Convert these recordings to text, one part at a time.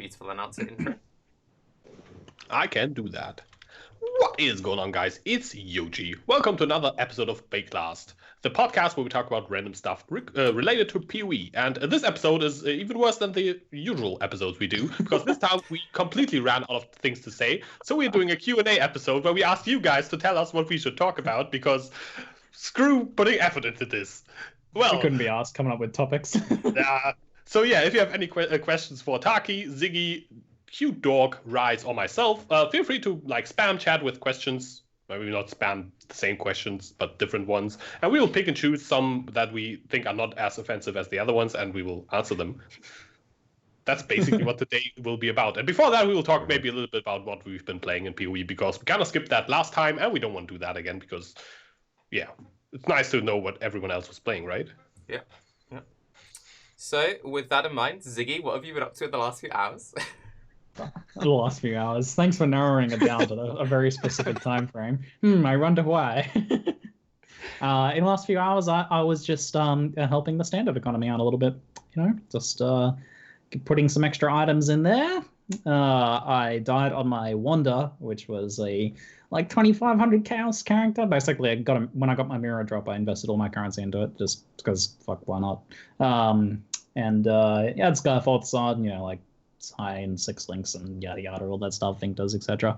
beautiful announcer intro. I can do that. What is going on, guys? It's Yoji. Welcome to another episode of Baeclast, the podcast where we talk about random stuff related to PoE. And this episode is even worse than the usual episodes we do, because this time we completely ran out of things to say. So we're doing a Q&A episode where we ask you guys to tell us what we should talk about, because screw putting effort into this. Well, we couldn't be asked coming up with topics. So yeah, if you have any questions for Tarke, Ziggy, CuteDog, Raiz, or myself, feel free to spam chat with questions. Maybe not spam the same questions, but different ones. And we will pick and choose some that we think are not as offensive as the other ones, and we will answer them. That's basically what today will be about. And before that, we will talk maybe a little bit about what we've been playing in PoE, because we kind of skipped that last time, and we don't want to do that again, because, yeah, it's nice to know what everyone else was playing, right? Yeah. So, with that in mind, Ziggy, what have you been up to in the last few hours? The last few hours. Thanks for narrowing it down to a very specific time frame. I wonder why. In the last few hours, I was just helping the standard economy out a little bit. Just putting some extra items in there. I died on my Wanda, which was a 2,500 chaos character. Basically, when I got my mirror drop, I invested all my currency into it just because fuck, why not? It's got a fourth sword, it's high and 6 links and yada yada, all that stuff, Thinkers, etc.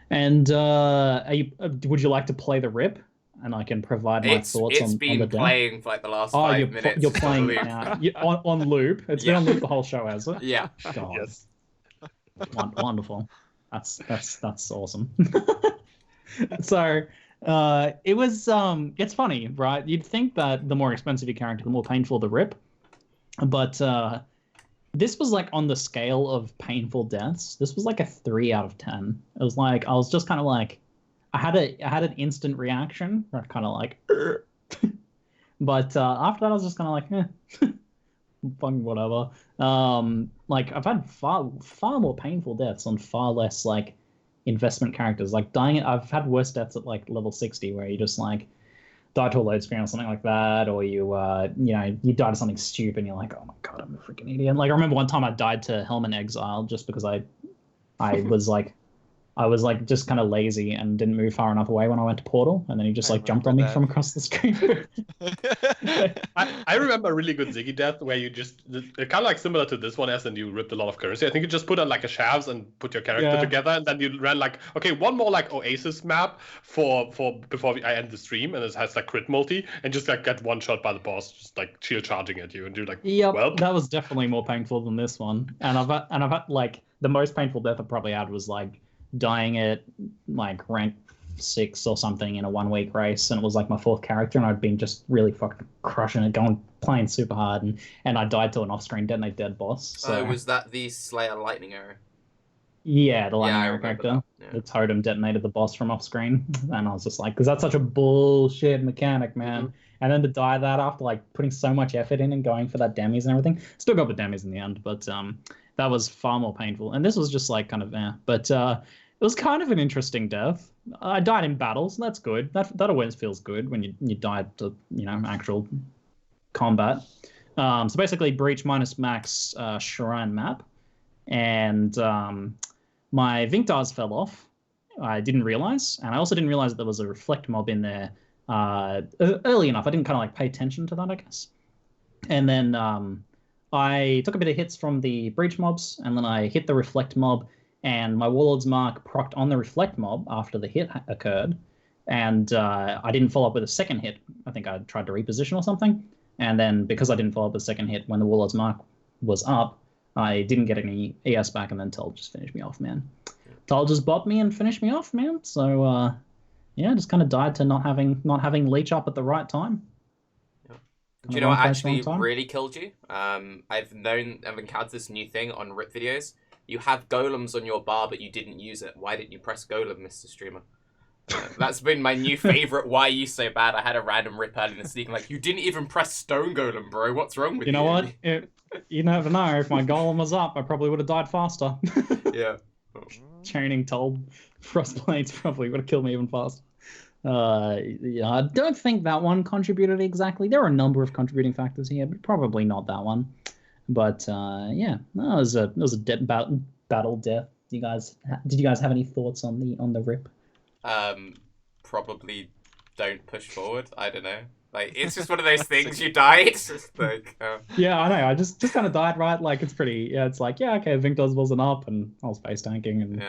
And would you like to play the rip? And I can provide my thoughts on the deck. It's been playing for the last 5 minutes. You're playing it now. On loop. It's been on loop the whole show, has it? Yeah. God. Yes. Wonderful. That's awesome. So it was it's funny, right? You'd think that the more expensive your character, the more painful the rip. But this was on the scale of painful deaths. This was a 3 out of 10. It was I was just kind of I had an instant reaction, kind of but after that I was just kind of fucking whatever. I've had far more painful deaths on far less investment characters. Dying, I've had worse deaths at level 60, where you just die to a load screen or something like that, or you you die to something stupid and you're like, oh my god, I'm a freaking idiot. I remember one time I died to Helm in Exile just because I was just kind of lazy and didn't move far enough away when I went to Portal, and then he just jumped on me from across the screen. I remember a really good Ziggy death where you just kind of similar to this one, as in you ripped a lot of currency. I think you just put on a shavs and put your character together, and then you ran okay, one more Oasis map for before I end the stream, and it has crit multi, and just get one shot by the boss, just shield charging at you, and you're well, that was definitely more painful than this one. And I've had the most painful death I probably had was dying at rank 6 or something in a 1-week race, and it was my 4th character, and I'd been just really fucking crushing it, playing super hard, and I died to an off-screen detonate dead boss. So was that the Slayer lightning arrow? Yeah, the lightning arrow character. Yeah. The totem detonated the boss from off-screen, and I was just because that's such a bullshit mechanic, man. Mm-hmm. And then to die that after putting so much effort in and going for that demis and everything, still got the demis in the end, but that was far more painful. And this was just but it was kind of an interesting death. I died in battle, so that's good. That always feels good when you die to actual combat. So basically, Breach minus max Shrine map, and my Vinktars fell off. I didn't realize, and I also didn't realize that there was a reflect mob in there early enough. I didn't kind of pay attention to that, I guess. And then I took a bit of hits from the Breach mobs, and then I hit the reflect mob. And my Warlord's Mark procced on the Reflect mob after the hit occurred. And I didn't follow up with a second hit. I think I tried to reposition or something. And then because I didn't follow up with a second hit when the Warlord's Mark was up, I didn't get any ES back, and then Tull just finished me off, man. Tull just bopped me and finished me off, man. So, just kind of died to not having leech up at the right time. Do you know what actually really killed you? I've encountered this new thing on RIP videos. You have golems on your bar, but you didn't use it. Why didn't you press golem, Mr. Streamer? That's been my new favorite. Why are you so bad? I had a random rip early in the sneak. You didn't even press stone golem, bro. What's wrong with you? You know what? You never know. If my golem was up, I probably would have died faster. Yeah. Chaining Toll Frostblades probably would have killed me even faster. I don't think that one contributed exactly. There are a number of contributing factors here, but probably not that one. But yeah, no, it was a battle death. Did you guys have any thoughts on the rip? Probably don't push forward. I don't know. Like, it's just one of those things. You died. It's just like, yeah, I know. I just kind of died, right? Like, it's pretty. Yeah, it's like, yeah, okay. Vinctors wasn't up, and I was face tanking, and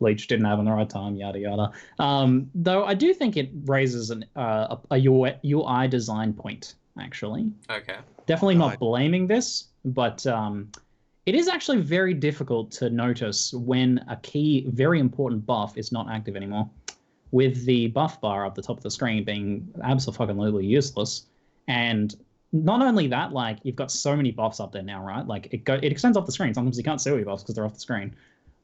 Leech didn't have in the right time. Yada yada. Though I do think it raises a UI design point. Actually. Okay. Definitely not blaming this, but it is actually very difficult to notice when a key, very important buff is not active anymore. With the buff bar up the top of the screen being absolutely useless. And not only that, like, you've got so many buffs up there now, right? Like, it extends off the screen. Sometimes you can't see all your buffs because they're off the screen.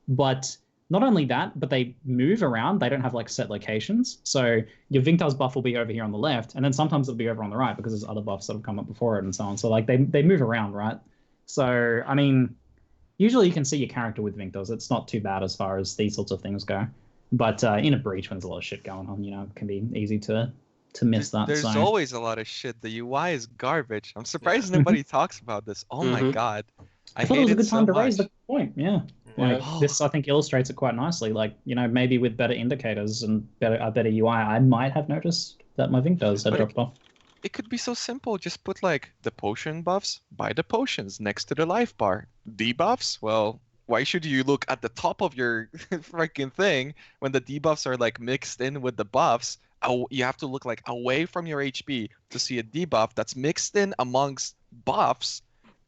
But not only that, but they move around. They don't have, like, set locations. So your Vinctor's buff will be over here on the left, and then sometimes it'll be over on the right because there's other buffs that have come up before it and so on. So, like, they move around, right? So, I mean, usually you can see your character with Vinctors. It's not too bad as far as these sorts of things go. But in a breach, when there's a lot of shit going on, it can be easy to miss that. There's always a lot of shit. The UI is garbage. I'm surprised nobody talks about this. Oh my god. I thought it was a good time to raise the point. Yeah. Like, this, I think, illustrates it quite nicely. Like, maybe with better indicators and better UI, I might have noticed that my Vinctors had dropped off. It could be so simple. Just put, like, the potion buffs by the potions next to the life bar. Debuffs? Well, why should you look at the top of your freaking thing when the debuffs are, like, mixed in with the buffs? You have to look, like, away from your HP to see a debuff that's mixed in amongst buffs.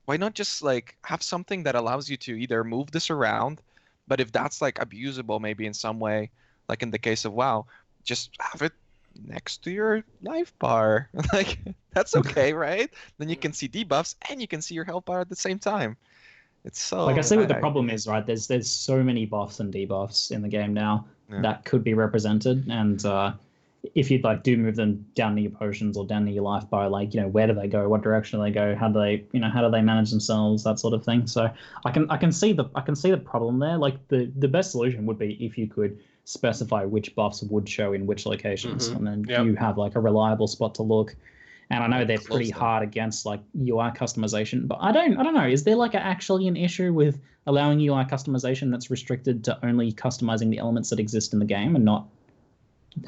Why not just, like, have something that allows you to either move this around, but if that's, like, abusable maybe in some way, like in the case of WoW, just have it next to your life bar. Like, that's okay, right? Then you can see debuffs and you can see your health bar at the same time. It's so, like, I see what the problem is, right? There's so many buffs and debuffs in the game now that could be represented, and if you, like, do move them down to your potions or down to your life bar, like, where do they go? What direction do they go? How do they manage themselves? That sort of thing. So I can see the problem there. Like, the best solution would be if you could specify which buffs would show in which locations, and then you have, like, a reliable spot to look. And I know they're pretty hard against, like, UI customization, but I don't know. Is there, like, actually an issue with allowing UI customization that's restricted to only customizing the elements that exist in the game and not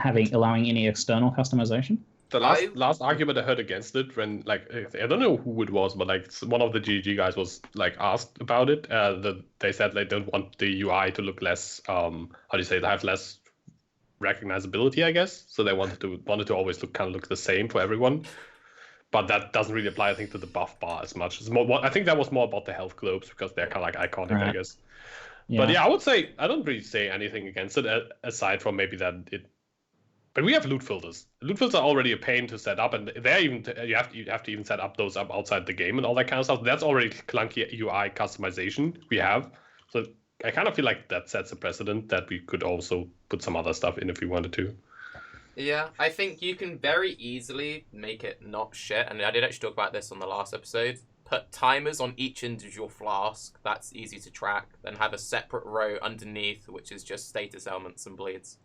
allowing any external customization? The last argument I heard against it, when, like, I don't know who it was, but, like, one of the GG guys was, like, asked about it. They said they don't want the UI to look less, have less recognizability, I guess. So they wanted to always look the same for everyone. But that doesn't really apply, I think, to the buff bar as much. It's more, I think that was more about the health globes because they're kind of, like, iconic, I guess. Yeah. But yeah, I would say I don't really say anything against it aside from maybe that it. But we have loot filters. Loot filters are already a pain to set up, and they're even you have to even set up those up outside the game and all that kind of stuff. That's already clunky UI customization we have. So I kind of feel like that sets a precedent that we could also put some other stuff in if we wanted to. Yeah, I think you can very easily make it not shit, and I did actually talk about this on the last episode. Put timers on each individual flask, that's easy to track, then have a separate row underneath, which is just status elements and bleeds.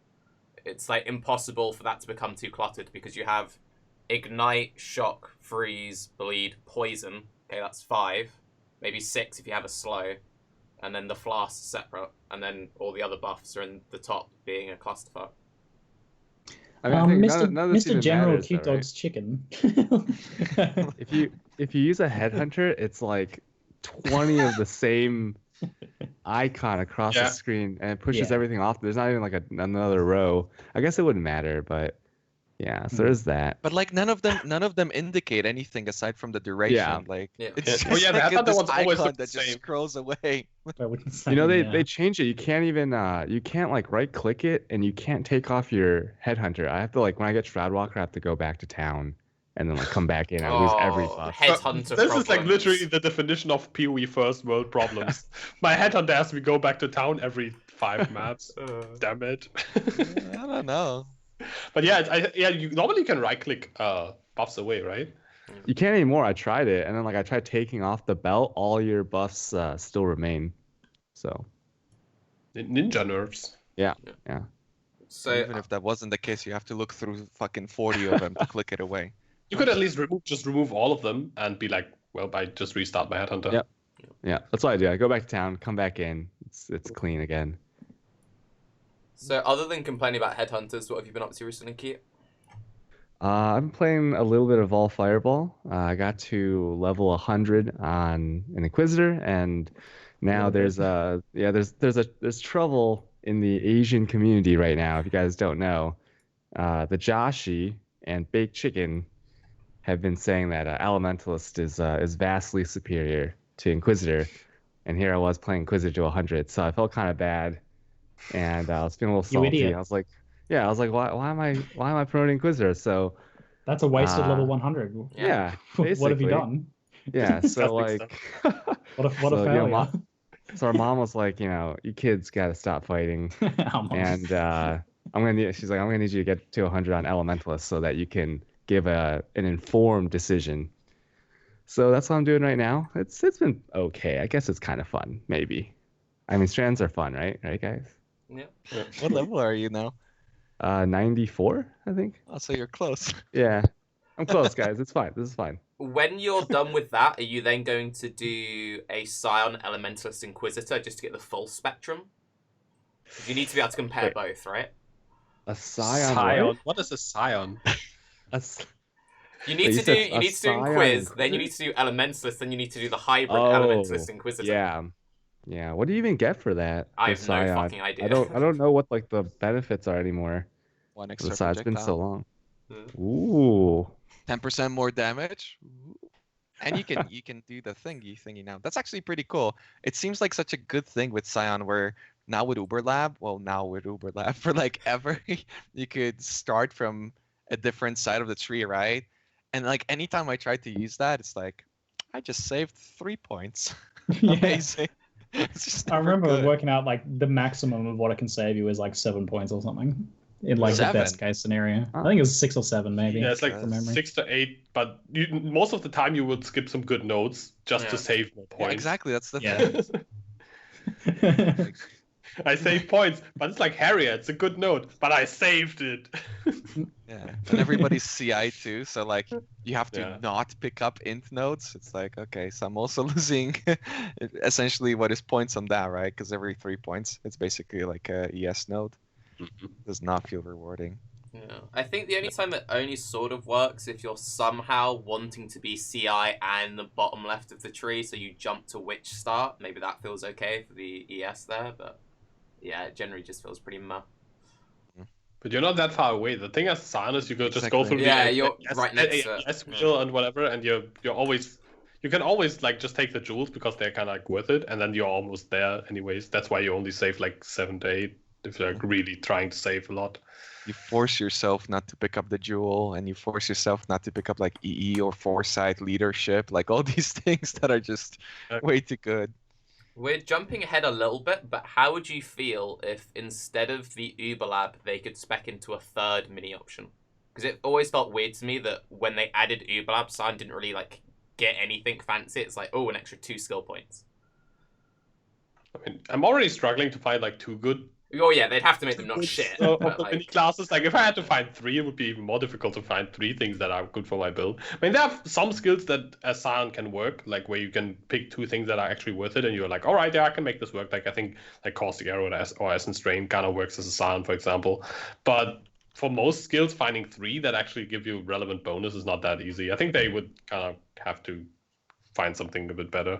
It's, like, impossible for that to become too cluttered because you have ignite, shock, freeze, bleed, poison. Okay, that's 5. Maybe 6 if you have a slow. And then the flasks separate, and then all the other buffs are in the top being a clusterfuck. I mean, Mr. General CuteDog's chicken. if you use a Headhunter, it's like 20 of the same icon across the screen, and it pushes everything off. There's not even, like, another row. I guess it wouldn't matter, but yeah, so there's that. But, like, none of them indicate anything aside from the duration. Yeah. Like, it's just like this icon that just scrolls away. They changed it. You can't even like right click it, and you can't take off your Headhunter. I have to, like, when I get Shroudwalker, I have to go back to town and then, like, come back in. I lose every buff. Headhunter this is, like, literally the definition of PoE first world problems. My Headhunter has to go back to town every 5 maps. Damn it. I don't know. But yeah, you normally can right click buffs away, right? You can't anymore. I tried it, and then, like, I tried taking off the belt. All your buffs still remain. So ninja nerfs. Yeah. So even if that wasn't the case, you have to look through fucking 40 of them to click it away. You could at least remove all of them and be like, well, I just restart my Headhunter. Yep. Yeah, that's what I do. I go back to town, come back in. It's clean again. So other than complaining about Headhunters, what have you been up to recently, Keith? I've been playing a little bit of Vol Fireball. I got to level 100 on an Inquisitor, and now there's trouble in the Asian community right now. If you guys don't know, the Joshi and Baked Chicken have been saying that Elementalist is vastly superior to Inquisitor, and here I was playing Inquisitor to 100, so I felt kind of bad, and I was feeling a little salty. I was like, why am I promoting Inquisitor? So that's a wasted level 100. Yeah, what have you done? Yeah, so like, what a failure. So our mom was like, you kids got to stop fighting, and she's like, I'm gonna need you to get to 100 on Elementalist so that you can give an informed decision. So that's what I'm doing right now. It's been okay. I guess it's kind of fun, maybe. I mean, strands are fun, right? Right, guys? Yeah. What level are you now? 94, I think. Oh, so you're close. Yeah, I'm close, guys. It's fine. This is fine. When you're done with that, are you then going to do a Scion Elementalist Inquisitor just to get the full spectrum? You need to be able to compare both, right? A Scion. Scion. What is a Scion? You need to do Inquiz, then you need to do Elementalist, then you need to do the hybrid Elementalist Inquisitor. Yeah. What do you even get for that? I have no fucking idea. I don't know what like the benefits are anymore. One extra Besides, it's been so long. Ooh. 10% more damage. And you can do the thingy now. That's actually pretty cool. It seems like such a good thing with Scion where now with Uberlab, for like ever, you could start from a different side of the tree, right? And like anytime I try to use that, it's like I just saved 3 points. Amazing. I remember working out like the maximum of what it can save you is like 7 points or something. In like the best case scenario. I think it was 6 or 7 maybe. Yeah, it's like 6 to 8, but most of the time you would skip some good nodes just to save more points. Yeah, exactly, that's the thing. I saved points, but it's like Harrier, it's a good node, but I saved it. Yeah, and everybody's CI too, so like you have to not pick up int nodes. It's like, okay, so I'm also losing essentially what is points on that, right? Because every 3 points, it's basically like a ES node. Does not feel rewarding. Yeah, I think the only time it only sort of works if you're somehow wanting to be CI and the bottom left of the tree, so you jump to witch start. Maybe that feels okay for the ES there, but yeah, it generally just feels pretty meh. But you're not that far away. The thing as Scion is you could just go through you're right next to it. Wheel and whatever, and you can always like just take the jewels because they're kind of like worth it, and then you're almost there anyways. That's why you only save like 7 to 8 if you're really trying to save a lot. You force yourself not to pick up the jewel, and you force yourself not to pick up like EE or Foresight, leadership, like all these things that are just way too good. We're jumping ahead a little bit, but how would you feel if instead of the Uber Lab, they could spec into a third mini option? Because it always felt weird to me that when they added Uber Lab, Scion didn't really like get anything fancy. It's like, oh, an extra 2 skill points. I mean, I'm already struggling to find like 2 good. Oh yeah, they'd have to make them not shit. Of the mini classes, like if I had to find 3, it would be even more difficult to find 3 things that are good for my build. I mean, there are some skills that a Scion can work, like where you can pick 2 things that are actually worth it, and you're like, all right, yeah, I can make this work. Like I think like Caustic Arrow or Essence Drain kind of works as a Scion, for example. But for most skills, finding 3 that actually give you relevant bonus is not that easy. I think they would kind of have to find something a bit better.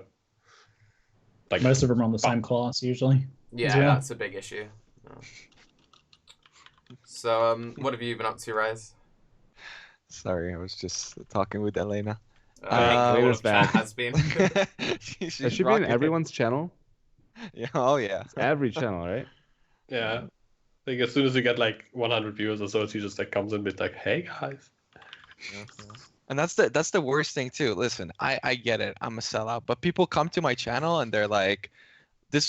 Like most of them are on the same class usually. Yeah, that's a big issue. Oh. So, what have you been up to, Raiz? Sorry, I was just talking with Elena. Elena's back. Has been. It should be in everyone's channel. Yeah. Oh yeah. It's every channel, right? Yeah. I think as soon as you get like 100 viewers or so, she just like comes in with like, "Hey guys." And that's the worst thing too. Listen, I get it. I'm a sellout, but people come to my channel and they're like,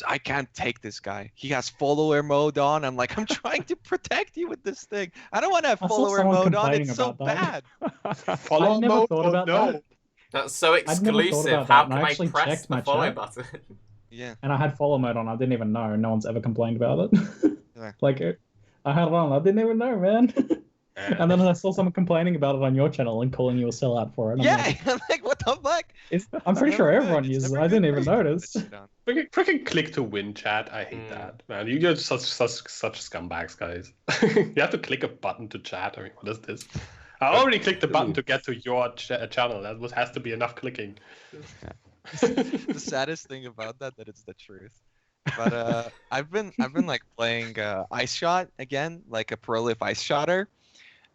I can't take this guy. He has follower mode on. I'm like, I'm trying to protect you with this thing. I don't want to have follower mode on. It's so bad. Follow mode? No. That's so exclusive. How can I press the follow button? Yeah. And I had follow mode on. I didn't even know. No one's ever complained about it. Like, I had it on. I didn't even know, man. And then I saw someone complaining about it on your channel and calling you a sellout for it. I'm like, what the fuck? I'm pretty sure everyone uses it. I didn't even notice. Freaking click to win, chat. I hate that, man. You guys are such scumbags, guys. You have to click a button to chat. I mean, what is this? I already clicked the button to get to your channel. That has to be enough clicking. The saddest thing about that it's the truth. But I've been like playing Ice Shot again, like a prolific ice shotter,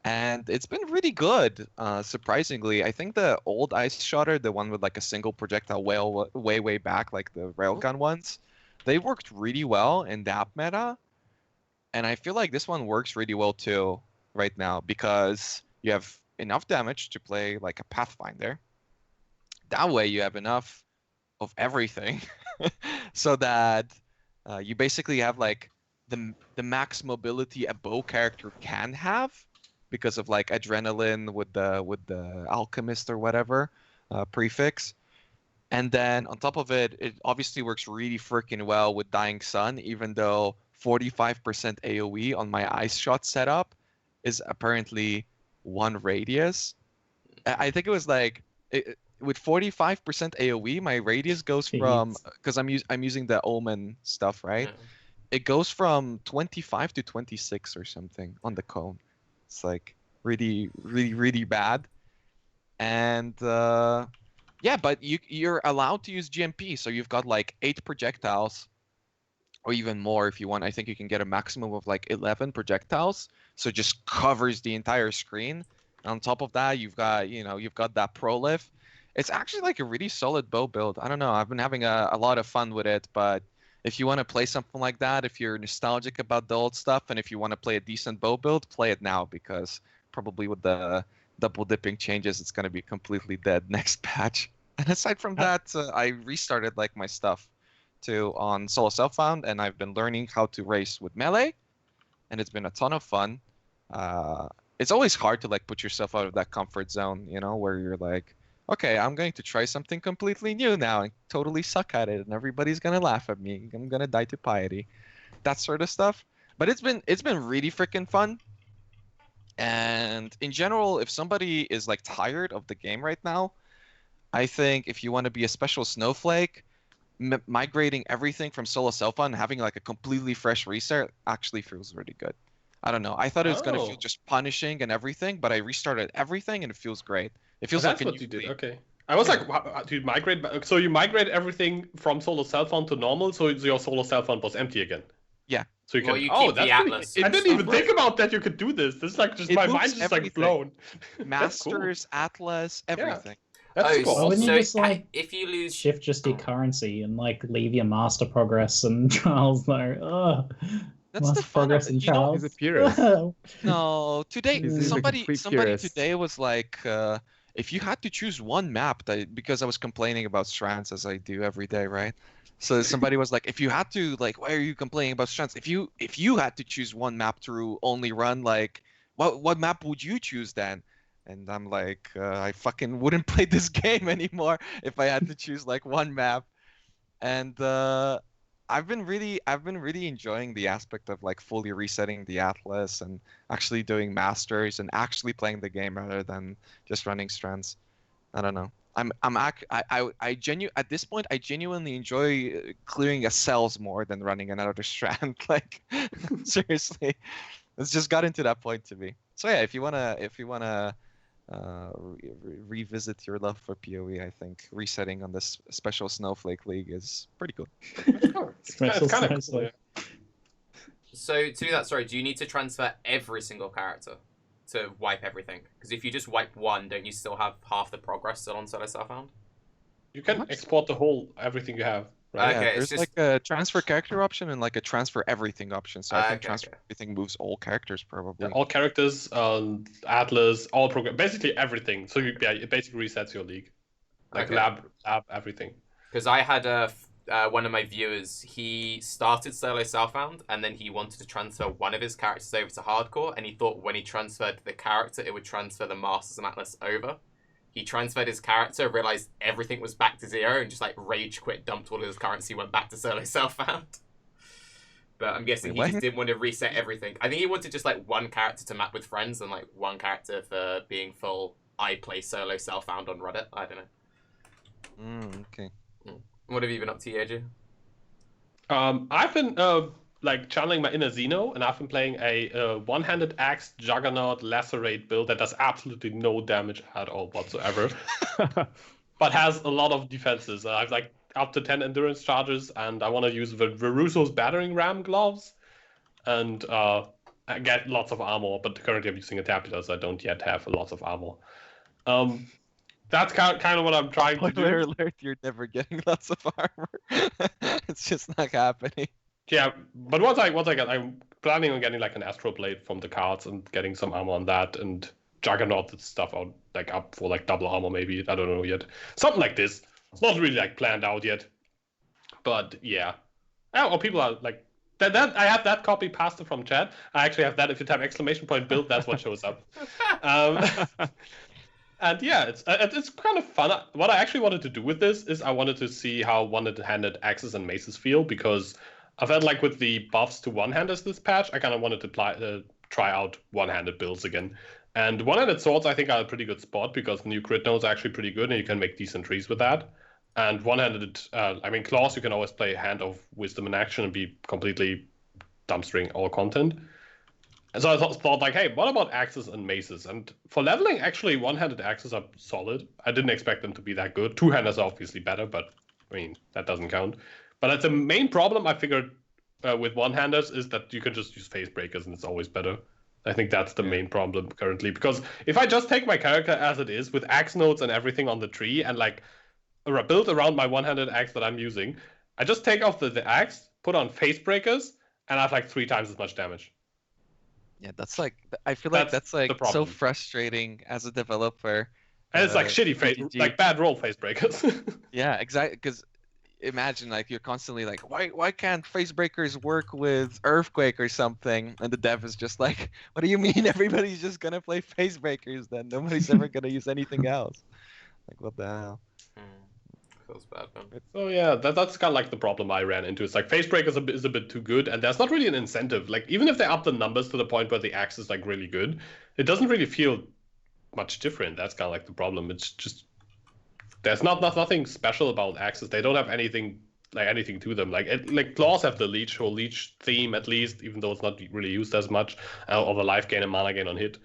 and it's been really good. Surprisingly, I think the old ice shotter, the one with like a single projectile way back, like the railgun ones, they worked really well in that meta, and I feel like this one works really well too right now because you have enough damage to play like a Pathfinder. That way you have enough of everything so that you basically have like the max mobility a bow character can have because of like adrenaline with the alchemist or whatever prefix. And then on top of it, it obviously works really freaking well with Dying Sun, even though 45% AoE on my ice shot setup is apparently 1 radius. I think it was like with 45% AoE, my radius goes from, because I'm using the Omen stuff, right? Yeah. It goes from 25 to 26 or something on the cone. It's like really, really, really bad. And yeah, but you're allowed to use GMP, so you've got like 8 projectiles, or even more if you want. I think you can get a maximum of like 11 projectiles, so it just covers the entire screen. And on top of that, you've got that prolif. It's actually like a really solid bow build. I don't know. I've been having a lot of fun with it, but if you want to play something like that, if you're nostalgic about the old stuff, and if you want to play a decent bow build, play it now, because probably with the double dipping changes, it's going to be completely dead next patch. And aside from that, I restarted like my stuff too on solo self-found, and I've been learning how to race with melee, and it's been a ton of fun. It's always hard to like put yourself out of that comfort zone, where you're like, okay, I'm going to try something completely new now and totally suck at it, and everybody's gonna laugh at me. I'm gonna die to piety, that sort of stuff. But it's been really freaking fun. And in general, if somebody is like tired of the game right now, I think if you want to be a special snowflake, migrating everything from solo self-found and having like a completely fresh reset actually feels really good. I don't know. I thought it was gonna feel just punishing and everything, but I restarted everything and it feels great. It feels like what you did. Okay. I was like, do you migrate? So you migrate everything from solo self-found to normal, so your solo self-found was empty again. Yeah. So you can. You keep the Atlas. I didn't even think about that. You could do this. This is like just my mind's just like blown. Masters, cool. Atlas, everything. Yeah. That's cool. Well, wouldn't you just like if you lose shift just your currency and like leave your master progress and trials there? That's master the fun progress of it. and trials. He's a purist. No, today somebody purist. today was like, if you had to choose one map, because I was complaining about strands as I do every day, right? So somebody was like, if you had to, like, why are you complaining about strands? If you had to choose one map to only run, like, what map would you choose then? And I'm like, I fucking wouldn't play this game anymore if I had to choose like one map. And I've been really enjoying the aspect of like fully resetting the Atlas and actually doing masters and actually playing the game rather than just running strands. I don't know. At this point I genuinely enjoy clearing a cells more than running another strand. Like seriously, it's just gotten to that point to me. So yeah, if you wanna revisit your love for PoE, I think resetting on this special Snowflake League is pretty cool. It's kind of cool. So to do that, sorry, do you need to transfer every single character to wipe everything? Because if you just wipe one, don't you still have half the progress still on solo self-found? You can export the whole everything you have. Right? Okay, yeah, there's like a transfer character option and like a transfer everything option. So I think transfer everything moves all characters probably. Yeah, all characters, Atlas, all program, basically everything. So it basically resets your league, like lab, everything. Because I had one of my viewers, he started solo self-found and then he wanted to transfer one of his characters over to hardcore, and he thought when he transferred the character, it would transfer the Masters and Atlas over. He transferred his character, realized everything was back to 0, and just like rage quit, dumped all of his currency, went back to solo self-found. But I'm guessing he just didn't want to reset everything. I think he wanted just like one character to map with friends and like one character for being full I play solo self-found on Reddit. I don't know. Okay. What have you been up to, Yoji? I've been like channeling my inner Xeno, and I've been playing a one-handed axe Juggernaut lacerate build that does absolutely no damage at all whatsoever, but has a lot of defenses. I've like up to 10 endurance charges, and I want to use the Veruso's battering ram gloves, and I get lots of armor. But currently I'm using a tabular, so I don't yet have lots of armor. That's kind of what I'm trying to do. Spoiler alert, you're never getting lots of armor. It's just not happening. Yeah, but once I get, I'm planning on getting like an Astral Blade from the cards and getting some armor on that, and Juggernaut stuff out like up for like double armor maybe. I don't know yet. Something like this. It's not really like planned out yet. But yeah. Oh, people are like that I have that copy pasted from chat. I actually have that. If you type ! Build, that's what shows up. And yeah, it's kind of fun. What I actually wanted to do with this is I wanted to see how one-handed axes and maces feel, because I felt like with the buffs to one-handers this patch, I kind of wanted to try out one-handed builds again. And one-handed swords, I think, are a pretty good spot because the new crit nodes are actually pretty good, and you can make decent trees with that. And one-handed, claws, you can always play Hand of Wisdom in action and be completely dumpstering all content. And so I thought like, hey, what about axes and maces? And for leveling, actually, one-handed axes are solid. I didn't expect them to be that good. Two-handers are obviously better, but I mean, that doesn't count. But that's the main problem I figured with one-handers is that you can just use face breakers and it's always better. I think that's the main problem currently, because if I just take my character as it is with axe nodes and everything on the tree and like build around my one-handed axe that I'm using, I just take off the axe, put on face breakers, and I have like 3 times as much damage. Yeah, that's like, I feel like that's like so frustrating as a developer. And it's like shitty like bad roll face breakers. Yeah, exactly. Because imagine like you're constantly like, why can't face breakers work with earthquake or something? And the dev is just like, what do you mean everybody's just gonna play face breakers then? Nobody's ever gonna use anything else. Like, what the hell? Feels bad, man. So yeah, that's kind of like the problem I ran into. It's like face breakers is a bit too good, and there's not really an incentive. Like even if they up the numbers to the point where the axe is like really good, it doesn't really feel much different. That's kind of like the problem. It's just there's nothing special about axes. They don't have anything to them. Like claws have the leech theme at least, even though it's not really used as much, or the life gain and mana gain on hit.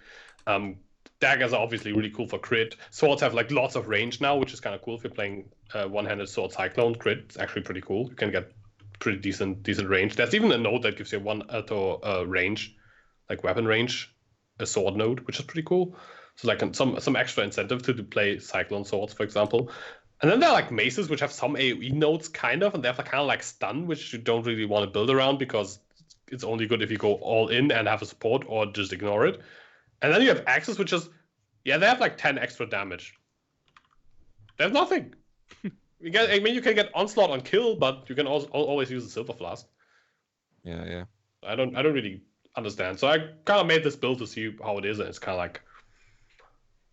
Daggers are obviously really cool for crit. Swords have like lots of range now, which is kind of cool if you're playing one-handed sword cyclone. Crit, it's actually pretty cool. You can get pretty decent range. There's even a node that gives you one range, like weapon range, a sword node, which is pretty cool. So like some extra incentive to play cyclone swords, for example. And then there are like maces, which have some AoE nodes kind of, and they have kind of like stun, which you don't really want to build around because it's only good if you go all in and have a support or just ignore it. And then you have axes, which is, they have like 10 extra damage. There's nothing. You can get onslaught on kill, but you can also always use a silver flask. Yeah. I don't really understand. So I kind of made this build to see how it is, and it's kind of like,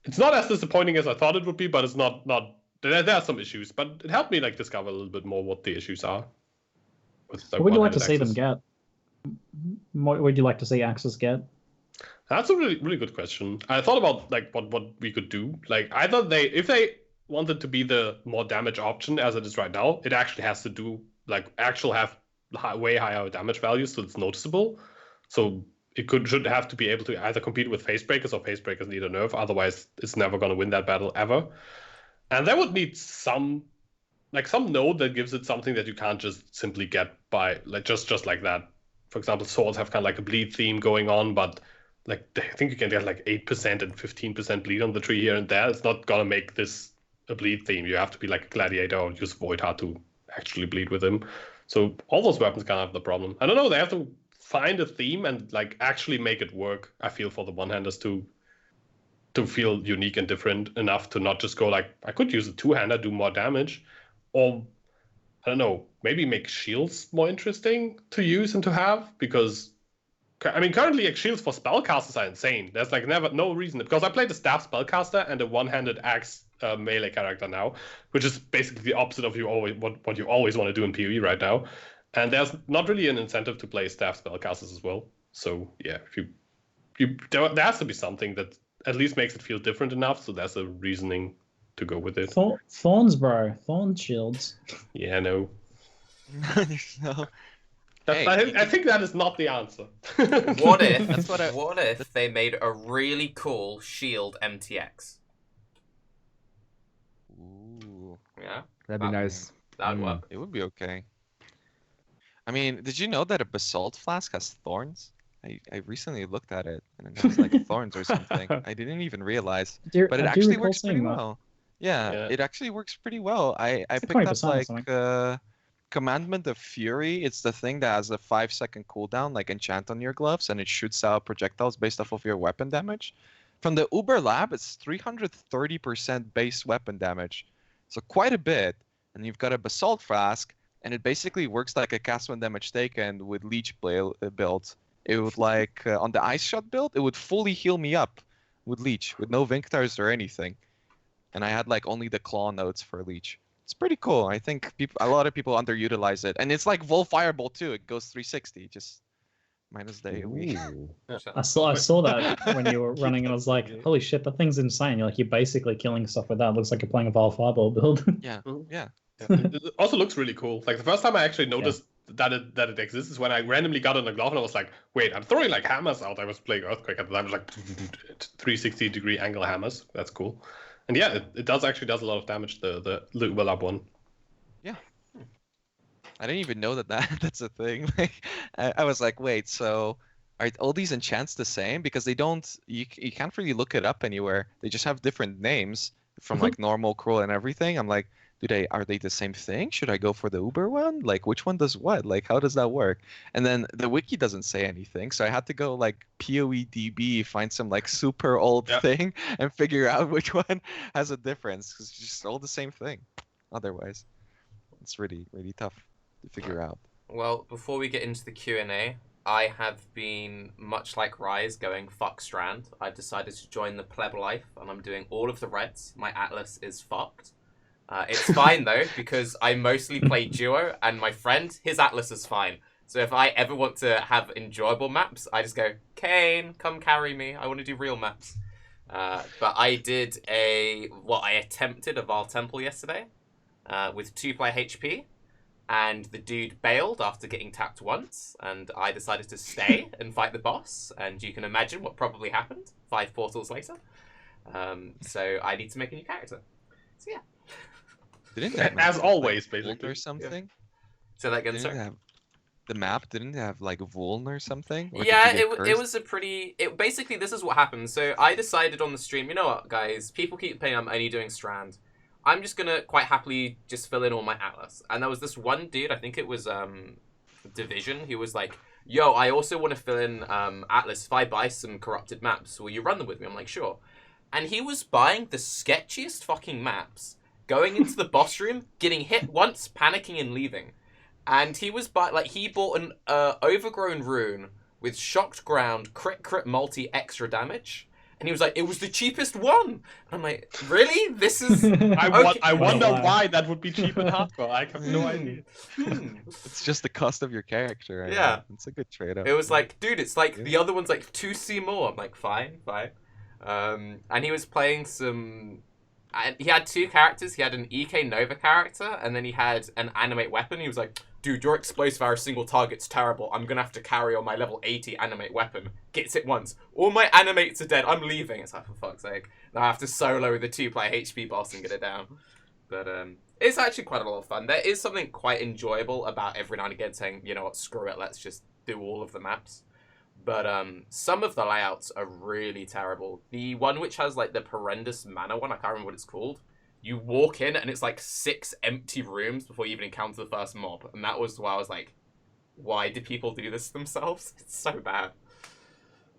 it's not as disappointing as I thought it would be, but it's not. There are some issues, but it helped me like discover a little bit more what the issues are. What would you like to see them get? What would you like to see axes get? That's a really, really good question. I thought about like what we could do. Like I thought if they wanted to be the more damage option as it is right now, it actually has to do like have way higher damage values, so it's noticeable. So it should have to be able to either compete with face breakers or face breakers need a nerf. Otherwise, it's never going to win that battle ever. And that would need some node that gives it something that you can't just simply get by like just like that. For example, swords have kind of like a bleed theme going on, but like I think you can get like 8% and 15% bleed on the tree here and there. It's not gonna make this a bleed theme. You have to be like a gladiator or use Void Heart to actually bleed with him. So all those weapons kind of have the problem. I don't know. They have to find a theme and like actually make it work. I feel for the one-handers to feel unique and different enough to not just go like I could use a two-hander, do more damage, or I don't know, maybe make shields more interesting to use and to have, because I mean, currently, like, shields for spellcasters are insane. There's like no reason, because I played a staff spellcaster and a one-handed axe melee character now, which is basically the opposite of what you always want to do in PoE right now. And there's not really an incentive to play staff spellcasters as well. So yeah, there has to be something that at least makes it feel different enough. So there's a reasoning to go with it. Thorns, bro. Thorn shields. Yeah, no. No. I think that is not the answer. What if they made a really cool shield MTX? Ooh. Yeah, That'd be nice. That'd work. It would be okay. I mean, did you know that a basalt flask has thorns? I recently looked at it and it has like thorns or something. I didn't even realize, but it actually works pretty well. Yeah, it actually works pretty well. I picked up like Commandment of Fury. It's the thing that has a 5-second cooldown, like enchant on your gloves, and it shoots out projectiles based off of your weapon damage. From the Uber Lab, it's 330% base weapon damage, so quite a bit. And you've got a basalt flask, and it basically works like a cast when damage taken with leech build. It would like on the ice shot build, it would fully heal me up with leech, with no Vinctars or anything. And I had like only the claw nodes for leech. It's pretty cool. I think a lot of people underutilize it, and it's like Vol Fireball too. It goes 360, just minus the AoE. I saw that when you were running, and I was like, holy shit, that thing's insane. You're basically killing stuff with that. It looks like you're playing a Vol Fireball build. Yeah. It also looks really cool. Like the first time I actually noticed that it exists is when I randomly got on a glove and I was like, wait, I'm throwing like hammers out. I was playing Earthquake at the time. I was like 360-degree angle hammers. That's cool. And yeah, it actually does a lot of damage, the Uber Lab one. Yeah. I didn't even know that's a thing. I was like, wait, so are all these enchants the same? Because they don't, you can't really look it up anywhere. They just have different names from like normal, cruel, and everything. I'm like, are they the same thing? Should I go for the Uber one? Like, which one does what? Like, how does that work? And then the wiki doesn't say anything, so I had to go like PoEDB, find some like super old thing, and figure out which one has a difference. Because it's just all the same thing. Otherwise, it's really, really tough to figure out. Well, before we get into the Q&A, I have been, much like Raiz, going fuck Strand. I've decided to join the pleb life, and I'm doing all of the reds. My Atlas is fucked. It's fine though, because I mostly play duo, and my friend, his Atlas is fine. So if I ever want to have enjoyable maps, I just go, Kane, come carry me. I want to do real maps. But I did I attempted a Val Temple yesterday with 2-player HP, and the dude bailed after getting tapped once, and I decided to stay and fight the boss, and you can imagine what probably happened 5 portals later. So I need to make a new character. So yeah. Didn't that as always, basically, or something? So that again, sir. The map didn't have like Vuln or something? Or yeah, it was a pretty. Basically, this is what happened. So I decided on the stream, you know what, guys? People keep saying I'm only doing Strand. I'm just gonna quite happily just fill in all my Atlas. And there was this one dude, I think it was Division. He was like, "Yo, I also want to fill in Atlas. If I buy some corrupted maps, will you run them with me?" I'm like, "Sure." And he was buying the sketchiest fucking maps. Going into the boss room, getting hit once, panicking and leaving. And he was he bought an overgrown rune with shocked ground, crit multi extra damage. And he was like, it was the cheapest one. And I'm like, really? This is I wonder why that would be cheap in hardcore. I have no idea. It's just the cost of your character. Yeah. It's a good trade-off. It was like, dude, it's like the other one's like 2C more. I'm like, fine. And he was playing some. He had 2 characters. He had an EK Nova character, and then he had an animate weapon. He was like, dude, your explosive arrow single target's terrible. I'm going to have to carry on my level 80 animate weapon. Gets it once. All my animates are dead. I'm leaving. It's like, for fuck's sake. Now I have to solo the 2-player HP boss and get it down. But it's actually quite a lot of fun. There is something quite enjoyable about every now and again saying, you know what, screw it, let's just do all of the maps. But some of the layouts are really terrible. The one which has like the horrendous mana one, I can't remember what it's called. You walk in and it's like 6 empty rooms before you even encounter the first mob. And that was why I was like, why do people do this to themselves? It's so bad.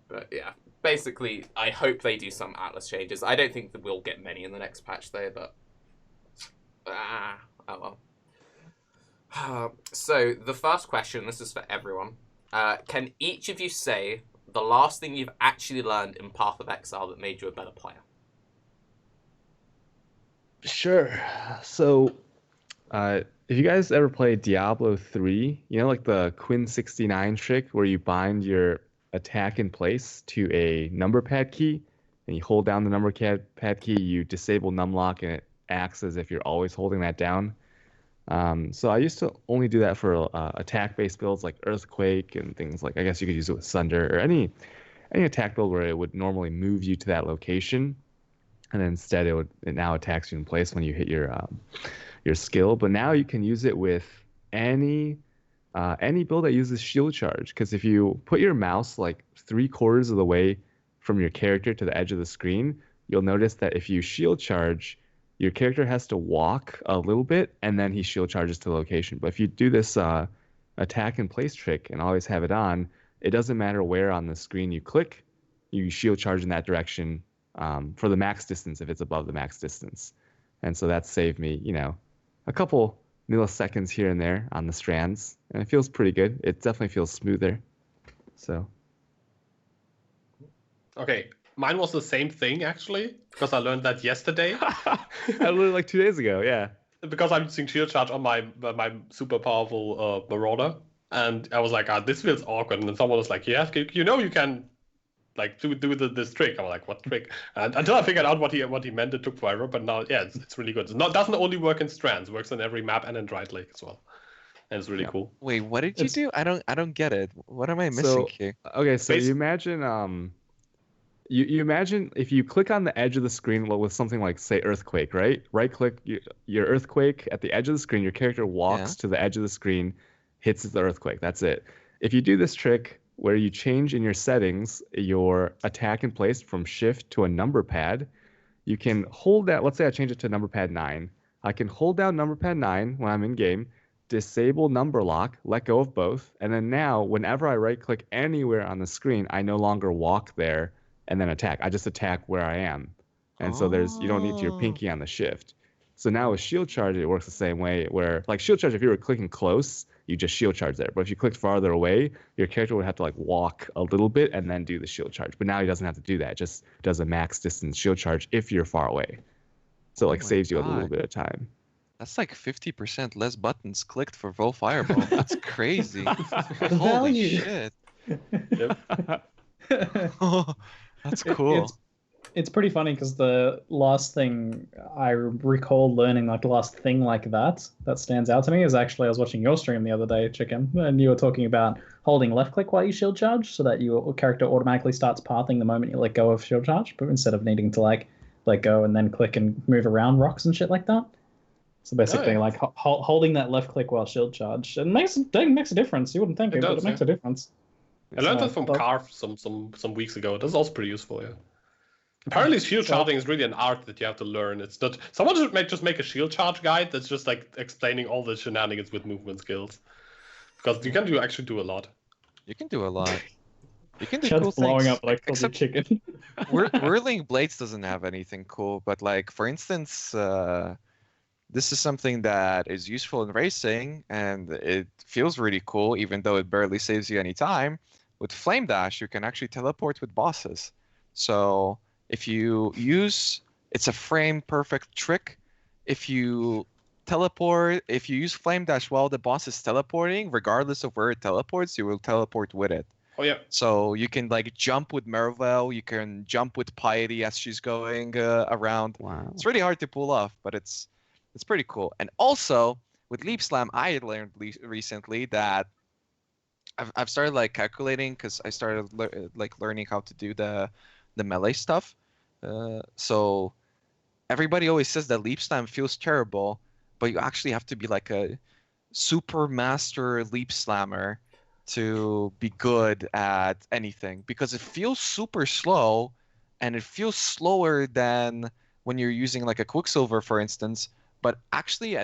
But yeah, basically, I hope they do some Atlas changes. I don't think that we'll get many in the next patch though, but oh well. So the first question, this is for everyone. Can each of you say the last thing you've actually learned in Path of Exile that made you a better player? Sure. So, if you guys ever play Diablo 3, you know, like the Quinn 69 trick where you bind your attack in place to a number pad key and you hold down the number pad key, you disable numlock, and it acts as if you're always holding that down. So I used to only do that for attack-based builds like Earthquake and things like, I guess you could use it with Sunder or any attack build where it would normally move you to that location, and then instead it now attacks you in place when you hit your skill. But now you can use it with any build that uses shield charge, because if you put your mouse like 3/4 of the way from your character to the edge of the screen, you'll notice that if you shield charge, your character has to walk a little bit and then he shield charges to the location. But if you do this attack in place trick and always have it on, it doesn't matter where on the screen you click, you shield charge in that direction for the max distance if it's above the max distance. And so that saved me, a couple milliseconds here and there on the strands, and it feels pretty good. It definitely feels smoother. So. Okay, mine was the same thing actually, because I learned that yesterday. I learned it like 2 days ago, yeah. Because I'm using shield charge on my super powerful Marauder, and I was like, this feels awkward. And then someone was like, yeah, you can like do this trick. I was like, what trick? And until I figured out what he meant, it took forever. But now, yeah, it's really good. It doesn't only work in strands, works in every map and in Dried Lake as well. And it's really cool. Wait, what did you do? I don't get it. What am I missing here? Okay, so you imagine you imagine if you click on the edge of the screen with something like, say, Earthquake, right? Right-click your Earthquake at the edge of the screen. Your character walks to the edge of the screen, hits the Earthquake. That's it. If you do this trick where you change in your settings your attack in place from shift to a number pad, you can hold that. Let's say I change it to number pad 9. I can hold down number pad 9 when I'm in game, disable number lock, let go of both, and then now whenever I right-click anywhere on the screen, I no longer walk there and then attack. I just attack where I am. And so you don't need your pinky on the shift. So now with shield charge, it works the same way, where like shield charge, if you were clicking close, you just shield charge there. But if you clicked farther away, your character would have to like walk a little bit and then do the shield charge. But now he doesn't have to do that. It just does a max distance shield charge if you're far away. So it saves you a little bit of time. That's like 50% less buttons clicked for Vol Fireball. That's crazy. The Holy value. shit. Yep. That's cool. It's pretty funny because the last thing I recall learning, like the last thing like that stands out to me is actually I was watching your stream the other day, Chicken, and you were talking about holding left click while you shield charge so that your character automatically starts pathing the moment you let go of shield charge, but instead of needing to like let go and then click and move around rocks and shit like that. So basically, like holding that left click while shield charge, it makes a difference. You wouldn't think it, but it makes a difference. I learned that from Carve some weeks ago. That's also pretty useful, yeah. Apparently, shield charging is really an art that you have to learn. It's not someone should just make a shield charge guide that's just like explaining all the shenanigans with movement skills, because you can actually do a lot. You can do a lot. You can do Chad's cool blowing things. up like Except chicken. Whirling Blades doesn't have anything cool, but like for instance, this is something that is useful in racing and it feels really cool, even though it barely saves you any time. With Flame Dash, you can actually teleport with bosses. So if you use, it's a frame perfect trick. If you use Flame Dash while the boss is teleporting, regardless of where it teleports, you will teleport with it. Oh yeah. So you can like jump with Mervel, you can jump with Piety as she's going around. Wow. It's really hard to pull off, but it's pretty cool. And also with Leap Slam, I learned recently that I've started like calculating because I started learning how to do the melee stuff. So everybody always says that Leap Slam feels terrible, but you actually have to be like a super master Leap Slammer to be good at anything, because it feels super slow and it feels slower than when you're using like a Quicksilver, for instance. But actually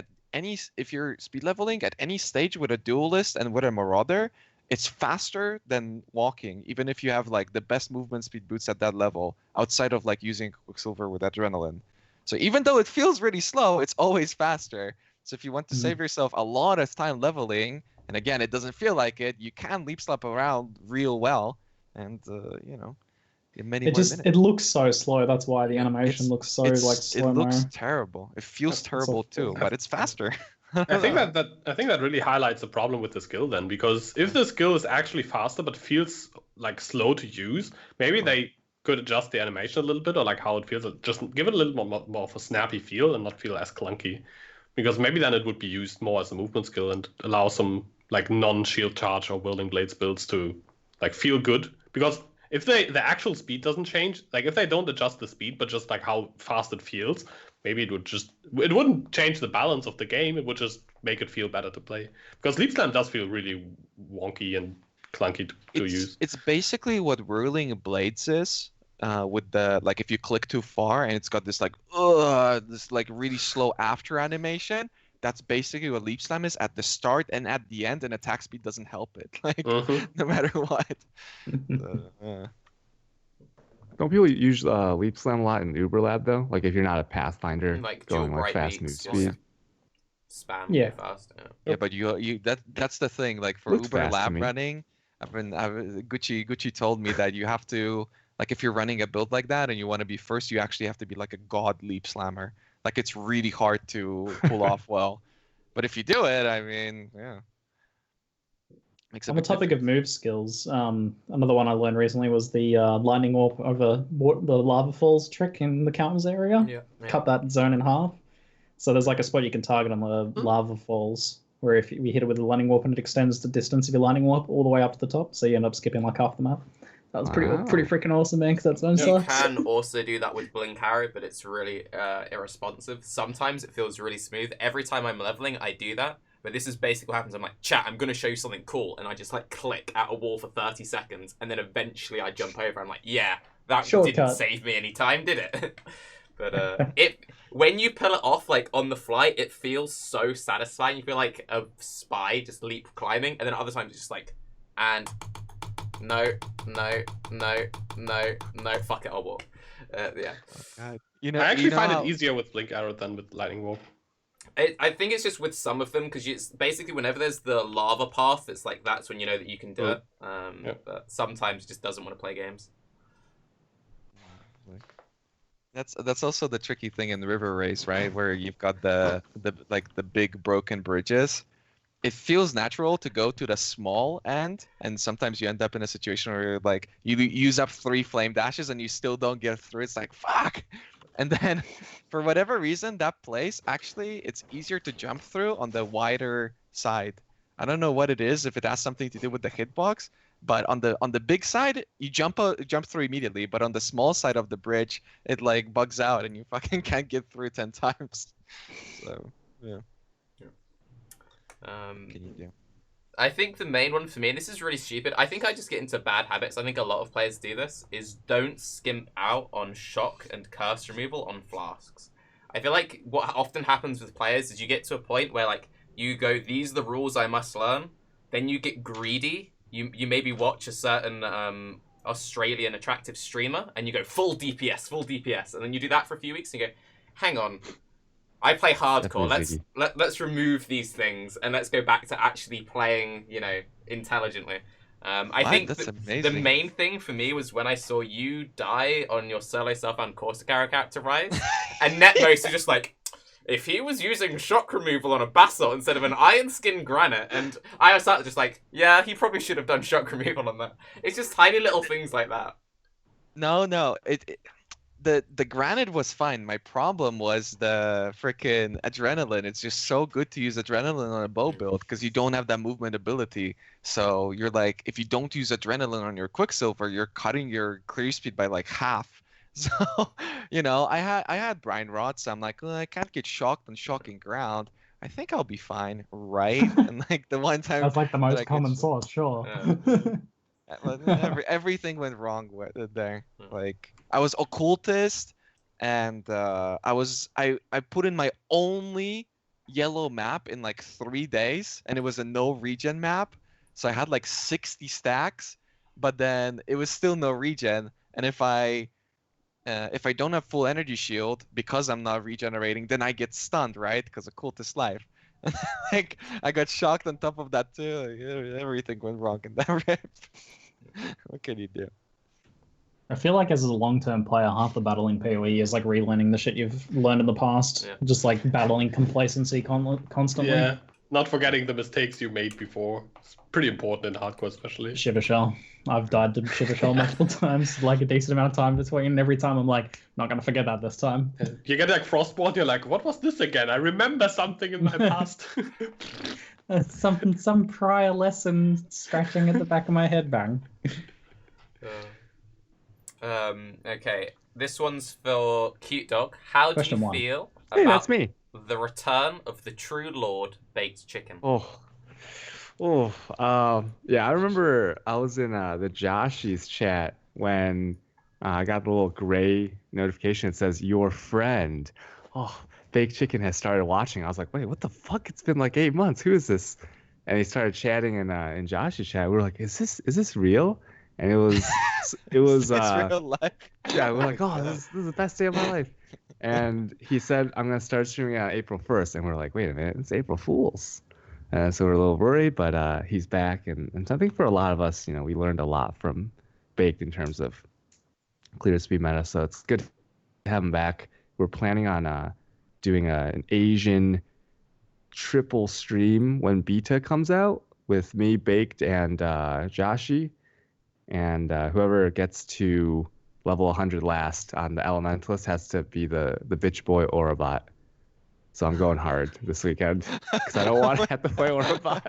if you're speed leveling at any stage with a Duelist and with a Marauder, it's faster than walking, even if you have like the best movement speed boots at that level, outside of like using Quicksilver with Adrenaline. So even though it feels really slow, it's always faster. So if you want to save yourself a lot of time leveling, and again, it doesn't feel like it, you can leap slap around real well, and in many more minutes. It looks so slow. That's why the animation looks so like slow-mo. It looks terrible. It feels terrible too, but it's faster. I think that really highlights the problem with the skill then, because if the skill is actually faster but feels like slow to use, maybe they could adjust the animation a little bit, or like how it feels, just give it a little more of a snappy feel and not feel as clunky, because maybe then it would be used more as a movement skill and allow some like non-shield charge or Whirling Blades builds to like feel good. Because if the actual speed doesn't change, like if they don't adjust the speed but just like how fast it feels, maybe it wouldn't change the balance of the game. It would just make it feel better to play, because Leap Slam does feel really wonky and clunky to use. It's basically what Whirling Blades is, with the like if you click too far and it's got this like really slow after animation. That's basically what Leap Slam is at the start and at the end, and attack speed doesn't help it. Like no matter what. Don't people use Leap Slam a lot in Uber Lab though? Like if you're not a Pathfinder, like going like right fast move speed. Spam fast. Yeah, but that's the thing. Like for Looks Uber fast to Lab me. running, Gucci told me that you have to, like if you're running a build like that and you want to be first, you actually have to be like a god Leap Slammer. Like it's really hard to pull off well. But if you do it, I mean, yeah. On the topic of move skills, another one I learned recently was the lightning warp over the lava falls trick in the Counter's area. Yeah. Cut that zone in half. So there's like a spot you can target on the lava falls, where if we hit it with a lightning warp and it extends the distance of your lightning warp all the way up to the top, so you end up skipping like half the map. That was pretty freaking awesome, man, because that zone sucks. You can also do that with Blink Arrow, but it's really irresponsive. Sometimes it feels really smooth. Every time I'm leveling, I do that. But this is basically what happens. I'm like, chat, I'm going to show you something cool. And I just like click at a wall for 30 seconds. And then eventually I jump over. I'm like, yeah, that didn't save me any time, did it? But when you pull it off like on the fly, it feels so satisfying. You feel like a spy just leap climbing. And then other times it's just like, and... No, fuck it, I'll walk. Yeah. God. I actually find it easier with Blink Arrow than with Lightning Warp. I think it's just with some of them, because it's basically whenever there's the lava path, it's like that's when you know that you can do it. But sometimes it just doesn't want to play games. That's also the tricky thing in the river race, right? Where you've got the big broken bridges. It feels natural to go to the small end, and sometimes you end up in a situation where like you use up 3 flame dashes and you still don't get through. It's like fuck. And then for whatever reason, that place actually it's easier to jump through on the wider side. I don't know what it is, if it has something to do with the hitbox, but on the big side you jump through immediately, but on the small side of the bridge it like bugs out and you fucking can't get through 10 times. So yeah. Can you do? I think the main one for me, and this is really stupid, I think I just get into bad habits. I think a lot of players do this, is don't skimp out on shock and curse removal on flasks. I feel like what often happens with players is you get to a point where like you go, these are the rules I must learn, then you get greedy, you maybe watch a certain Australian attractive streamer and you go full DPS, and then you do that for a few weeks and you go, hang on, I play hardcore. Let's remove these things and let's go back to actually playing, intelligently. I think the main thing for me was when I saw you die on your solo self-found Corsica character Rise, and Netmos is just like, if he was using shock removal on a Basalt instead of an Iron Skin Granite, and I was just like, yeah, he probably should have done shock removal on that. It's just tiny little things like that. No, the granite was fine. My problem was the freaking adrenaline. It's just so good to use adrenaline on a bow build because you don't have that movement ability. So you're like, if you don't use adrenaline on your Quicksilver, you're cutting your clear speed by like half. So, I had Brine Rot, so I'm like, I can't get shocked on shocking ground. I think I'll be fine, right? And like the one time that's like the most common source, sure. Everything went wrong with there. Like I was occultist, and I put in my only yellow map in like 3 days, and it was a no regen map. So I had like 60 stacks, but then it was still no regen. And if I don't have full energy shield because I'm not regenerating, then I get stunned, right? Because occultist life. Like I got shocked on top of that too. Everything went wrong in that rip. What can you do? I feel like as a long-term player, half the battling PoE is like relearning the shit you've learned in the past. Yeah. Just like battling complacency constantly. Yeah, not forgetting the mistakes you made before. It's pretty important in hardcore, especially. Shiver Shell. I've died to Shiver Shell multiple times, like a decent amount of time between. And every time I'm like, not gonna forget that this time. You get like Frostborn, you're like, what was this again? I remember something in my past. Some prior lesson scratching at the back of my head, bang. Okay, this one's for CuteDog. How do you feel about that's me. The return of the true Lord Baked Chicken? Yeah, I remember I was in the Joshi's chat when I got the little gray notification that says your friend. Baked Chicken has started watching. I was like, wait, what the fuck? It's been like 8 months. Who is this? And he started chatting in Joshi's chat. We were like, is this real? And it was it's real life. Yeah, we're like, oh, this is the best day of my life. And he said, I'm gonna start streaming on April 1st, and we're like, wait a minute, it's April Fool's. So we're a little worried, but he's back, and I think for a lot of us, we learned a lot from Baked in terms of clear speed meta. So it's good to have him back. We're planning on doing an Asian triple stream when beta comes out with me, Baked, and Joshi. And whoever gets to level 100 last on the Elementalist has to be the bitch boy Orabot. So I'm going hard this weekend because I don't want to have to play Orabot.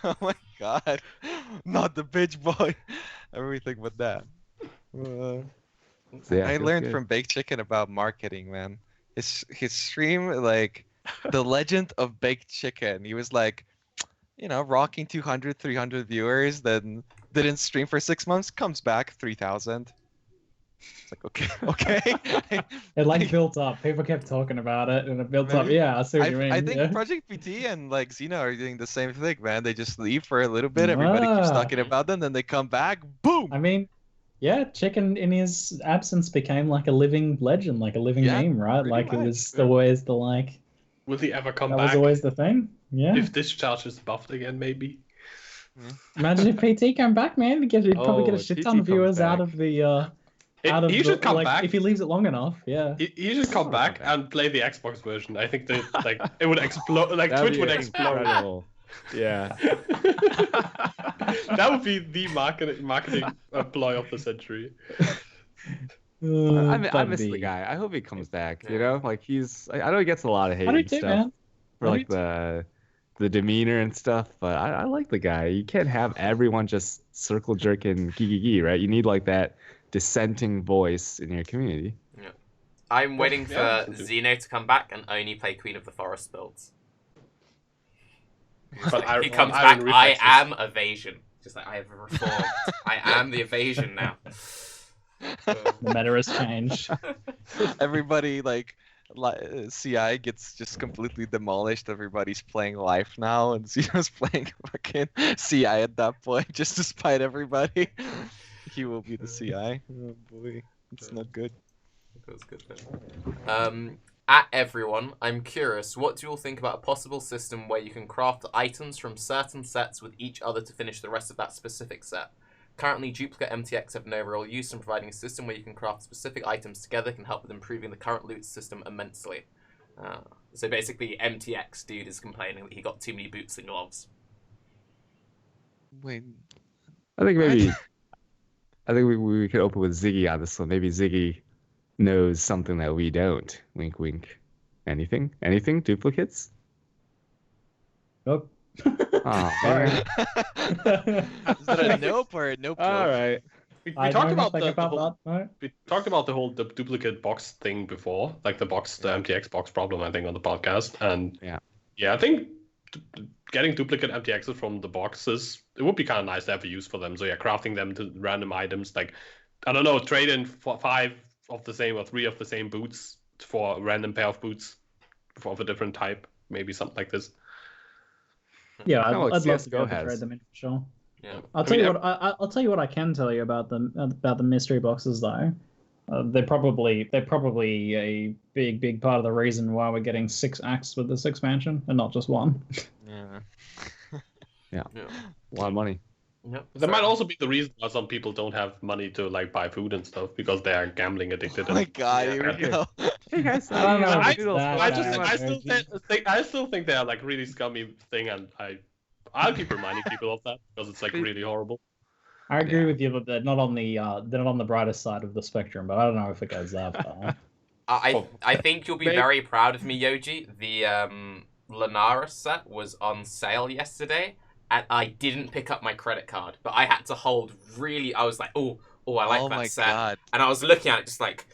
Oh my god, not the bitch boy. Everything but that. So yeah, I learned from Baked Chicken about marketing, man. His stream, like the legend of Baked Chicken. He was like, rocking 200, 300 viewers, then didn't stream for 6 months, comes back 3,000. It's like, okay. It like built up. People kept talking about it, and it built up. Yeah, I see what you mean. I think Project PT and like Xeno are doing the same thing, man. They just leave for a little bit. Everybody keeps talking about them, then they come back. Boom. I mean, yeah, Chicken in his absence became like a living legend, like a living meme, right? Like much. It was always the like. Will he ever come back? That was always the thing. Yeah. If Discharge is buffed again, maybe. Imagine if PT came back, man. He'd probably get a shit ton of viewers out of the. He should come back if he leaves it long enough. Yeah. He should come back and play the Xbox version. I think that it would explode. Like Twitch would explode. Incredible. Yeah. That would be the marketing ploy of the century. I miss the guy. I hope he comes back. Like I know he gets a lot of hate and stuff man. For like the demeanor and stuff, but I like the guy. You can't have everyone just circle jerking gee, right? You need like that dissenting voice in your community. Yeah. I'm waiting for Xeno to come back and only play Queen of the Forest builds. But he comes back, I am evasion. Just like, I have reformed. I am the evasion now. The meta has changed. Everybody, like, CI gets just completely demolished. Everybody's playing life now, and Xeno's playing fucking CI at that point, just to spite everybody. He will be the CI. Oh boy, it's not good. That's good then. At everyone, I'm curious, what do you all think about a possible system where you can craft items from certain sets with each other to finish the rest of that specific set? Currently, duplicate MTX have no real use, and providing a system where you can craft specific items together can help with improving the current loot system immensely. So basically, MTX dude is complaining that he got too many boots and gloves. Wait. I think we could open with Ziggy on this one. Maybe Ziggy knows something that we don't. Wink, wink. Anything? Duplicates? Nope. Oh, man. Is that a nope or a nope? All right. We talked about the whole duplicate box thing before, like the MTX box problem, I think, on the podcast. And yeah, I think getting duplicate MTXs from the boxes, it would be kind of nice to have a use for them. So yeah, crafting them to random items, like, I don't know, trade in 5 of the same or 3 of the same boots for a random pair of boots of a different type, maybe something like this. Yeah, I'd love to go trade them in for sure. Yeah. I'll tell you what I can tell you about the mystery boxes though. They're probably a big part of the reason why we're getting 6 acts with this expansion and not just 1. Yeah. A lot of money. Yep. That might also be the reason why some people don't have money to like buy food and stuff because they are gambling addicted. Oh my god, here we go. Hey guys, I don't know. I still think they are like really scummy thing, and I'll keep reminding people of that because it's like really horrible. I agree with you that they're not on the brightest side of the spectrum, but I don't know if it goes that far. I think you'll be very proud of me, Yoji. The Lunaris set was on sale yesterday, and I didn't pick up my credit card, but I had to hold really. I was like, oh, I like that set, God. And I was looking at it just like,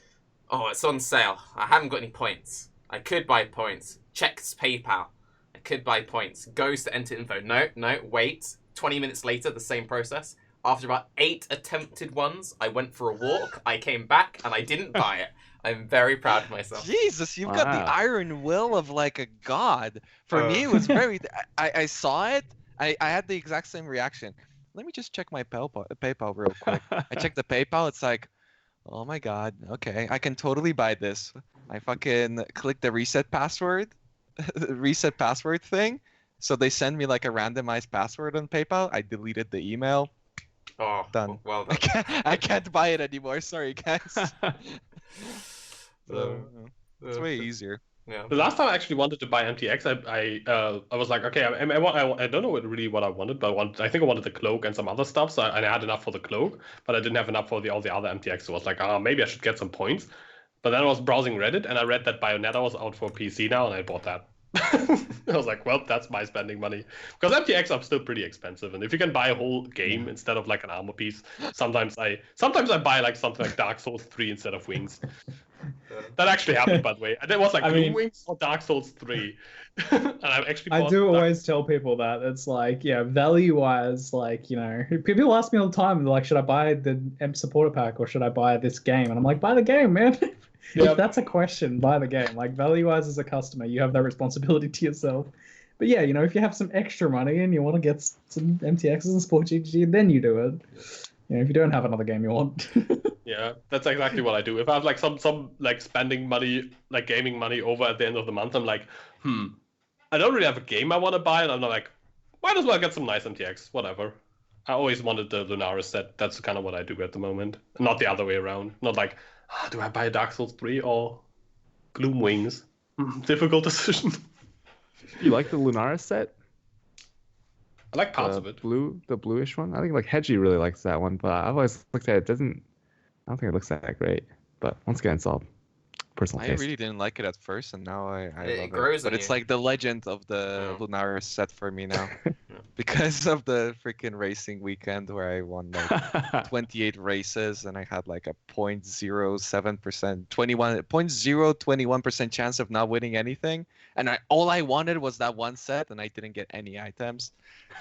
oh, it's on sale. I haven't got any points. I could buy points. Checks PayPal. I could buy points. Goes to enter info. No, wait. 20 minutes later, the same process. After about 8 attempted ones, I went for a walk. I came back and I didn't buy it. I'm very proud of myself. Jesus, you've got the iron will of like a god. For me, it was very. I saw it. I had the exact same reaction. Let me just check my PayPal real quick. I checked the PayPal. It's like, oh my god. Okay, I can totally buy this. I fucking click the reset password thing. So they send me like a randomized password on PayPal. I deleted the email. Oh, done. Well done. I can't buy it anymore. Sorry, guys. It's way easier. Yeah. The last time I actually wanted to buy MTX, I was like, okay, I don't know really what I wanted, but I think I wanted the cloak and some other stuff. So I had enough for the cloak, but I didn't have enough for all the other MTX. So I was like, maybe I should get some points. But then I was browsing Reddit and I read that Bayonetta was out for PC now, and I bought that. I was like, well, that's my spending money, because MTX are still pretty expensive, and if you can buy a whole game instead of like an armor piece, sometimes I buy like something like Dark Souls 3 instead of Wings. That actually happened, by the way. And it was like Wings or Dark Souls 3. And I do always tell people that it's like, yeah, value wise, like, you know, people ask me all the time, like, should I buy the M supporter pack or should I buy this game? And I'm like, buy the game, man. If that's a question, buy the game. Like, value-wise as a customer, you have that responsibility to yourself. But yeah, you know, if you have some extra money and you want to get some MTXs and Sport GG, then you do it. You know, if you don't have another game you want. Yeah, that's exactly what I do. If I have like some like spending money, like gaming money over at the end of the month, I'm like, I don't really have a game I want to buy, and I'm like, might as well get some nice MTX, whatever. I always wanted the Lunaris set. That's kind of what I do at the moment. Not the other way around. Not like, do I buy Dark Souls 3 or Gloom Wings? Difficult decision. You like the Lunaris set? I like parts of it. The bluish one? I think like Hedgie really likes that one, but I've always looked at it. I don't think it looks that great. But once again, it's all personal taste. I really didn't like it at first, and now I love it. But it's like the legend of the Lunaris set for me now. Because of the freaking racing weekend where I won like 28 races and I had like a 0.07%, 0.021% chance of not winning anything. And all I wanted was that one set, and I didn't get any items.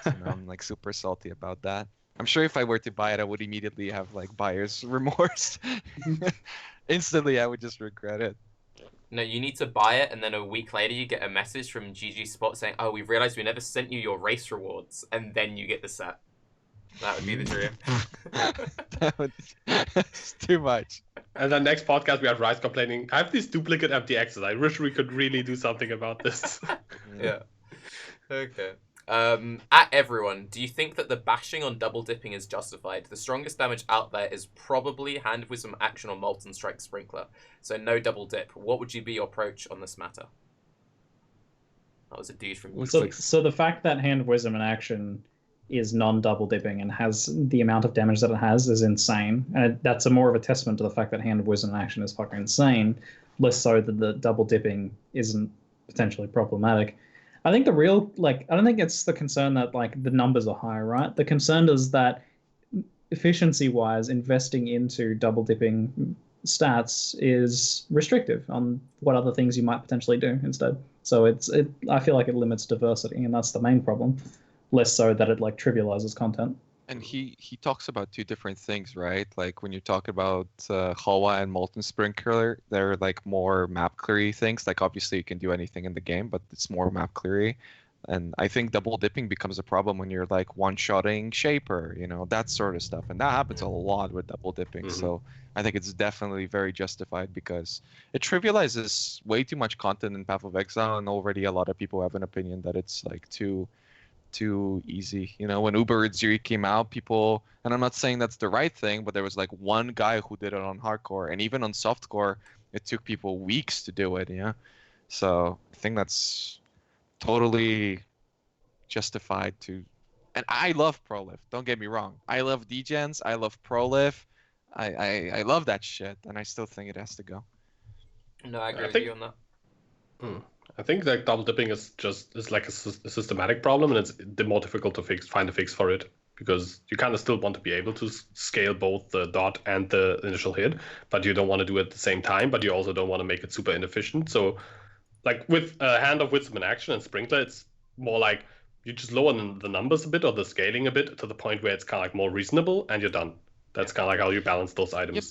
So now I'm like super salty about that. I'm sure if I were to buy it, I would immediately have like buyer's remorse. Instantly, I would just regret it. No, you need to buy it, and then a week later you get a message from GG Spot saying, "Oh, we've realized we never sent you your race rewards," and then you get the set. That would be the dream. It's too much. And then next podcast we have Rise complaining, I have these duplicate MTXs. I wish we could really do something about this. Yeah. Okay. At everyone, do you think that the bashing on double dipping is justified? The strongest damage out there is probably Hand Wisdom Action or Molten Strike Sprinkler, so no double dip. What would you be your approach on this matter? That was a douche from you. So the fact that Hand Wisdom in Action is non-double dipping and has the amount of damage that it has is insane, and that's more of a testament to the fact that Hand of Wisdom in Action is fucking insane, less so that the double dipping isn't potentially problematic. I think the real, like, I don't think it's the concern that, like, the numbers are high, right? The concern is that efficiency-wise, investing into double dipping stats is restrictive on what other things you might potentially do instead. So I feel like it limits diversity, and that's the main problem. Less so that it like trivializes content. And he talks about two different things, right? Like when you talk about Hawa and Molten Sprinkler, they're like more map cleary things. Like obviously you can do anything in the game, but it's more map cleary. And I think double dipping becomes a problem when you're like one-shotting Shaper, you know, that sort of stuff. And that happens a lot with double dipping. Mm-hmm. So I think it's definitely very justified because it trivializes way too much content in Path of Exile, and already a lot of people have an opinion that it's like too too easy. You know, when Uber Ziri came out, people, and I'm not saying that's the right thing, but there was like one guy who did it on hardcore, and even on softcore, it took people weeks to do it. Yeah, so I think that's totally justified to. And I love Proliv. Don't get me wrong. I love degens. I love Proliv. I love that shit, and I still think it has to go. No, I agree with you on that. I think like double dipping is like a systematic problem, and it's more difficult to find a fix for it, because you kind of still want to be able to scale both the dot and the initial hit, but you don't want to do it at the same time, but you also don't want to make it super inefficient. So like with Hand of Wisdom in action and Sprinkler, it's more like you just lower the numbers a bit, or the scaling a bit, to the point where it's kind of like more reasonable, and you're done. That's kind of like how you balance those items. Yep.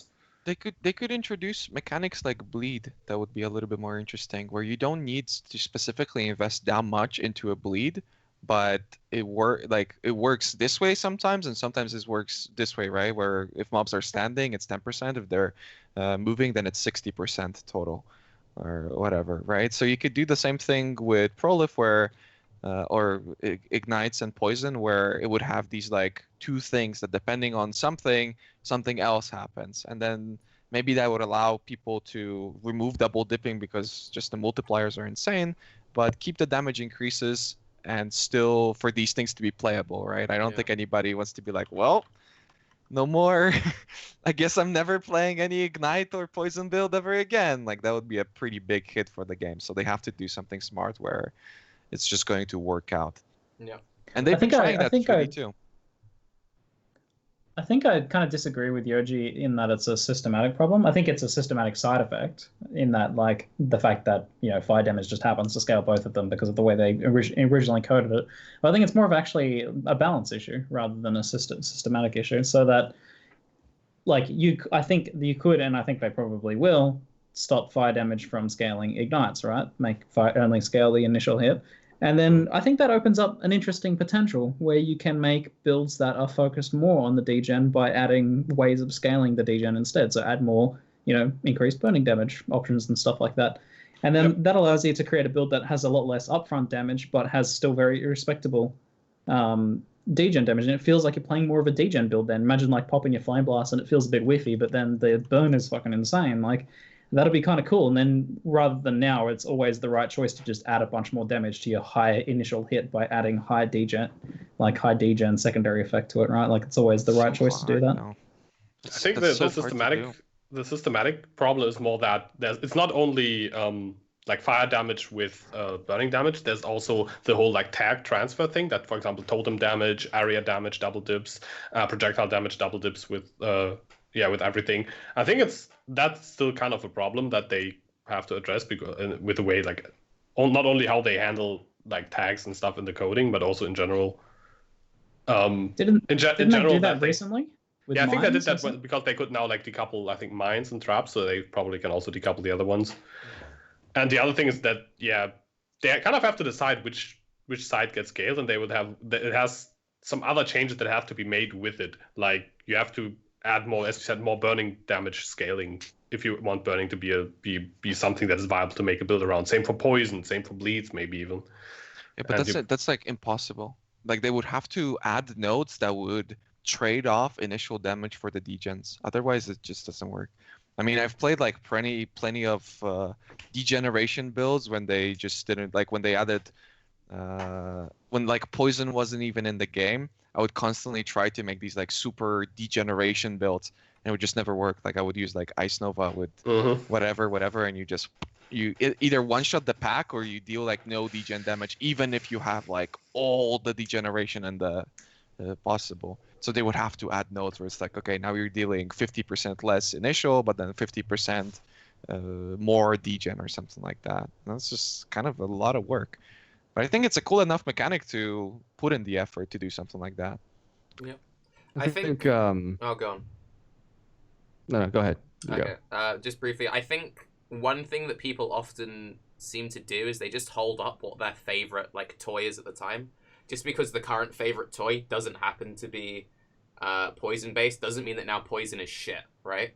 They could introduce mechanics like bleed that would be a little bit more interesting, where you don't need to specifically invest that much into a bleed, but it works this way sometimes, and sometimes it works this way, right? Where if mobs are standing, it's 10%. If they're moving, then it's 60% total, or whatever, right? So you could do the same thing with Prolif, where or ignites and poison, where it would have these like two things that depending on something else happens, and then maybe that would allow people to remove double dipping because just the multipliers are insane, but keep the damage increases and still for these things to be playable, right? I don't think anybody wants to be like, well, no more. I guess I'm never playing any ignite or poison build ever again. Like that would be a pretty big hit for the game. So they have to do something smart where it's just going to work out. Yeah. And they've been trying that too. I think I kind of disagree with Yoji in that it's a systematic problem. I think it's a systematic side effect in that, like, the fact that, you know, fire damage just happens to scale both of them because of the way they originally coded it. But I think it's more of actually a balance issue rather than a systematic issue. So that, like, I think you could, and I think they probably will, stop fire damage from scaling ignites, right? Make fire only scale the initial hit. And then I think that opens up an interesting potential where you can make builds that are focused more on the degen by adding ways of scaling the degen instead. So add more, you know, increased burning damage options and stuff like that. And then that allows you to create a build that has a lot less upfront damage, but has still very respectable degen damage. And it feels like you're playing more of a degen build then. Imagine like popping your Flame Blast and it feels a bit whiffy, but then the burn is fucking insane. Like, that'll be kind of cool. And then rather than now, it's always the right choice to just add a bunch more damage to your high initial hit by adding high degen secondary effect to it, right? Like it's always the right choice to do that. I think the systematic problem is more that it's not only like fire damage with burning damage. There's also the whole like tag transfer thing that, for example, totem damage, area damage, double dips, projectile damage, double dips with everything. I think that's still kind of a problem that they have to address, because with the way like not only how they handle like tags and stuff in the coding, but also in general. Didn't they do that recently? I think they did that because they could now like decouple, I think, mines and traps, so they probably can also decouple the other ones. And the other thing is that they kind of have to decide which side gets scaled, and it has some other changes that have to be made with it. Like you have to add more, as you said, more burning damage scaling if you want burning to be something that is viable to make a build around. Same for poison, same for bleeds, maybe even. Yeah, but that's like impossible. Like they would have to add nodes that would trade off initial damage for the degens. Otherwise, it just doesn't work. I mean, I've played like plenty of degeneration builds when they just didn't, like when they added when like poison wasn't even in the game. I would constantly try to make these like super degeneration builds, and it would just never work. Like I would use like Ice Nova with whatever, and you either one shot the pack or you deal like no degen damage, even if you have like all the degeneration and the possible. So they would have to add nodes where it's like, okay, now you're dealing 50% less initial, but then 50% more degen or something like that. That's just kind of a lot of work. But I think it's a cool enough mechanic to put in the effort to do something like that. Yeah. I think oh, go on. No, go ahead. Okay. Just briefly, I think one thing that people often seem to do is they just hold up what their favorite like toy is at the time. Just because the current favorite toy doesn't happen to be poison based doesn't mean that now poison is shit, right?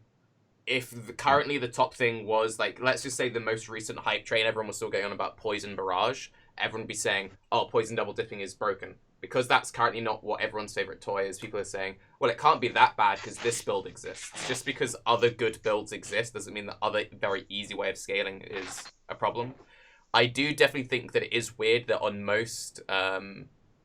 If currently the top thing was like, let's just say the most recent hype train, everyone was still going on about poison barrage, everyone would be saying, oh, poison double dipping is broken because that's currently not what everyone's favorite toy is, people are saying, well, it can't be that bad because this build exists. Just because other good builds exist doesn't mean that other very easy way of scaling is a problem. I do definitely think that it is weird that on most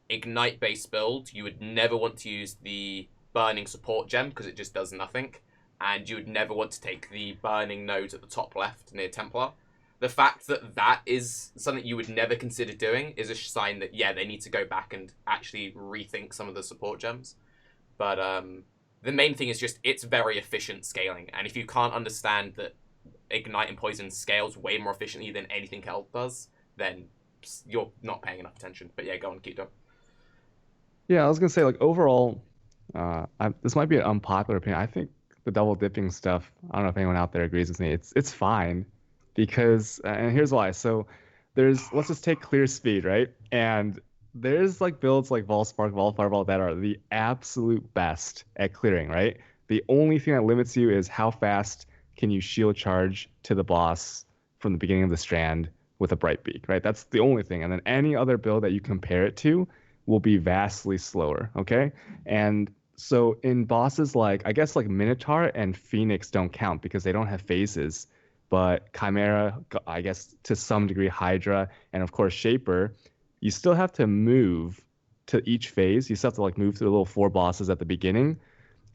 Ignite-based builds, you would never want to use the burning support gem because it just does nothing. And you would never want to take the burning node at the top left near Templar. The fact that that is something you would never consider doing is a sign that, yeah, they need to go back and actually rethink some of the support gems. But the main thing is just it's very efficient scaling. And if you can't understand that Ignite and Poison scales way more efficiently than anything else does, then you're not paying enough attention. But yeah, go on, CuteDog. Yeah, I was going to say, like, overall, this might be an unpopular opinion. I think the double dipping stuff, I don't know if anyone out there agrees with me, it's fine. Because, and here's why. So let's just take clear speed, right? And there's like builds like Volspark, Volfireball that are the absolute best at clearing, right? The only thing that limits you is how fast can you shield charge to the boss from the beginning of the strand with a Bright Beak, right? That's the only thing. And then any other build that you compare it to will be vastly slower, okay? And so in bosses like, I guess like Minotaur and Phoenix don't count because they don't have phases. But Chimera, I guess to some degree Hydra, and of course Shaper, you still have to move to each phase. You still have to like move through the little 4 bosses at the beginning.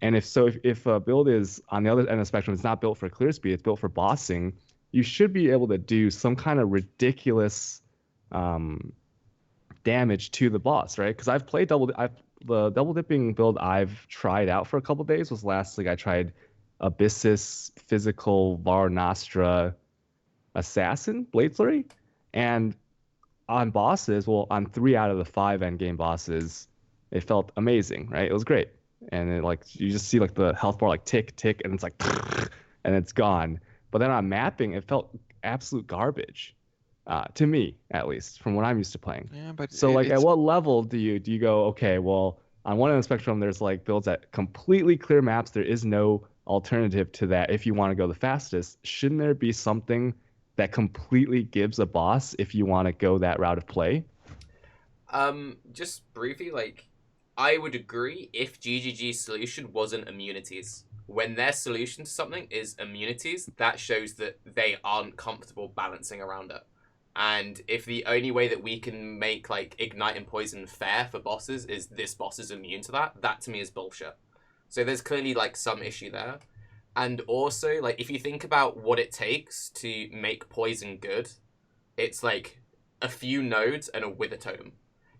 And if a build is on the other end of the spectrum, it's not built for clear speed, it's built for bossing, you should be able to do some kind of ridiculous damage to the boss, right? Because I've played the double dipping build I've tried out for a couple days was last week. I tried Abyssus, Physical, Var Nostra, Assassin, Blade Flurry. And on bosses, well, on 3 out of the 5 endgame bosses, it felt amazing, right? It was great. And it, like, you just see like the health bar like tick, tick, and it's like, and it's gone. But then on mapping, it felt absolute garbage, to me, at least, from what I'm used to playing. Yeah, but so like, at what level do you go, okay, well, on one end of the spectrum, there's like builds that completely clear maps. There is no alternative to that if you want to go the fastest. Shouldn't there be something that completely gives a boss if you want to go that route of play? Just briefly, like, I would agree if GGG's solution wasn't immunities. When their solution to something is immunities, that shows that they aren't comfortable balancing around it. And if the only way that we can make like Ignite and Poison fair for bosses is this boss is immune to that, that to me is bullshit. So there's clearly like some issue there. And also, like, if you think about what it takes to make Poison good, it's like a few nodes and a Wither Totem.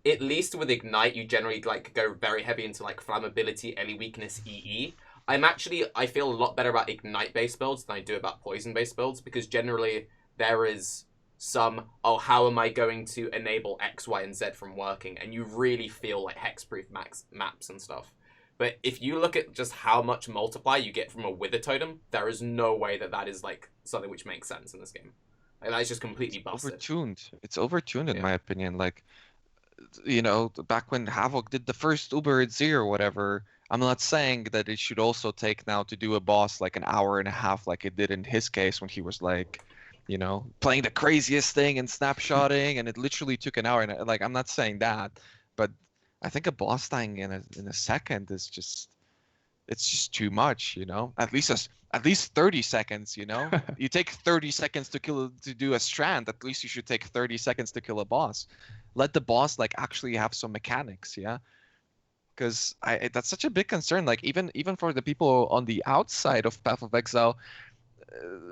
At least with Ignite, you generally like go very heavy into like flammability, Ellie weakness, EE. I feel a lot better about Ignite-based builds than I do about Poison-based builds, because generally there is some, oh, how am I going to enable X, Y, and Z from working? And you really feel like hexproof maps and stuff. But if you look at just how much multiply you get from a Wither Totem, there is no way that that is like something which makes sense in this game. Like, that is just completely busted. Overtuned. It's overtuned in my opinion. Like, you know, back when Havoc did the first Uber Z or whatever, I'm not saying that it should also take now to do a boss like an hour and a half like it did in his case when he was like, you know, playing the craziest thing and snapshotting, and it literally took an hour. And like, I'm not saying that, but I think a boss dying in a second is just, it's just too much, you know. At least 30 seconds, you know. You take 30 seconds to do a strand. At least you should take 30 seconds to kill a boss. Let the boss like actually have some mechanics, yeah. Because that's such a big concern. Like even for the people on the outside of Path of Exile,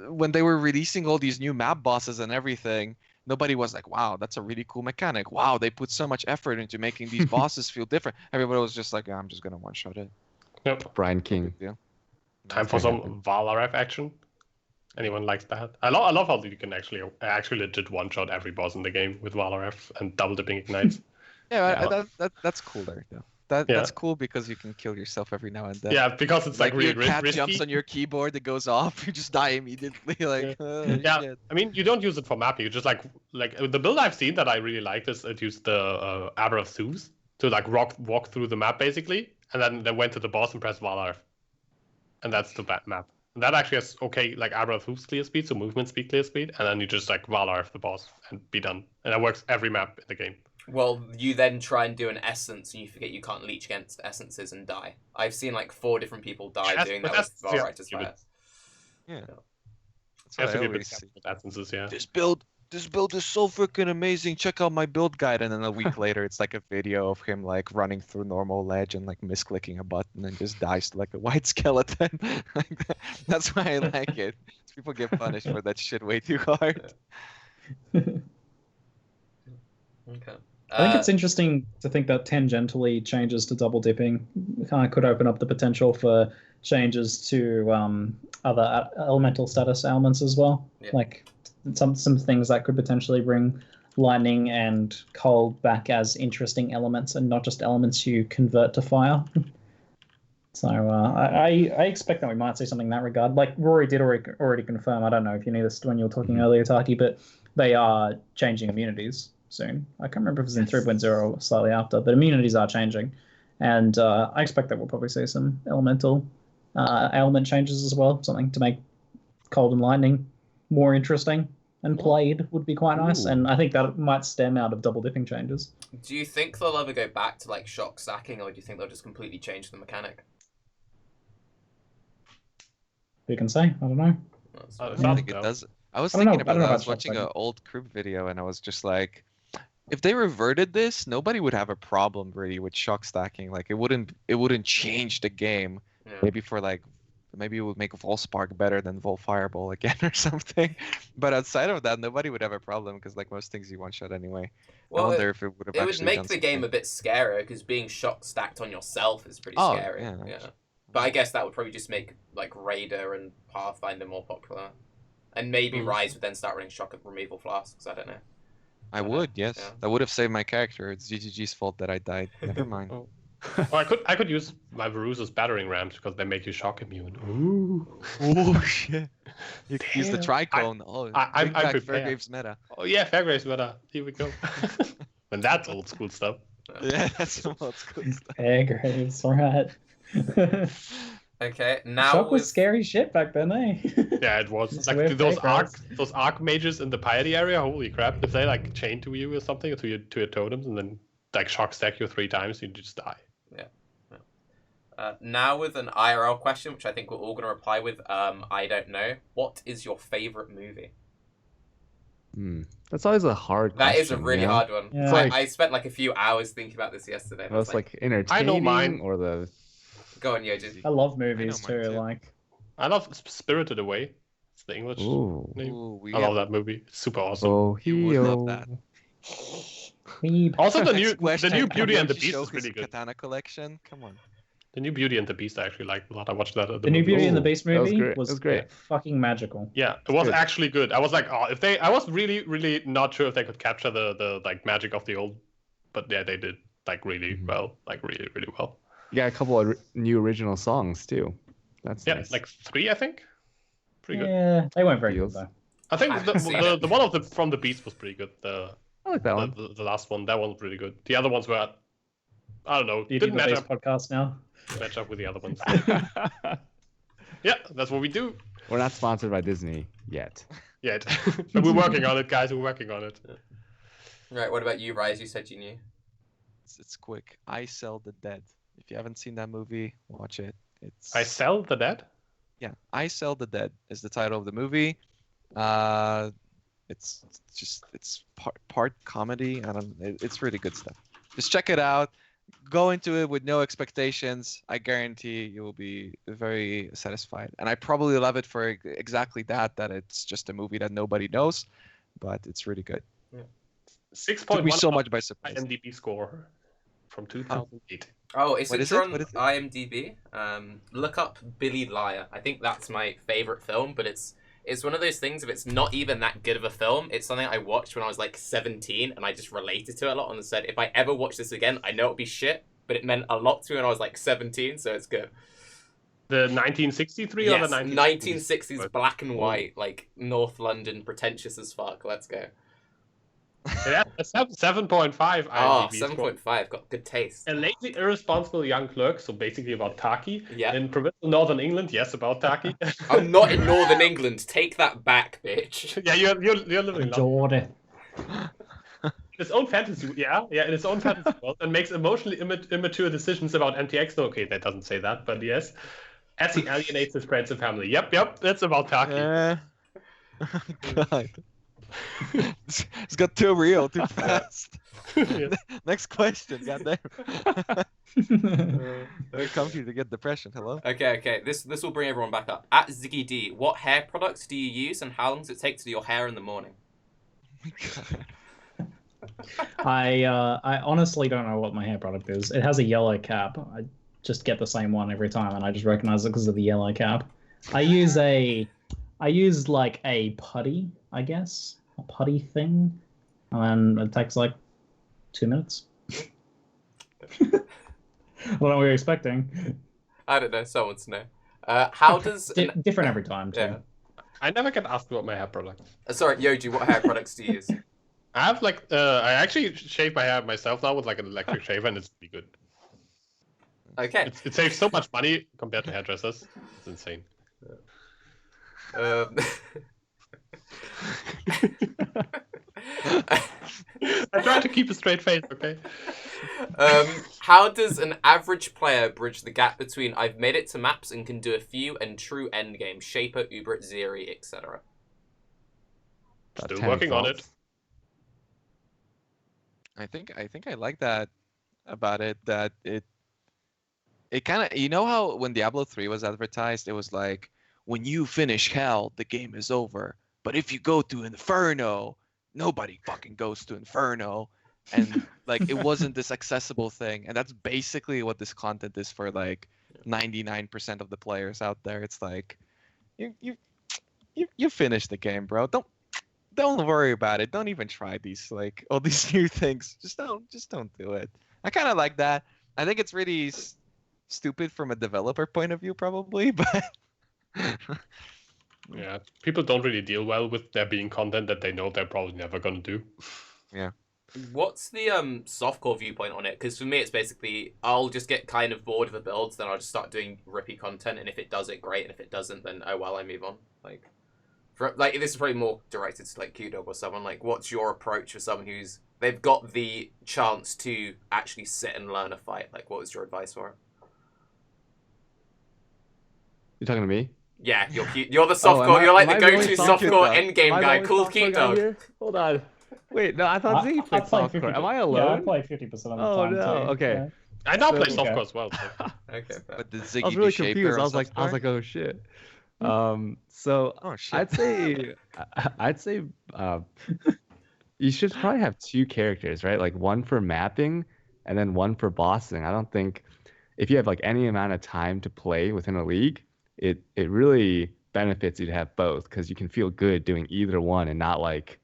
when they were releasing all these new map bosses and everything, nobody was like, wow, that's a really cool mechanic. Wow, they put so much effort into making these bosses feel different. Everybody was just like, yeah, I'm just gonna one-shot it. Yep. Brine King. Yeah. Time for some Valaref action. Anyone likes that? I love how you can actually legit one-shot every boss in the game with Valaref and double dipping ignites. That's cool there, though. That's cool because you can kill yourself every now and then. Yeah, because it's like really your cat risky. jumps on your keyboard, it goes off, you just die immediately. Like, shit. I mean, you don't use it for mapping. You just like the build I've seen that I really liked is it used the Arbor of Zeus to like walk through the map basically, and then they went to the boss and pressed Valaref, and that's the map. And that actually has like Arbor of Zeus clear speed, so movement speed clear speed, and then you just like Valaref the boss and be done. And that works every map in the game. Well, you then try and do an essence, and you forget you can't leech against essences and die. I've seen like 4 different people die doing that with Valrighter's Fire. Yeah. That's Has what to I be a bit always see. careful with essences, yeah. This build is so freaking amazing. Check out my build guide. And then a week later, it's like a video of him like running through normal ledge and like misclicking a button and just dies to like a white skeleton. That's why I like it. People get punished for that shit way too hard. Okay. I think it's interesting to think that tangentially changes to double dipping kind of could open up the potential for changes to other elemental status ailments as well. Yeah. Like some things that could potentially bring lightning and cold back as interesting elements and not just elements you convert to fire. So I expect that we might see something in that regard. Like Rory did already confirm, I don't know if you knew this when you were talking earlier, Tarke, but they are changing immunities soon. I can't remember if it was in 3.0 or slightly after, but immunities are changing. And I expect that we'll probably see some elemental ailment changes as well, something to make cold and lightning more interesting and played would be quite nice. And I think that might stem out of double dipping changes. Do you think they'll ever go back to like shock stacking, or do you think they'll just completely change the mechanic? Who can say? I don't know. I think it does. I was thinking about that. I was watching an old Crib video and I was just like, if they reverted this, nobody would have a problem really with shock stacking. Like it wouldn't change the game. Yeah. Maybe it would make Volspark better than Vol Fireball again or something. But outside of that, nobody would have a problem because like most things you one shot anyway. Well, I wonder if it would have. It would make the game a bit scarier because being shock stacked on yourself is pretty scary. Yeah. But I guess that would probably just make like Raider and Pathfinder more popular, and maybe Rise would then start running shock removal flasks. I don't know. I would, yes. Yeah. That would have saved my character. It's GGG's fault that I died. Never mind. Well, I could use my Verusa's battering rams because they make you shock immune. Ooh, shit! You can use the Tricone. I'm prepared. Fairgrave's meta. Oh yeah, Fairgrave's meta. Here we go. And that's old school stuff. Yeah, that's some old school stuff. Fairgrave's, right. Okay, now shock was scary shit back then, eh? Yeah, it was. Like those arc mages in the piety area. Holy crap! If they like chain to you or something to your totems and then like shock stack you 3 times, you just die. Yeah. Now with an IRL question, which I think we're all going to reply with. I don't know. What is your favorite movie? That's always a hard question. That is a really hard one. Yeah. So I spent like a few hours thinking about this yesterday. It's like entertaining. I know mine. Or the. Go on, Yoji. I love movies too. Like I love Spirited Away. It's the English name. I love that movie. It's super awesome. Oh, you would love that. Also, the new Beauty and the Beast is pretty good. Katana collection. Come on. The new Beauty and the Beast I actually liked a lot. I watched that. The new Beauty and the Beast movie was great. Fucking magical. Yeah, it was actually good. I was like, I was really not sure if they could capture the like magic of the old, but yeah, they did like really well, like really well. Yeah, a couple of new original songs too. That's nice. Like 3, I think. Pretty good. Yeah, they weren't very good though. I think the one from the Beast was pretty good. I like that one. The last one, that one was really good. The other ones were, I don't know, didn't match up. Podcast now. Match up with the other ones. Yeah, that's what we do. We're not sponsored by Disney yet. But we're working on it, guys. We're working on it. Right. What about you, Rise? You said you knew. It's quick. I Sell the Dead. If you haven't seen that movie, watch it. It's I Sell the Dead? Yeah, I Sell the Dead is the title of the movie. It's part comedy. It's really good stuff. Just check it out. Go into it with no expectations. I guarantee you will be very satisfied. And I probably love it for exactly that it's just a movie that nobody knows, but it's really good. Yeah. 6.1 took me so much by surprise. IMDb score from 2008. Oh, it's on IMDb. Look up Billy Liar. I think that's my favorite film, but it's one of those things, if it's not even that good of a film, it's something I watched when I was like 17 and I just related to it a lot and said, if I ever watch this again, I know it'll be shit, but it meant a lot to me when I was like 17, so it's good. The 1963 or the 1960s black and white, like North London, pretentious as fuck. Let's go. Yeah, 7.5 IMDb. Oh, 7.5. Got good taste. A lazy, irresponsible young clerk, so basically about Tarke. Yeah. In provincial Northern England, yes, about Tarke. I'm not in Northern England. Take that back, bitch. Yeah, you're living in Jordan. its own fantasy, in its own fantasy world, and makes emotionally immature decisions about MTX. No, okay, that doesn't say that, but yes. As he alienates his friends and family. Yep, that's about Tarke. God. It's got too real, too fast. Next question, goddamn. Very comfy to get depression. Hello. Okay. This will bring everyone back up. At ZiggyD, what hair products do you use, and how long does it take to do your hair in the morning? I honestly don't know what my hair product is. It has a yellow cap. I just get the same one every time, and I just recognize it because of the yellow cap. I use like a putty, I guess, a putty thing, and it takes like 2 minutes. What are we expecting? I don't know. Someone to know. How does different every time too? Yeah. I never get asked about my hair product. Sorry, Yoji, what hair products do you use? I have like I actually shave my hair myself now with like an electric shaver, and it's pretty good. Okay. It saves so much money compared to hairdressers. It's insane. I try to keep a straight face, okay? How does an average player bridge the gap between I've made it to maps and can do a few and true endgame, Shaper, Ubrit, Zeri, etc.? Still working on it. I think I like that about it, that it kind of, you know how when Diablo 3 was advertised, it was like, when you finish Hell, the game is over. But if you go to Inferno, nobody fucking goes to Inferno. And like, it wasn't this accessible thing. And that's basically what this content is for like 99% of the players out there. It's like, you finish the game, bro. Don't worry about it. Don't even try these, like, all these new things. Just don't do it. I kind of like that. I think it's really stupid from a developer point of view, probably, but yeah, people don't really deal well with there being content that they know they're probably never gonna do. Yeah. What's the softcore viewpoint on it? Because for me, it's basically I'll just get kind of bored of the builds, then I'll just start doing rippy content, and if it does it, great, and if it doesn't, then oh well, I move on. Like this is probably more directed to like CuteDog or someone. Like, what's your approach for someone who's they've got the chance to actually sit and learn a fight? Like, what was your advice for it? You talking to me? Yeah, you're the softcore. You're like the go-to softcore endgame guy. Cool CuteDog. Hold on. Wait, no, I thought Ziggy played softcore. Am I alone? Yeah, I play 50% of the time. Oh no. Too. Okay. Yeah. I now play softcore as well. So. Okay. But the Ziggy I was really confused. I was like, oh shit. So oh, shit. I'd say you should probably have 2 characters, right? Like one for mapping and then one for bossing. I don't think if you have like any amount of time to play within a league, it really benefits you to have both, because you can feel good doing either one and not like,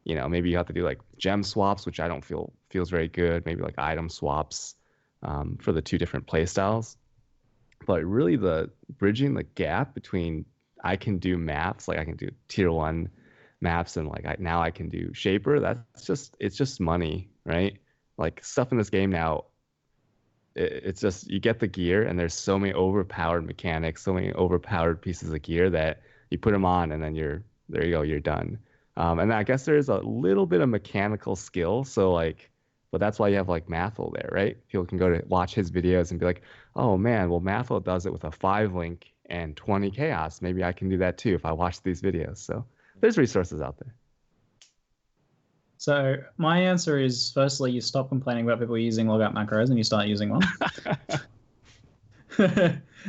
you know, maybe you have to do like gem swaps, which I don't feel feels very good. Maybe like item swaps for the 2 different play styles. But really the bridging the gap between I can do maps, like I can do tier 1 maps, and like now I can do Shaper. It's just money, right? Like stuff in this game now, it's just you get the gear and there's so many overpowered mechanics, so many overpowered pieces of gear that you put them on and then there you go, you're done. And I guess there's a little bit of mechanical skill, so like, but that's why you have like Mathel there, right? People can go to watch his videos and be like, oh man, well Mathel does it with a 5 link and 20 chaos. Maybe I can do that too if I watch these videos. So there's resources out there. So my answer is, firstly, you stop complaining about people using logout macros and you start using one.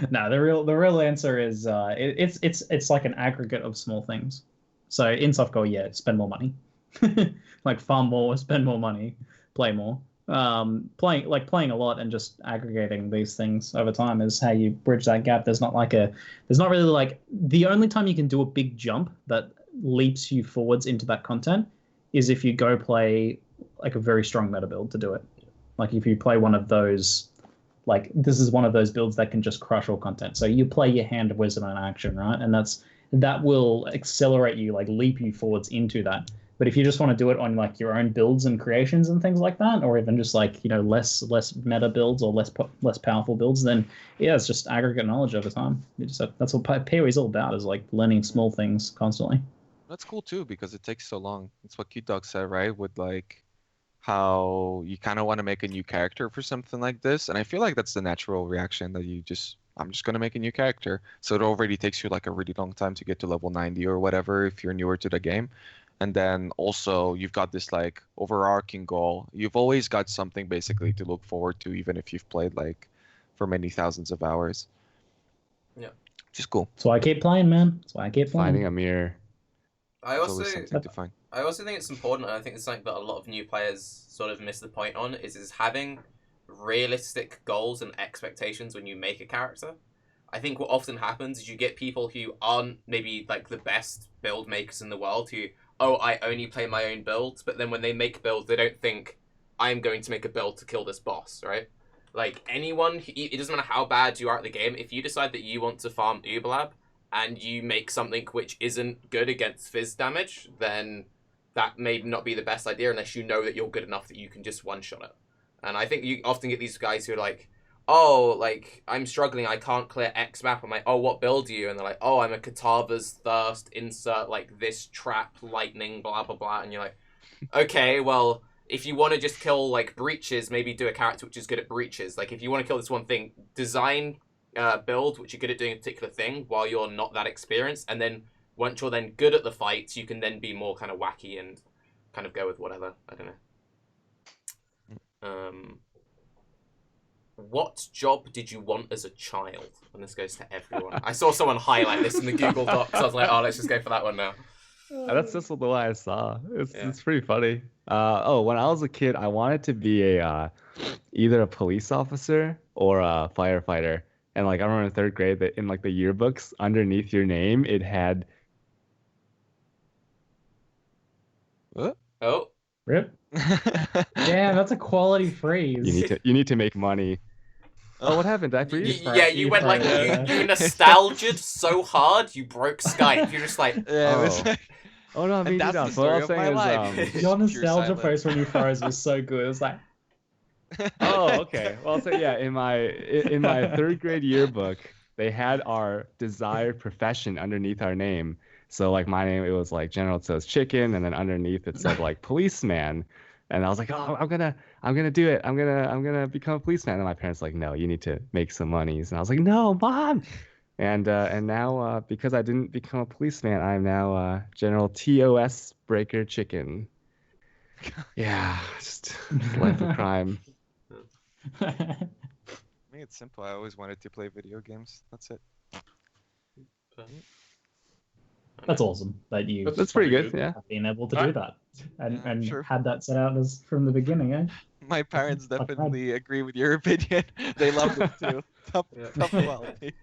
No, the real answer is it's like an aggregate of small things. So in softcore, yeah, spend more money, like farm more, spend more money, play more. Playing a lot and just aggregating these things over time is how you bridge that gap. There's not really like the only time you can do a big jump that leaps you forwards into that content is if you go play like a very strong meta build to do it. Like if you play one of those, like this is one of those builds that can just crush all content. So you play your Hand of Wisdom in action, right? And that will accelerate you, like leap you forwards into that. But if you just want to do it on like your own builds and creations and things like that, or even just like, you know, less meta builds or less powerful builds, then yeah, it's just aggregate knowledge over time. That's what PoE is all about, is like learning small things constantly. That's cool too, because it takes so long. It's what CuteDog said, right? With like, how you kind of want to make a new character for something like this, and I feel like that's the natural reaction that I'm just gonna make a new character. So it already takes you like a really long time to get to level 90 or whatever if you're newer to the game. And then also you've got this like overarching goal. You've always got something basically to look forward to, even if you've played like for many thousands of hours. Yeah. Which is cool. So I keep playing, man. So I keep playing. Finding a mirror. I also think it's important, and I think it's something that a lot of new players sort of miss the point on, is having realistic goals and expectations when you make a character. I think what often happens is you get people who aren't maybe like the best build makers in the world who, oh, I only play my own builds, but then when they make builds, they don't think, I'm going to make a build to kill this boss, right? Like, anyone, it doesn't matter how bad you are at the game, if you decide that you want to farm Uberlab, and you make something which isn't good against fizz damage, then that may not be the best idea unless you know that you're good enough that you can just one-shot it. And I think you often get these guys who are like, oh, like, I'm struggling, I can't clear X map. I'm like, oh, what build are you? And they're like, oh, I'm a Katava's Thirst, insert, like, this trap, lightning, blah, blah, blah. And you're like, okay, well, if you want to just kill, like, breaches, maybe do a character which is good at breaches. Like, if you want to kill this one thing, design build which you're good at doing a particular thing while you're not that experienced, and then once you're then good at the fights, you can then be more kind of wacky and kind of go with whatever. I don't know. What job did you want as a child? And this goes to everyone. I saw someone highlight this in the Google Docs. I was like, oh, let's just go for that one now. That's just the one I saw. It's pretty funny. When I was a kid, I wanted to be a either a police officer or a firefighter. And like I remember in third grade that in like the yearbooks underneath your name it had. What? Oh. Rip. Damn, that's a quality phrase. You need to make money. Oh, what happened? Did I freeze? You went like you nostalgia'd so hard you broke Skype. You're just like, Oh no, me that's neither. the story of my life. Your nostalgia post when you froze was so good. It was like, oh, okay. Well, so yeah, in my third grade yearbook, they had our desired profession underneath our name. So like my name, it was like General Tso's Chicken, and then underneath it said like policeman. And I was like, oh, I'm gonna do it. I'm gonna become a policeman. And my parents were like, no, you need to make some monies. And I was like, no, Mom. And now because I didn't become a policeman, I'm now General TOS Breaker Chicken. Yeah, just life of crime. I mean, it's simple. I always wanted to play video games. That's it. That's awesome that you. That's pretty good. Yeah, being able to do that and sure. had that set out as from the beginning, eh? My parents definitely agree with your opinion. They loved it too. Tough quality.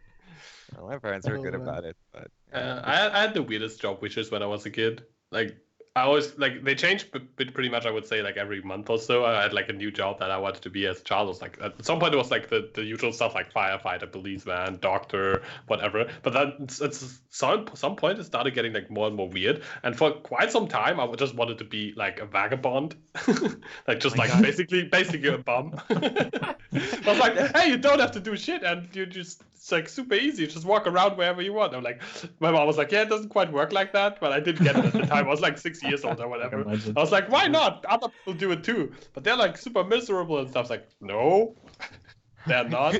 Well, my parents were good about it, but I had the weirdest job, which is when I was a kid. Like I always like they changed pretty much. I would say like every month or so. I had like a new job that I wanted to be as a child. It was like at some point it was like the usual stuff like firefighter, policeman, doctor, whatever. But then at some point it started getting like more and more weird. And for quite some time I just wanted to be like a vagabond, like just like basically a bum. I was like, hey, you don't have to do shit, and you just it's like super easy. You just walk around wherever you want. I'm like, my mom was like, yeah, it doesn't quite work like that, but I didn't get it at the time. I was like 6 years old or whatever. I was like, why not? Other people do it too, but they're like super miserable and stuff. It's like, no, they're not.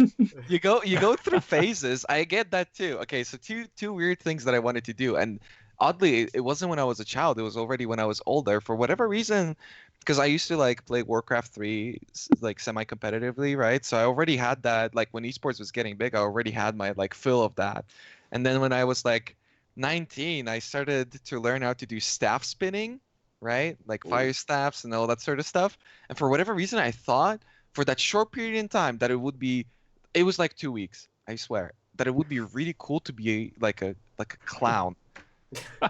you go through phases. I get that too. Okay, so two weird things that I wanted to do, and oddly, it wasn't when I was a child. It was already when I was older. For whatever reason, because I used to like play Warcraft 3 like semi-competitively, right? So I already had that. Like when esports was getting big, I already had my like fill of that. And then when I was like 19, I started to learn how to do staff spinning, right? Like fire staffs and all that sort of stuff. And for whatever reason, I thought for that short period in time that it was like 2 weeks, I swear, that it would be really cool to be like a clown.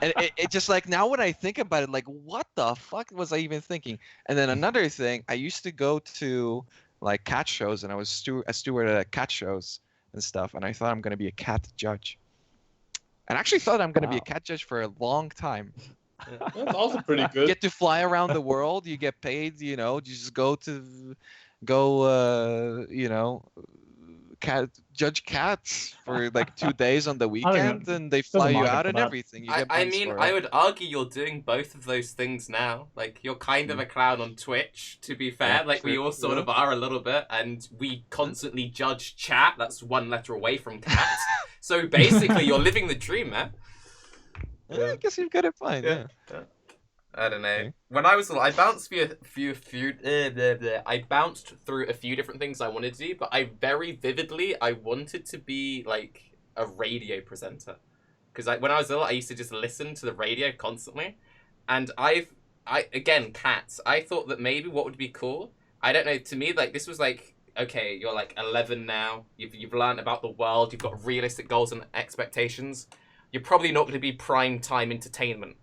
And it just like now when I think about it, like what the fuck was I even thinking? And then another thing, I used to go to like cat shows, and I was a steward at cat shows and stuff, and I thought I'm gonna be a cat judge. And I actually thought I'm gonna be a cat judge for a long time. That's also pretty good. You get to fly around the world. You get paid. You just go judge cats for like 2 days on the weekend, and they fly you out and everything. You get points for it. I would argue you're doing both of those things now. Like, you're kind of a clown on Twitch, to be fair. Like, we all sort of are a little bit, and we constantly judge chat. That's one letter away from cats. So basically, you're living the dream, man. Yeah. I guess you've got it fine. Yeah. I don't know. Okay. When I was little, I bounced I bounced through a few different things I wanted to do, but I very vividly wanted to be like a radio presenter, because when I was little, I used to just listen to the radio constantly, and again, cats. I thought that maybe what would be cool. I don't know. To me, like, this was like, okay, you're like 11 now. You've learned about the world. You've got realistic goals and expectations. You're probably not going to be prime time entertainment.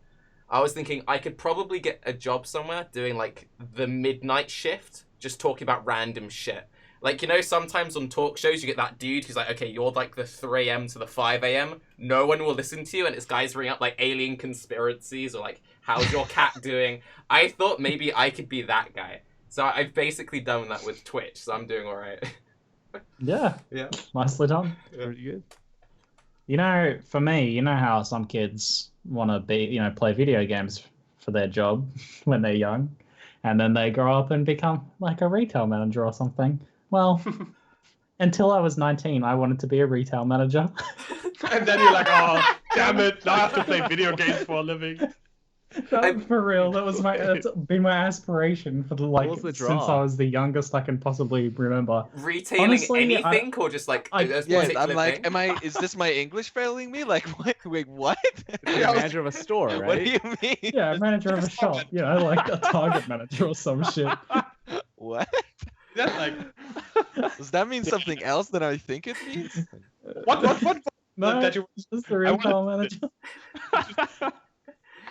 I was thinking I could probably get a job somewhere doing like the midnight shift, just talking about random shit. Like, you know, sometimes on talk shows you get that dude who's like, okay, you're like the 3 a.m. to the 5 a.m. No one will listen to you, and it's guys ring up like alien conspiracies or like, how's your cat doing? I thought maybe I could be that guy. So I've basically done that with Twitch, so I'm doing all right. Yeah. Nicely done. Pretty good. You know, for me, you know how some kids want to be, you know, play video games for their job when they're young, and then they grow up and become like a retail manager or something. Well, until I was 19, I wanted to be a retail manager. And then you're like, oh, damn it, now I have to play video games for a living. For real, that's been my aspiration for since I was the youngest I can possibly remember. Retailing honestly, anything, or just like I'm like, thing? Is this my English failing me? Like, what? Wait, what? You're a manager of a store, right? What do you mean? Yeah, manager of a shop. You know, like a Target manager or some shit. What? That's like. Does that mean something else than I think it means? What? No, it's just a retail manager.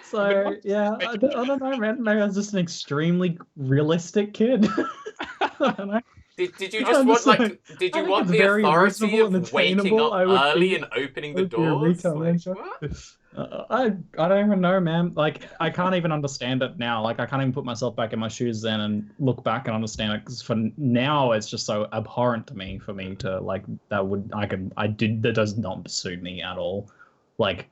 So yeah, I don't know, man. Maybe I was just an extremely realistic kid. I don't know. Did you just want like? Did you want the authority of waking up early and opening the doors? Like, what? I don't even know, man. Like, I can't even understand it now. Like, I can't even put myself back in my shoes then and look back and understand it. Because for now, it's just so abhorrent to me. For me to like that does not suit me at all. Like,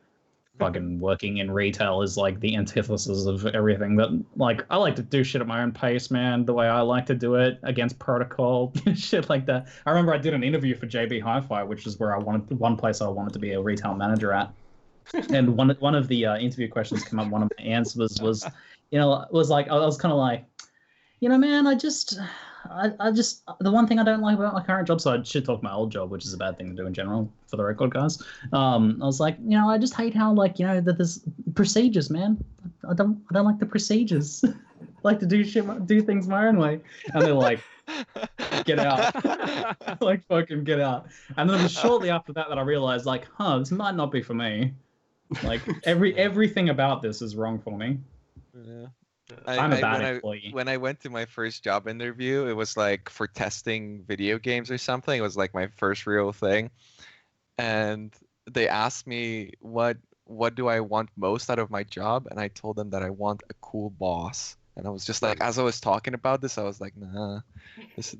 fucking working in retail is like the antithesis of everything that, like, I like to do shit at my own pace, man, the way I like to do it, against protocol, shit like that. I remember I did an interview for JB Hi-Fi, which is where one place I wanted to be a retail manager at. And one of the interview questions came up, one of my answers was, you know, was like, I was kind of like, you know, man, I just the one thing I don't like about my current job, so I should talk my old job, which is a bad thing to do in general, for the record, guys. I was like, you know, I just hate how, like, you know, that there's procedures, man. I don't like the procedures. I like to do things my own way. And they're like, get out. Like, fucking get out. And then it was shortly after that I realized, like, this might not be for me. Like, everything about this is wrong for me. Yeah. I'm a bad employee. When I went to my first job interview, it was like for testing video games or something. It was like my first real thing. And they asked me what do I want most out of my job, and I told them that I want a cool boss. And I was just like, as I was talking about this, I was like, nah, this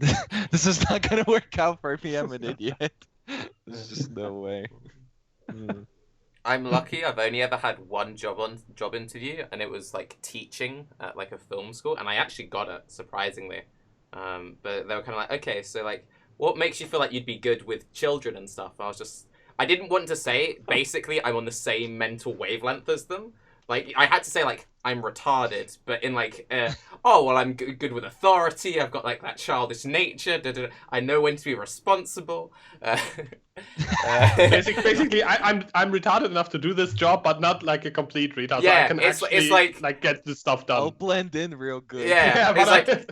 is not gonna work out for me. I'm an idiot. There's just no way. I'm lucky. I've only ever had one job interview, and it was like teaching at like a film school, and I actually got it, surprisingly. But they were kind of like, okay, so like, what makes you feel like you'd be good with children and stuff? And I didn't want to say, basically, I'm on the same mental wavelength as them. Like, I had to say, like, I'm retarded, but in, like, oh, well, I'm good with authority, I've got, like, that childish nature, I know when to be responsible. Basically, I'm retarded enough to do this job, but not, like, a complete retard. Yeah, so I can actually, like, get this stuff done. I'll blend in real good. Yeah, it's like,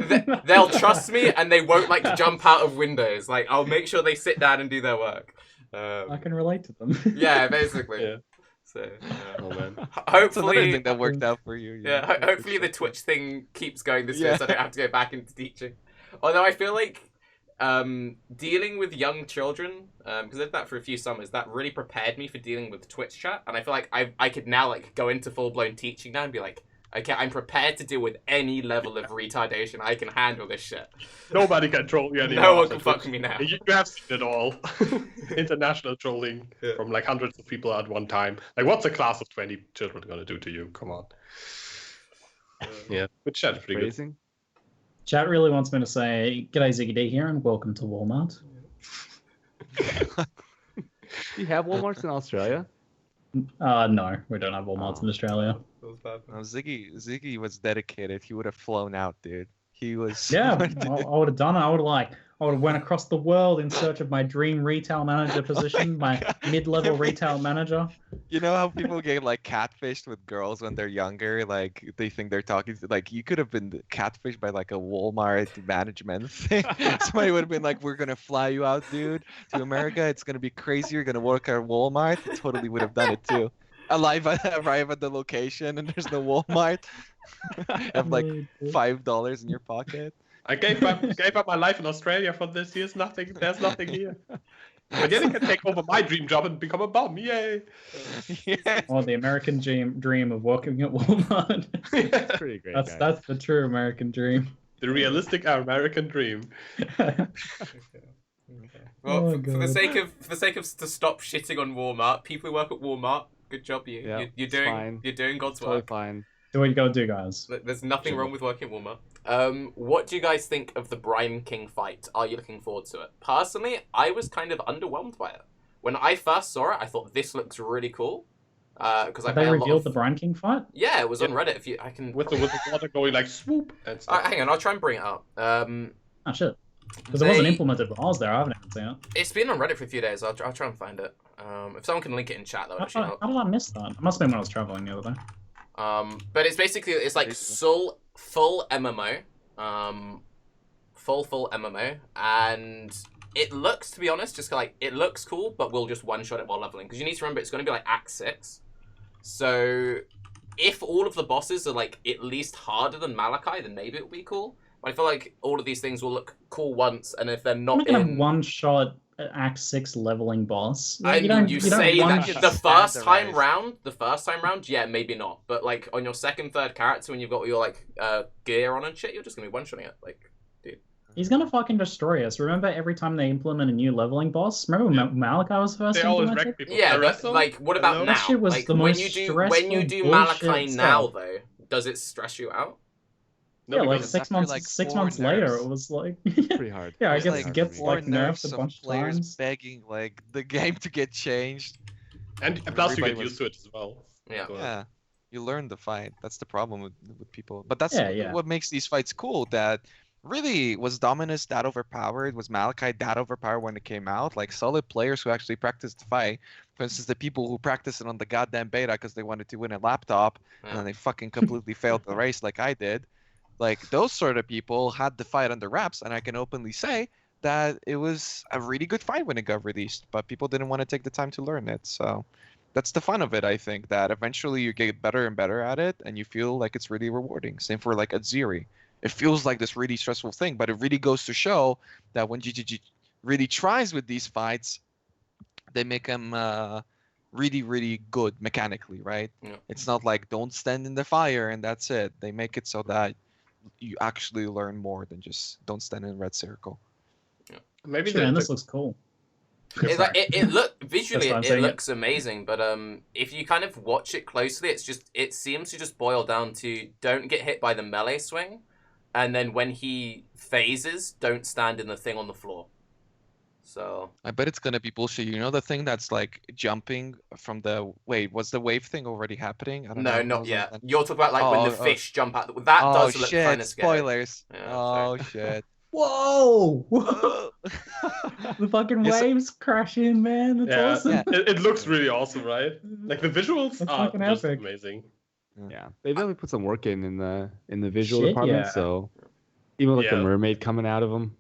they'll trust me, and they won't, like, jump out of windows. Like, I'll make sure they sit down and do their work. I can relate to them. Yeah, basically. Yeah. So, oh, man. Hopefully thing that worked out for you. Yeah, hopefully the Twitch thing keeps going this year, so I don't have to go back into teaching. Although I feel like dealing with young children, because I did that for a few summers, that really prepared me for dealing with Twitch chat, and I feel like I could now like go into full blown teaching now and be like, Okay, I'm prepared to deal with any level of retardation. I can handle this shit. Nobody can troll you anymore. No one can fuck me now. You have seen it all. International trolling from like hundreds of people at one time. Like, what's a class of 20 children gonna do to you? Come on. Yeah, but chat's pretty good. Chat really wants me to say, "G'day, ZiggyD here, and welcome to Walmart." Do you have Walmarts in Australia? No, we don't have Walmarts in Australia. No, Ziggy was dedicated. He would have flown out, dude. He was. Yeah, I would have done it. I would have went across the world in search of my dream retail manager position, my mid-level retail manager. You know how people get like catfished with girls when they're younger? Like they think they're talking to, like, you could have been catfished by like a Walmart management thing. Somebody would have been like, "We're gonna fly you out, dude, to America. It's gonna be crazy. You're gonna work at Walmart." I totally would have done it too. Arrive at the location and there's no Walmart. Have like $5 in your pocket. I gave up my life in Australia for this. There's nothing here. But then I can take over my dream job and become a bum. Yay! Yeah. Oh, the American dream of working at Walmart. Pretty great. That's the true American dream. The realistic American dream. Well, for the sake of to stop shitting on Walmart, people who work at Walmart, good job, you're doing God's work. Fine. Do what you gotta do, guys. There's nothing wrong with working at Walmart. What do you guys think of the Brine King fight? Are you looking forward to it? Personally, I was kind of underwhelmed by it. When I first saw it, I thought this looks really cool. Because they revealed the Brine King fight? Yeah, it was on Reddit. With the water going like swoop and stuff. Hang on, I'll try and bring it up. Oh shit. Because it wasn't implemented when I was there. I haven't even seen it. It's been on Reddit for a few days. I'll try and find it. If someone can link it in chat, though. How did I miss that? It must have been when I was traveling the other day. But it's basically like full MMO, full MMO, and it looks, to be honest, just like it looks cool, but we'll just one shot it while leveling because you need to remember it's going to be like Act 6. So if all of the bosses are like at least harder than Malachi, then maybe it'll be cool. But I feel like all of these things will look cool once, and if they're not in one shot Act 6 leveling boss. I mean, you say that the first time round, yeah, maybe not. But like on your second, third character, when you've got all your like gear on and shit, you're just gonna be one-shotting it. Like, dude. He's gonna fucking destroy us. Remember every time they implement a new leveling boss? Remember when Malachi was first implemented? Yeah, but like, what about now? Shit was like, the when most you do Malachi now, though, does it stress you out? No, yeah, like 6 months. Like 6 months later, it was like pretty hard. Yeah, I guess it gets like nerfed a bunch of times. Begging like the game to get changed, and plus you get used to it as well. Yeah, yeah, you learn the fight. That's the problem with people. But that's what makes these fights cool. That really was Dominus that overpowered? Was Malachi that overpowered when it came out? Like solid players who actually practiced the fight. For instance, the people who practiced it on the goddamn beta because they wanted to win a laptop, and then they fucking completely failed the race like I did. Like, those sort of people had the fight under wraps, and I can openly say that it was a really good fight when it got released, but people didn't want to take the time to learn it. So that's the fun of it, I think, that eventually you get better and better at it, and you feel like it's really rewarding. Same for, like, Atziri. It feels like this really stressful thing, but it really goes to show that when GGG really tries with these fights, they make them really, really good mechanically, right? Yeah. It's not like, don't stand in the fire, and that's it. They make it so that you actually learn more than just don't stand in a red circle. Yeah. Maybe this looks cool. It looks amazing, but if you kind of watch it closely, it seems to just boil down to don't get hit by the melee swing, and then when he phases, don't stand in the thing on the floor. So I bet it's gonna be bullshit. You know the thing that's like jumping from the was the wave thing already happening? I don't know. Not yet. You're talking about like when the fish jump out. That does look kind of scary. Spoilers. Yeah, shit. Whoa! The fucking waves crash in, man. That's awesome. Yeah. It looks really awesome, right? Like the visuals are just amazing. Yeah, they definitely put some work in the visual department. Yeah. So even like the mermaid coming out of them,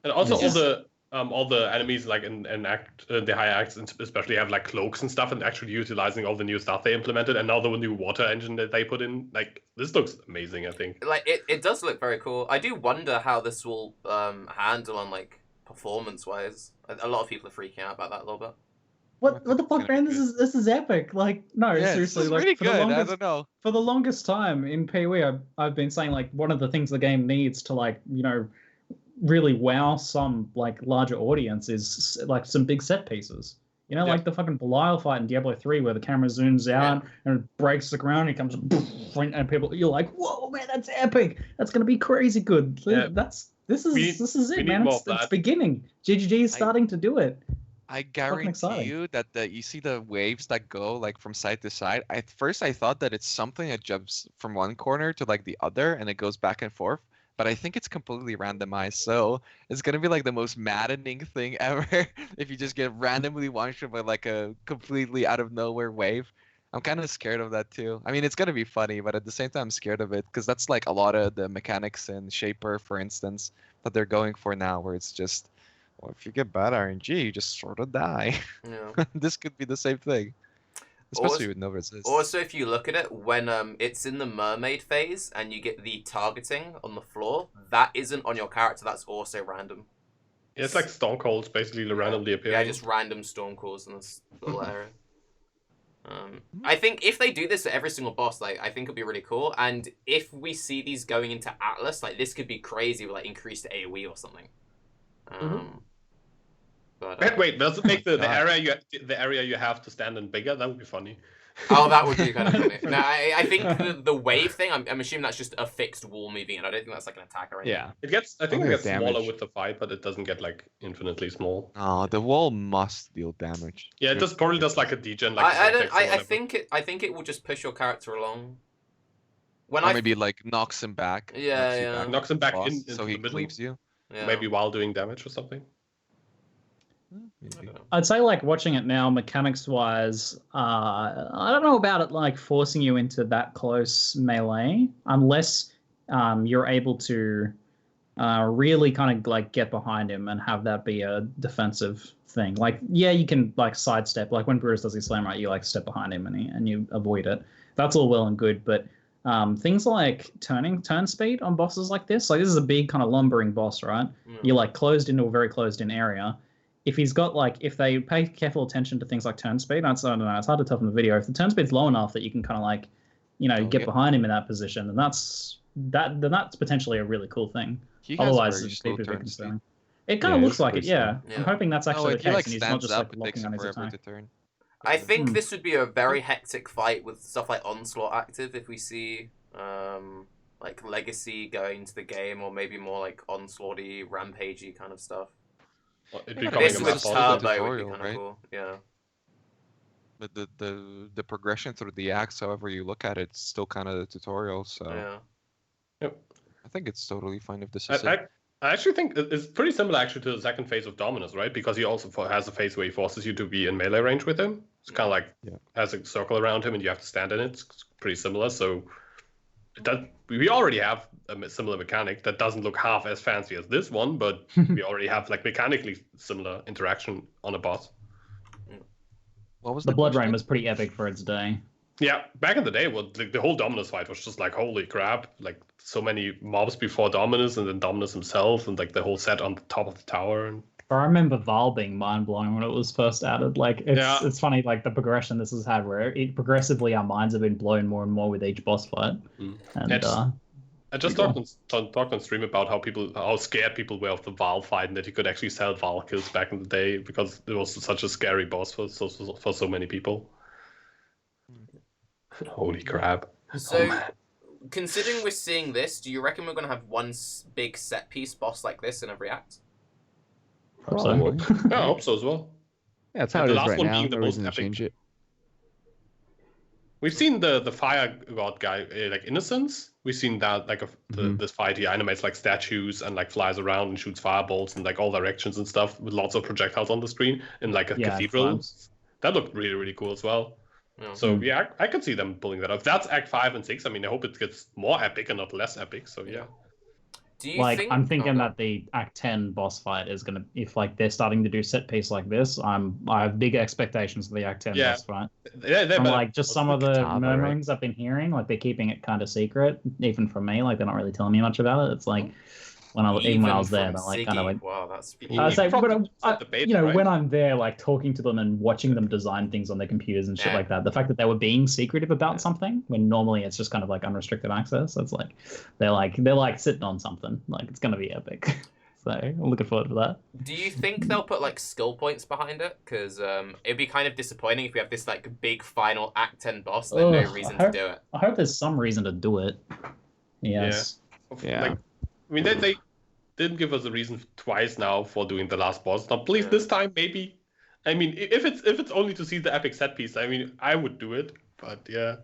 and also all the enemies like in the higher acts especially have like cloaks and stuff, and actually utilizing all the new stuff they implemented, and now the new water engine that they put in. Like, this looks amazing, I think. Like it does look very cool. I do wonder how this will handle on like performance wise. A lot of people are freaking out about that a little bit. What the fuck, man? This is epic. Like, no, yeah, seriously, this is like really for the good. longest, I don't know. For the longest time in PoE, I've been saying like one of the things the game needs to like, you know, really wow some like larger audience is like some big set pieces. You know, like the fucking Belial fight in Diablo 3 where the camera zooms out and it breaks the ground and it comes and people, you're like, whoa, man, that's epic. That's gonna be crazy good. Yeah. This is it, man. It's beginning. ZiggyD is starting to do it. I guarantee you that you see the waves that go like from side to side. At first I thought that it's something that jumps from one corner to like the other and it goes back and forth. But I think it's completely randomized, so it's gonna be like the most maddening thing ever if you just get randomly one-shot by like a completely out of nowhere wave. I'm kind of scared of that too. I mean, it's gonna be funny, but at the same time, I'm scared of it because that's like a lot of the mechanics in Shaper, for instance, that they're going for now, where it's just, well, if you get bad RNG, you just sort of die. Yeah. This could be the same thing. Especially with no resist. Also, if you look at it, when it's in the mermaid phase and you get the targeting on the floor, that isn't on your character. That's also random. Yeah, it's like storm calls basically randomly appearing. Yeah, just random storm calls in this little area. I think if they do this at every single boss, like I think it'd be really cool. And if we see these going into Atlas, like this could be crazy with like increased AoE or something. But, wait, does it make the area you have to stand in bigger? That would be funny. Oh, that would be kind of funny. No, I think the wave thing, I'm assuming that's just a fixed wall moving, and I don't think that's like an attack or anything. Yeah, I think it gets smaller with the fight, but it doesn't get like infinitely small. Oh, the wall must deal damage. Yeah, it probably does like a degen. Like I think it will just push your character along. Or maybe like knocks him back. Yeah, knocks him back in so he cleaves you. Yeah. Maybe while doing damage or something. I'd say like watching it now, mechanics wise, I don't know about it like forcing you into that close melee unless you're able to really kind of like get behind him and have that be a defensive thing. Like, yeah, you can like sidestep, like when Bruce does his slam right, you like step behind him and you avoid it. That's all well and good, but things like turn speed on bosses like this is a big kind of lumbering boss, right? You're like closed into a very closed in area. If he's got like, if they pay careful attention to things like turn speed, I don't know, it's hard to tell from the video. If the turn speed's low enough that you can kind of like, you know, get behind him in that position, then that's potentially a really cool thing. Otherwise, it's deeply concerning. It kind of looks like it, yeah. I'm hoping that's actually the case, and he's not just like locking on his attack. I think this would be a very hectic fight with stuff like Onslaught active if we see like Legacy going into the game, or maybe more like Onslaught-y, Rampage-y kind of stuff. This with Turbo would be kind of cool, yeah. But the progression through the acts, however you look at it, it's still kind of a tutorial, so yeah. Yep. I think it's totally fine if this is I actually think it's pretty similar actually to the second phase of Dominus, right? Because he also has a phase where he forces you to be in melee range with him. It's kind of like has a circle around him and you have to stand in it. It's pretty similar. So we already have a similar mechanic that doesn't look half as fancy as this one, but we already have like mechanically similar interaction on a boss. What was the Blood Rain was pretty epic for its day. Yeah, back in the day, the whole Dominus fight was just like, holy crap, like so many mobs before Dominus and then Dominus himself and like the whole set on the top of the tower. And I remember Val being mind-blowing when it was first added. Like, it's funny, like, the progression this has had, where progressively our minds have been blown more and more with each boss fight. And, I just talked on stream about how scared people were of the Val fight and that you could actually sell Val kills back in the day because it was such a scary boss for so many people. Holy crap. So, considering we're seeing this, do you reckon we're going to have one big set-piece boss like this in every act? Probably. Yeah, I hope so as well. Yeah, that's how it is right now. No reason to change it. We've seen the fire god guy, like Innocence. We've seen that, like this fight. He animates like statues and like flies around and shoots fireballs in like all directions and stuff with lots of projectiles on the screen in like a cathedral. That looked really, really cool as well. Yeah. So yeah, I could see them pulling that off. That's Act 5 and 6. I mean, I hope it gets more epic and not less epic. So yeah. Do you think... I'm thinking that the Act 10 boss fight is gonna, if like they're starting to do set piece like this, I have big expectations for the Act 10 boss fight. And like just some of the murmurings I've been hearing, like they're keeping it kind of secret, even from me. Like they're not really telling me much about it. It's like when I was there, from they're like Ziggy. kind of like. Wow, that's. I was like, right? when I'm there, like talking to them and watching them design things on their computers and shit like that, the fact that they were being secretive about something when normally it's just kind of like unrestricted access, it's like they're like sitting on something. Like it's gonna be epic. So I'm looking forward to that. Do you think they'll put like skill points behind it? Because it'd be kind of disappointing if we have this like big final Act 10 boss and no reason to do it. I hope there's some reason to do it. Yes. Yeah. Like, I mean, they didn't give us a reason twice now for doing the last boss. Now, please, this time maybe. I mean, if it's only to see the epic set piece, I mean, I would do it. But yeah.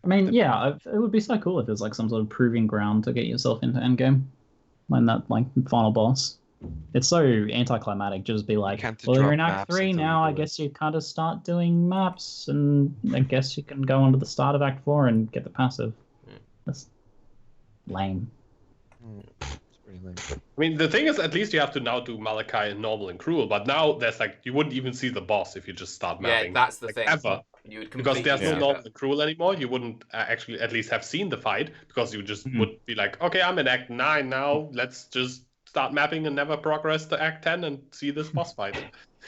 I mean, yeah, it would be so cool if there's like some sort of proving ground to get yourself into endgame. When that like final boss, it's so anticlimactic. Just be like, well, you're in Act 3 now. I guess you kind of start doing maps, and I guess you can go on to the start of Act 4 and get the passive. That's lame. It's pretty lame. I mean, the thing is, at least you have to now do Malachi and normal and cruel. But now there's like you wouldn't even see the boss if you just start mapping. Yeah, that's the like, thing. Ever. You would because there's no normal and cruel anymore. You wouldn't actually at least have seen the fight because you just would be like, okay, I'm in Act 9 now. Let's just start mapping and never progress to Act 10 and see this boss fight.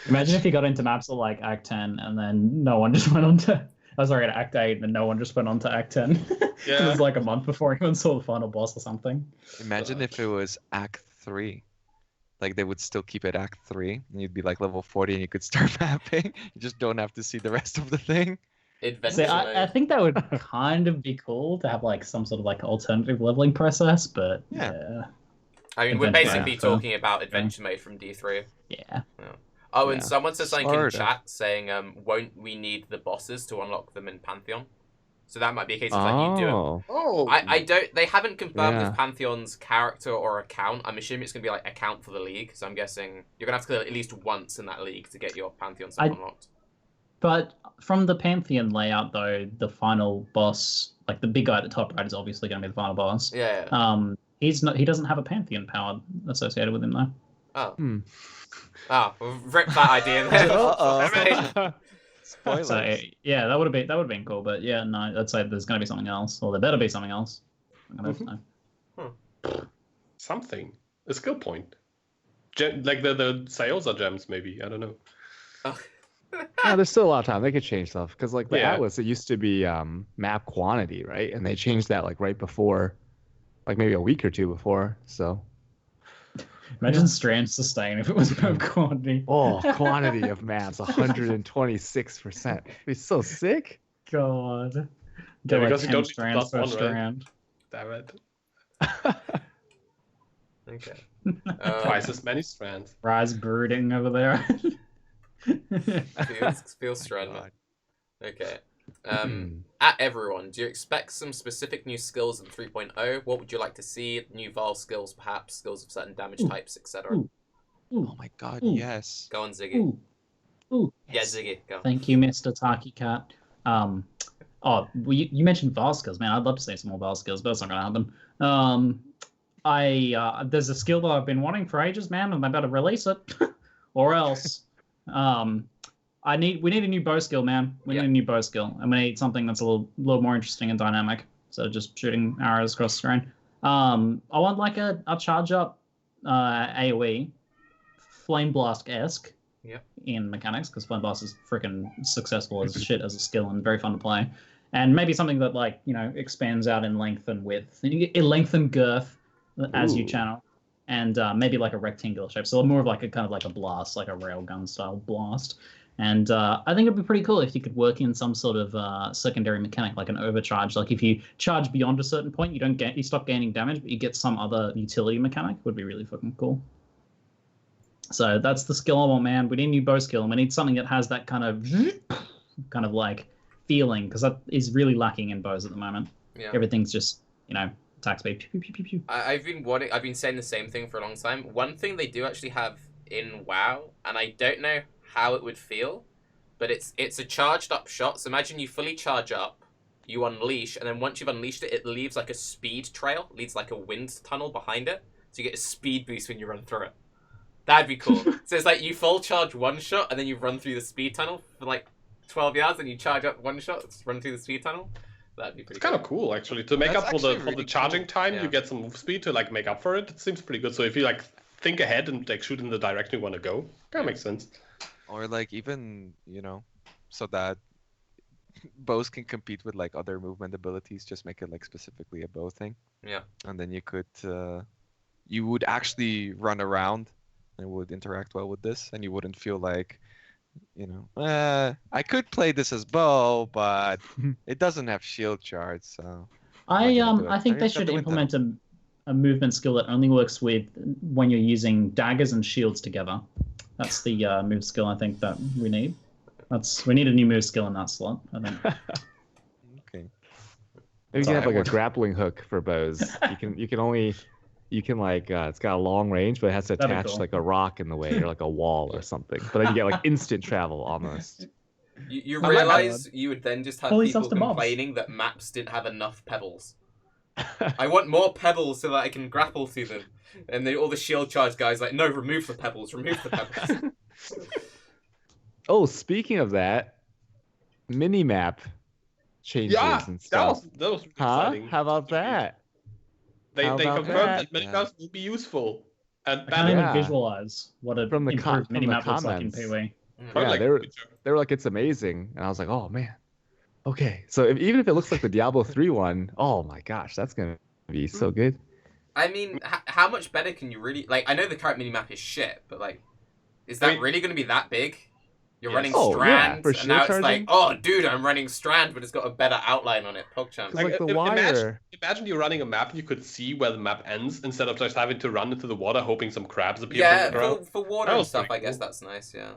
Imagine if you got into maps of like Act 10 and then no one just went on to... I was sorry, at Act 8 and no one just went on to Act 10. Yeah. It was like a month before anyone saw the final boss or something. Imagine if it was Act 3. Like they would still keep it Act 3 and you'd be like level 40 and you could start mapping. You just don't have to see the rest of the thing. See, I think that would kind of be cool to have like some sort of like alternative leveling process, but yeah. I mean, we're basically talking about adventure mode from D3. Yeah. Oh, and someone said something in chat saying, won't we need the bosses to unlock them in Pantheon? So that might be a case of like you do it. Oh. I don't. They haven't confirmed if Pantheon's character or account. I'm assuming it's gonna be like account for the league. So I'm guessing you're gonna have to kill at least once in that league to get your Pantheon stuff unlocked. But from the Pantheon layout, though, the final boss, like the big guy at the top right, is obviously going to be the final boss. Yeah. He doesn't have a Pantheon power associated with him though. Oh. Oh, rip that idea. Spoilers. So yeah, that would have been cool. But yeah, no, I'd say there's going to be something else, or there better be something else. I'm gonna know. Something, a skill point, like the Scion gems, maybe. I don't know. Yeah, there's still a lot of time. They could change stuff because like the Atlas, it used to be map quantity, right? And they changed that like right before, like maybe a week or two before. So imagine Strand Sustain if it was map quantity. Oh, quantity of maps, 126%. It'd be so sick. God. Yeah, because you don't need strands per strand. Damn it. Okay. Twice as many strands. Rise brooding over there. feels stranded. Okay. At everyone, do you expect some specific new skills in 3.0? What would you like to see? New Val skills, perhaps skills of certain damage types, etc. Oh my god, yes. Go on, Ziggy. Yes. Yeah, Ziggy, go. Thank you, Mr. Tarke Cat. You mentioned Val skills, man. I'd love to see some more Val skills, but that's not gonna happen. There's a skill that I've been wanting for ages, man, and they better release it, or else. We need a new bow skill, man. We need a new bow skill, and we need something that's a little more interesting and dynamic. So just shooting arrows across the screen. I want like a charge up AOE, Flame Blast-esque in mechanics, because Flame Blast is freaking successful as shit as a skill and very fun to play. And maybe something that like expands out in length and width, length and girth as you channel. And maybe like a rectangular shape, so more of like a kind of like a blast, like a railgun style blast. And I think it'd be pretty cool if you could work in some sort of secondary mechanic, like an overcharge. Like if you charge beyond a certain point, you stop gaining damage, but you get some other utility mechanic. Would be really fucking cool. So that's the skill I want, man. We need a new bow skill, and we need something that has that kind of like feeling, because that is really lacking in bows at the moment. Yeah. Everything's just attack speed. Pew, pew, pew, pew. I've been saying the same thing for a long time. One thing they do actually have in WoW, and I don't know how it would feel, but it's a charged up shot. So imagine you fully charge up, you unleash, and then once you've unleashed it, it leaves like a speed trail, leaves like a wind tunnel behind it, so you get a speed boost when you run through it. That'd be cool. So it's like you full charge one shot, and then you run through the speed tunnel for like 12 yards, and you charge up one shot, run through the speed tunnel. That'd be pretty. It's kind of cool actually to make That's up for the really charging cool. time. Yeah. You get some move speed to like make up for it. It seems pretty good. So if you like think ahead and like shoot in the direction you want to go, kind of makes sense. Or like even, you know, so that bows can compete with like other movement abilities, just make it like specifically a bow thing. Yeah. And then you would actually run around and would interact well with this, and you wouldn't feel like, you know, I could play this as bow, but it doesn't have shield charge, so. I think they should implement a movement skill that only works with when you're using daggers and shields together. That's the move skill I think that we need. We need a new move skill in that slot, I think. Okay. Maybe you can have like a grappling hook for bows. You can like it's got a long range, but it has to attach like a rock in the way or like a wall or something. But then you get like instant travel almost. You realize you would then just have people complaining that maps didn't have enough pebbles. I want more pebbles so that I can grapple through them. And all the shield charge guys like, no, remove the pebbles, remove the pebbles. Oh, speaking of that, mini-map changes and stuff. That was exciting. How about that? They confirmed that mini-maps will be useful. And I can't even visualize what a mini-map looks like in PoE. Yeah, they were like, it's amazing. And I was like, oh, man. Okay, so even if it looks like the Diablo 3 one, oh my gosh, that's going to be so good. I mean, how much better can you really... Like, I know the current minimap is shit, but, like, is that really going to be that big? You're running Strand, and now it's like, oh, dude, I'm running Strand, but it's got a better outline on it. PogChamp. Like the wire. Imagine you're running a map and you could see where the map ends instead of just having to run into the water hoping some crabs appear. Yeah, for water and stuff, I guess that's nice, yeah.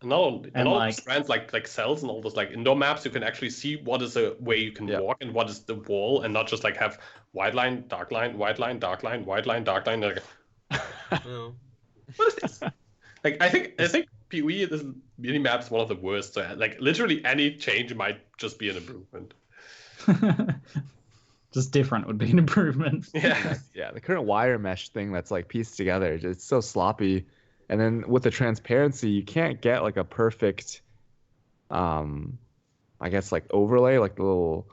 And all strands like cells and all those like indoor maps, you can actually see what is a way you can walk and what is the wall, and not just like have wide line, dark line, wide line, dark line, wide line, dark line. Like, what is this? Like I think PoE this mini map's one of the worst. So like literally any change might just be an improvement. Just different would be an improvement. Yeah, the current wire mesh thing that's like pieced together, it's so sloppy. And then with the transparency, you can't get like a perfect, I guess like overlay, like the little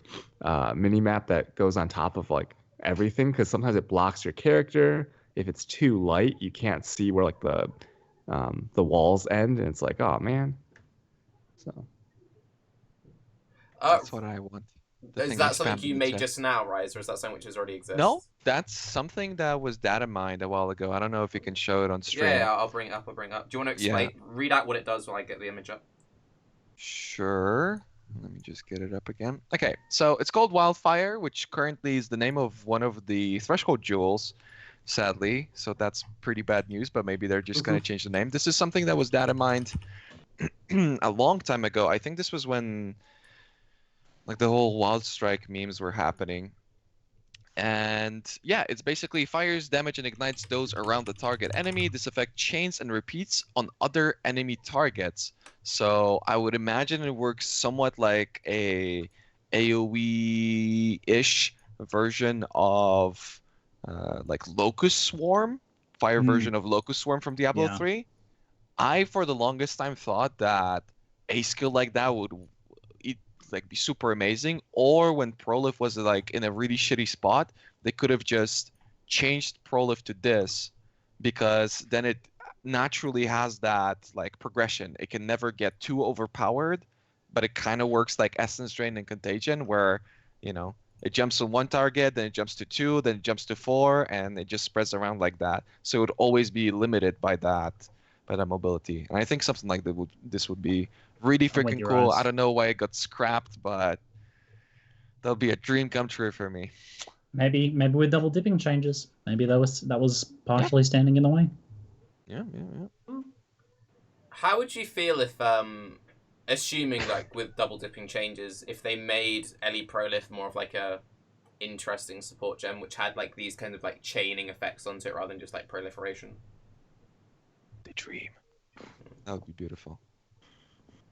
mini map that goes on top of like everything, because sometimes it blocks your character. If it's too light, you can't see where like the walls end, and it's like, oh man. So that's what I want. Is that something you made just now, Raiz, or is that something which has already existed? No, that's something that was data mined a while ago. I don't know if you can show it on stream. Yeah, I'll bring it up. Do you want to explain? Yeah. Read out what it does while I get the image up. Sure. Let me just get it up again. Okay, so it's called Wildfire, which currently is the name of one of the Threshold jewels, sadly. So that's pretty bad news, but maybe they're just going to change the name. This is something that was data mined a long time ago. I think this was when like the whole Wild Strike memes were happening. And yeah, it's basically fires, damage, and ignites those around the target enemy. This effect chains and repeats on other enemy targets. So I would imagine it works somewhat like a AoE-ish version of like Locust Swarm, fire version of Locust Swarm from Diablo 3. I, for the longest time, thought that a skill like that would like be super amazing, or when Prolif was like in a really shitty spot, they could have just changed Prolif to this, because then it naturally has that like progression. It can never get too overpowered, but it kind of works like Essence Drain and Contagion, where, you know, it jumps on one target, then it jumps to 2, then it jumps to 4, and it just spreads around like that. So it would always be limited by that mobility. And I think something like that this would be really freaking cool. I don't know why it got scrapped, but that'll be a dream come true for me. Maybe with double dipping changes. Maybe that was partially standing in the way. Yeah. How would you feel if, assuming like with double dipping changes, if they made Ellie Prolif more of like a interesting support gem, which had like these kind of like chaining effects onto it rather than just like proliferation? The dream. That would be beautiful.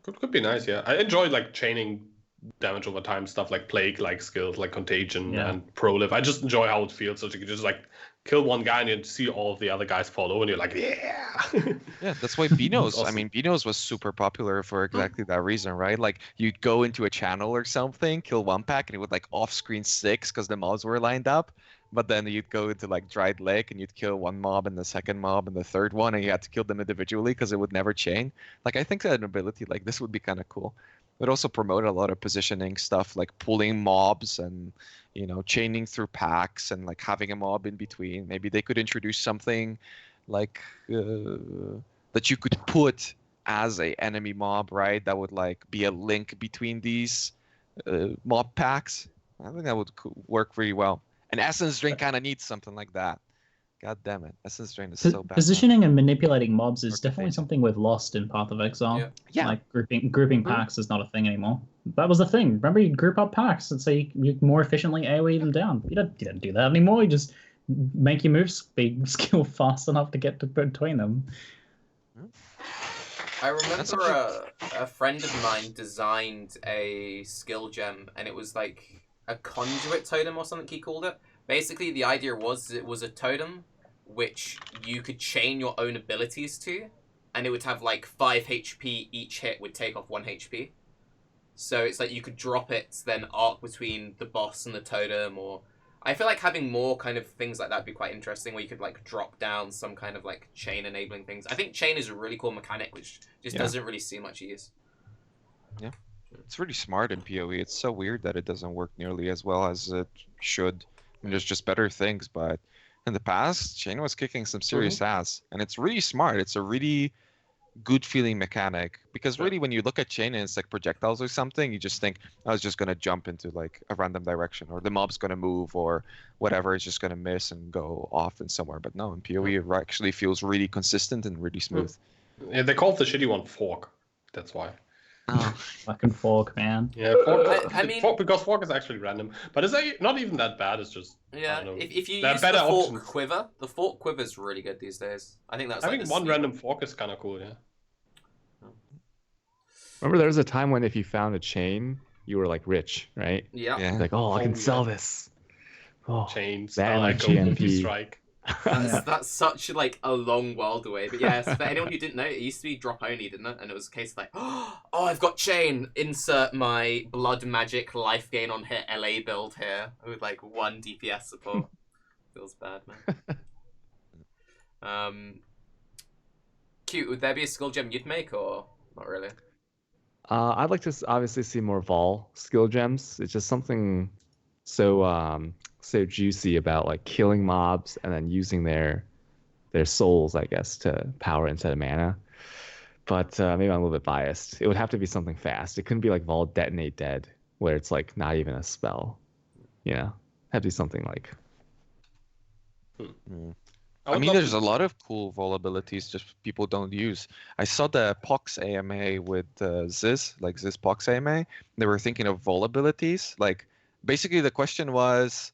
Could be nice, yeah. I enjoy like chaining damage over time stuff like plague-like skills like Contagion and Prolive. I just enjoy how it feels. So you can just like kill one guy and you see all of the other guys follow, and you're like, yeah. Yeah, that's why Benos. Awesome. I mean, Benos was super popular for exactly that reason, right? Like you'd go into a channel or something, kill one pack, and it would like off-screen 6 because the mobs were lined up. But then you'd go into like Dried Lake and you'd kill one mob and the second mob and the third one, and you had to kill them individually because it would never chain. Like I think that an ability like this would be kind of cool. It also promoted a lot of positioning stuff like pulling mobs and, you know, chaining through packs and like having a mob in between. Maybe they could introduce something like that you could put as a enemy mob, right? That would like be a link between these mob packs. I think that would work really well. And Essence Drain kind of needs something like that. God damn it. Essence Drain is so bad. Positioning and manipulating mobs is definitely something we've lost in Path of Exile. Yeah. Like grouping packs is not a thing anymore. That was the thing. Remember, you group up packs and so you more efficiently AoE them down. You don't do that anymore. You just make your move speed skill fast enough to get between them. I remember a friend of mine designed a skill gem, and it was like a conduit totem or something he called it. Basically, the idea was it was a totem which you could chain your own abilities to, and it would have like 5 HP each hit would take off 1 HP. So it's like you could drop it, then arc between the boss and the totem, or I feel like having more kind of things like that would be quite interesting, where you could like drop down some kind of like chain enabling things. I think chain is a really cool mechanic which just doesn't really see much use. Yeah. It's really smart in PoE. It's so weird that it doesn't work nearly as well as it should. I mean, there's just better things, but in the past, Chain was kicking some serious ass, and it's really smart. It's a really good feeling mechanic, because really when you look at Chain and it's like projectiles or something, you just think, I was just going to jump into like a random direction, or the mob's going to move, or whatever, it's just going to miss and go off in somewhere. But no, in PoE it actually feels really consistent and really smooth. Yeah, they called the shitty one Fork. That's why. Oh, fucking Fork, man. Yeah, Fork, I mean, Fork, because Fork is actually random, but it's not even that bad. It's just if you use the Fork quiver, the Fork quiver is really good these days. I think that's having one random Fork is kind of cool. Yeah. Remember, there was a time when if you found a chain, you were like rich, right? Yeah. Like, oh, I can sell this. Oh, chains. That like GMP strike. That's such like a long world away, but yeah. So for anyone who didn't know, it used to be drop only, didn't it? And it was a case of like, oh, I've got chain. Insert my blood magic life gain on hit LA build here with like 1 DPS support. Feels bad, man. Cute. Would there be a skill gem you'd make, or not really? I'd like to obviously see more Vol skill gems. It's just something so juicy about like killing mobs and then using their souls, I guess, to power instead of mana. But maybe I'm a little bit biased. It would have to be something fast. It couldn't be like Vol Detonate Dead, where it's like not even a spell. You know, have to be something like. I mean, there's a lot of cool Vol abilities just people don't use. I saw the Pox AMA with Ziz, like Ziz Pox AMA. They were thinking of Vol abilities. Like, basically the question was,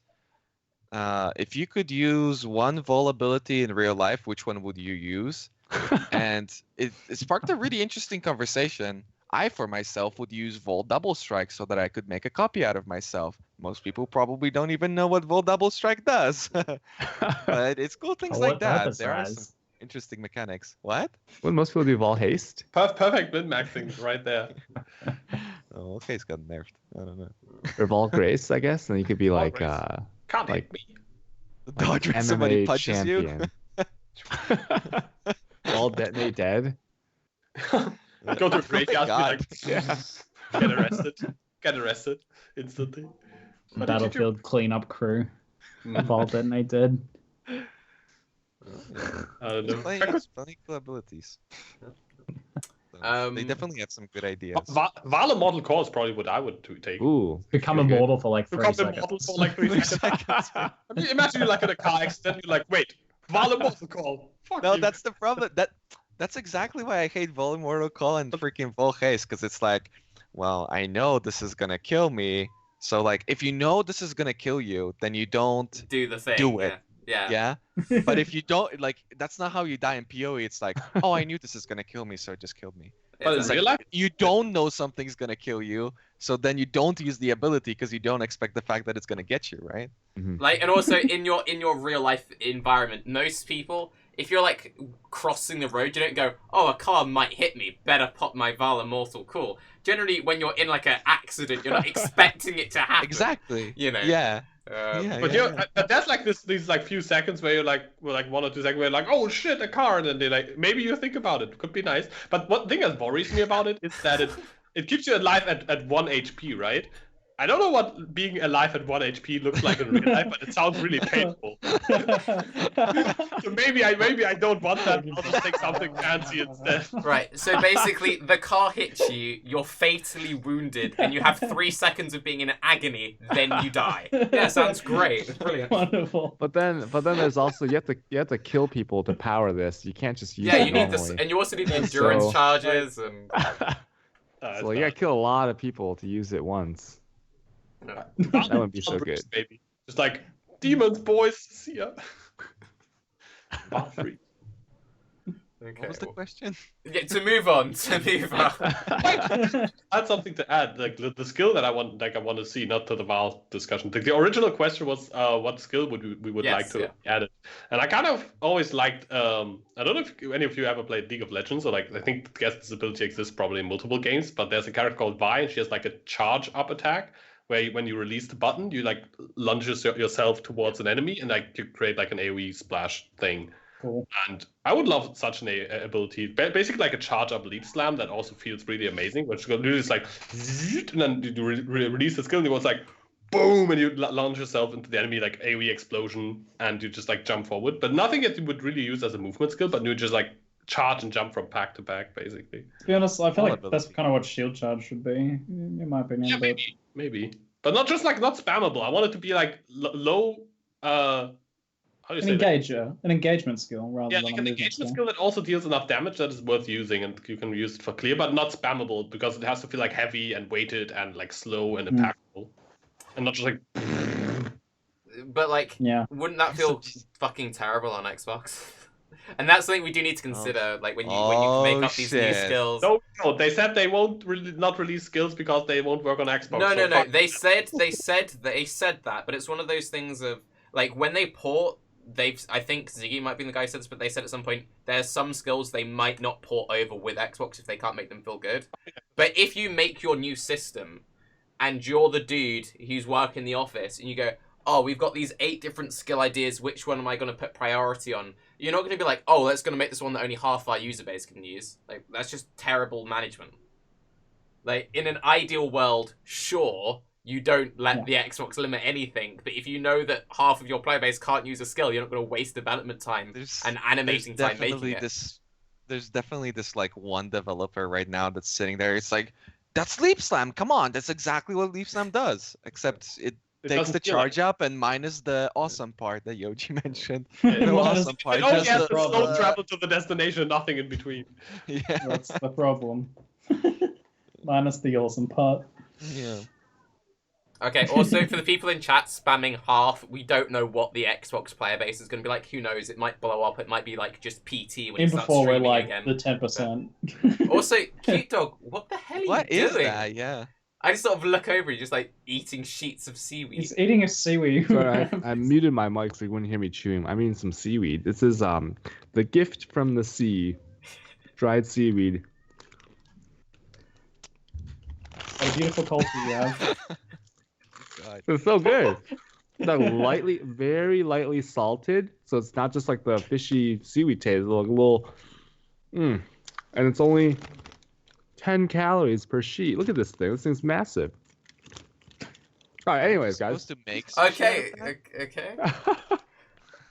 if you could use one Vol ability in real life, which one would you use? And it sparked a really interesting conversation. I, for myself, would use Vol Double Strike so that I could make a copy out of myself. Most people probably don't even know what Vol Double Strike does. But it's cool things like that. There are some interesting mechanics. What? Wouldn't most people do Vol Haste? Perfect min-maxing right there. Oh, okay, it's got nerfed. I don't know. Or Vol Grace, I guess. And you could be like, can't like hit me. Dodge when somebody punches champion. You. Vol Detonate Dead. Go to a graveyard, God. get arrested instantly. Battlefield cleanup crew. Vol Detonate Dead. I don't know. Funny cool abilities. So, they definitely have some good ideas. Vala Mortal Core is probably what I would take. Ooh, become immortal for like 3 seconds. Become immortal for like 3 seconds. I mean, imagine you're like in a car accident, you're like, wait, Vala Mortal Core. Fuck no, you. That's the problem. That's exactly why I hate Vol Immortal Call and freaking Vol Haste, because it's like, well, I know this is gonna kill me. So like, if you know this is gonna kill you, then you don't do the thing. Do it. Yeah. But if you don't, like, that's not how you die in PoE. It's like, oh, I knew this is gonna kill me, so it just killed me. But in real life, you don't know something's gonna kill you, so then you don't use the ability because you don't expect the fact that it's gonna get you, right? Like, and also in your real life environment, most people, if you're like crossing the road, you don't go, "Oh, a car might hit me. Better pop my Val Immortal." Cool. Generally, when you're in like an accident, you're not expecting it to happen. Exactly. You know. Yeah. But there's like these like few seconds where you're like, well, like 1 or 2 seconds where you're like, oh shit, a car, and then they like, maybe you think about it, could be nice. But one thing that worries me about it is that it keeps you alive at 1 HP, right? I don't know what being alive at 1 HP looks like in real life, but it sounds really painful. So maybe I don't want that. I'll just take something fancy instead. Right. So basically, the car hits you, you're fatally wounded, and you have 3 seconds of being in agony. Then you die. Yeah, sounds great. Brilliant. Wonderful. But then there's also you have to kill people to power this. You can't just use Yeah, it you need normally. this, and you also need the endurance charges and. So you gotta kill a lot of people to use it once. No. That wouldn't be so good. Baby. Just like demons, boys. See ya. Okay. What was the question? Yeah, to move on. I had something to add. Like the skill that I want to see, not to the Val discussion. The original question was, what skill would we would like to add it? And I kind of always liked. I don't know if any of you ever played League of Legends, or like I think this ability exists probably in multiple games. But there's a character called Vi, and she has like a charge up attack, where when you release the button, you like lunge yourself towards an enemy, and like you create like an AoE splash thing. Cool. And I would love such an ability, basically like a charge up leap slam that also feels really amazing. Which you do is like, and then you release the skill, and it's like, boom, and you launch yourself into the enemy like AoE explosion, and you just like jump forward. But nothing that you would really use as a movement skill, but you just like charge and jump from pack to pack, basically. To be honest, I feel like that's kind of what shield charge should be, in my opinion. Yeah, maybe, but not just like not spammable. I want it to be like low. How do you say engager, an engagement skill rather than like an engagement skill that also deals enough damage that is worth using, and you can use it for clear, but not spammable because it has to feel like heavy and weighted and like slow and impactful, and not just like. But like, wouldn't that feel fucking terrible on Xbox? And that's something we do need to consider, like when you make up these new skills. No, they said they won't not release skills because they won't work on Xbox. No. They said that, but it's one of those things of like when they port. I think Ziggy might be the guy who said this, but they said at some point there's some skills they might not port over with Xbox if they can't make them feel good. But if you make your new system and you're the dude who's working the office and you go, oh, we've got these 8 different skill ideas, which one am I going to put priority on? You're not going to be like, oh, that's going to make this one that only half our user base can use. Like, that's just terrible management. Like, in an ideal world, sure, you don't let the Xbox limit anything, but if you know that half of your player base can't use a skill, you're not going to waste development time and animating time making it. There's definitely this like one developer right now that's sitting there. It's like, that's Leap Slam. Come on, that's exactly what Leap Slam does, except it takes the charge up and minus the awesome part that Yoji mentioned. The awesome part. It only has the slow travel to the destination, nothing in between. Yeah, that's the problem. Minus the awesome part. Yeah. Okay, also for the people in chat spamming half, we don't know what the Xbox player base is going to be like. Who knows? It might blow up. It might be like just PT when you start streaming we're like again. The 10%. Also, CuteDog, what the hell are you doing? What is that? Yeah. I just sort of look over, you're just like eating sheets of seaweed. He's eating a seaweed. Sorry, I muted my mic so you wouldn't hear me chewing. I mean some seaweed. This is the gift from the sea, dried seaweed. What a beautiful culture you have. God. It's so good. It's like very lightly salted, so it's not just like the fishy seaweed taste. It's like a little, and it's only 10 calories per sheet. Look at this thing. This thing's massive. All right. Anyways, guys. Supposed to make okay.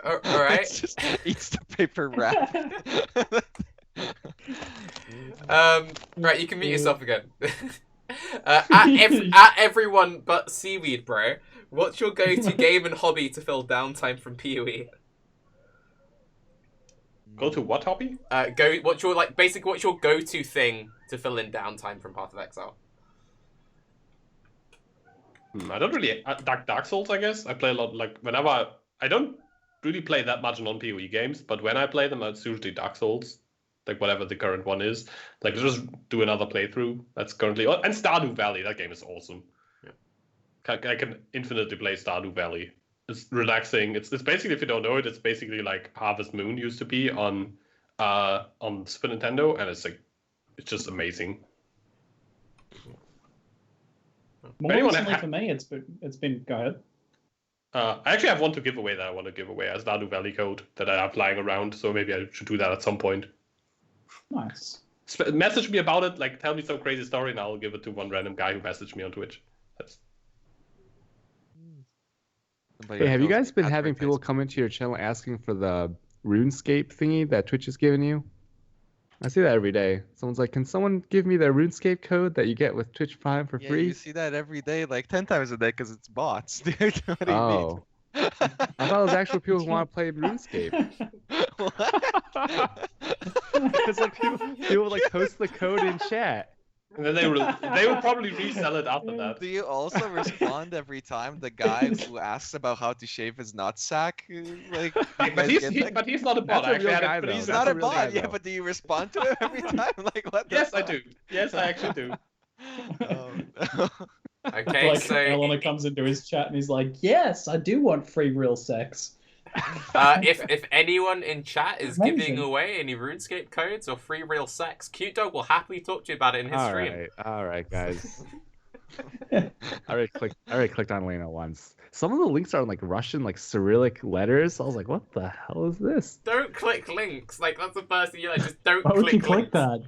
All right. It just eats the paper wrap. Right. You can mute yourself again. At everyone but seaweed, bro. What's your go-to game and hobby to fill downtime from PoE? Go to what hobby? What's your go-to thing to fill in downtime from Path of Exile? I don't really Dark Souls. I guess I play a lot. Like I don't really play that much non-PoE games, but when I play them, it's usually Dark Souls. like whatever the current one is. Like just do another playthrough. That's currently and Stardew Valley. That game is awesome. Yeah. I can infinitely play Stardew Valley. It's relaxing. It's basically, if you don't know it, it's basically like Harvest Moon used to be on Super Nintendo, and it's just amazing. More recently for me, it's been. Go ahead. I actually have one to give away that I want to give away, a Stardew Valley code that I have lying around. So maybe I should do that at some point. Nice. Message me about it. Like, tell me some crazy story, and I'll give it to one random guy who messaged me on Twitch. Hey, have you guys been having people come into your channel asking for the RuneScape thingy that Twitch is giving you? I see that every day. Someone's like, can someone give me the RuneScape code that you get with Twitch Prime for free? You see that every day, like 10 times a day, because it's bots. What do you mean? I thought it was actual people who want to play RuneScape. Because like people like post the code in chat. And then they will probably resell it after that. Do you also respond every time the guy who asks about how to shave his nutsack? Like, but he's not a bot. But he's not a bot. Yeah, but do you respond to him every time? Like, what? Yes, I do. Yes, I actually do. Okay, like, so Elena comes into his chat and he's like, "Yes, I do want free real sex." If anyone in chat is giving away any RuneScape codes or free real sex, CuteDog will happily talk to you about it in his stream. All right, guys. I already clicked on Lena once. Some of the links are in like Russian, like Cyrillic letters. I was like, what the hell is this? Don't click links. Like, that's the first thing you like. Just don't Why click would you click links. that?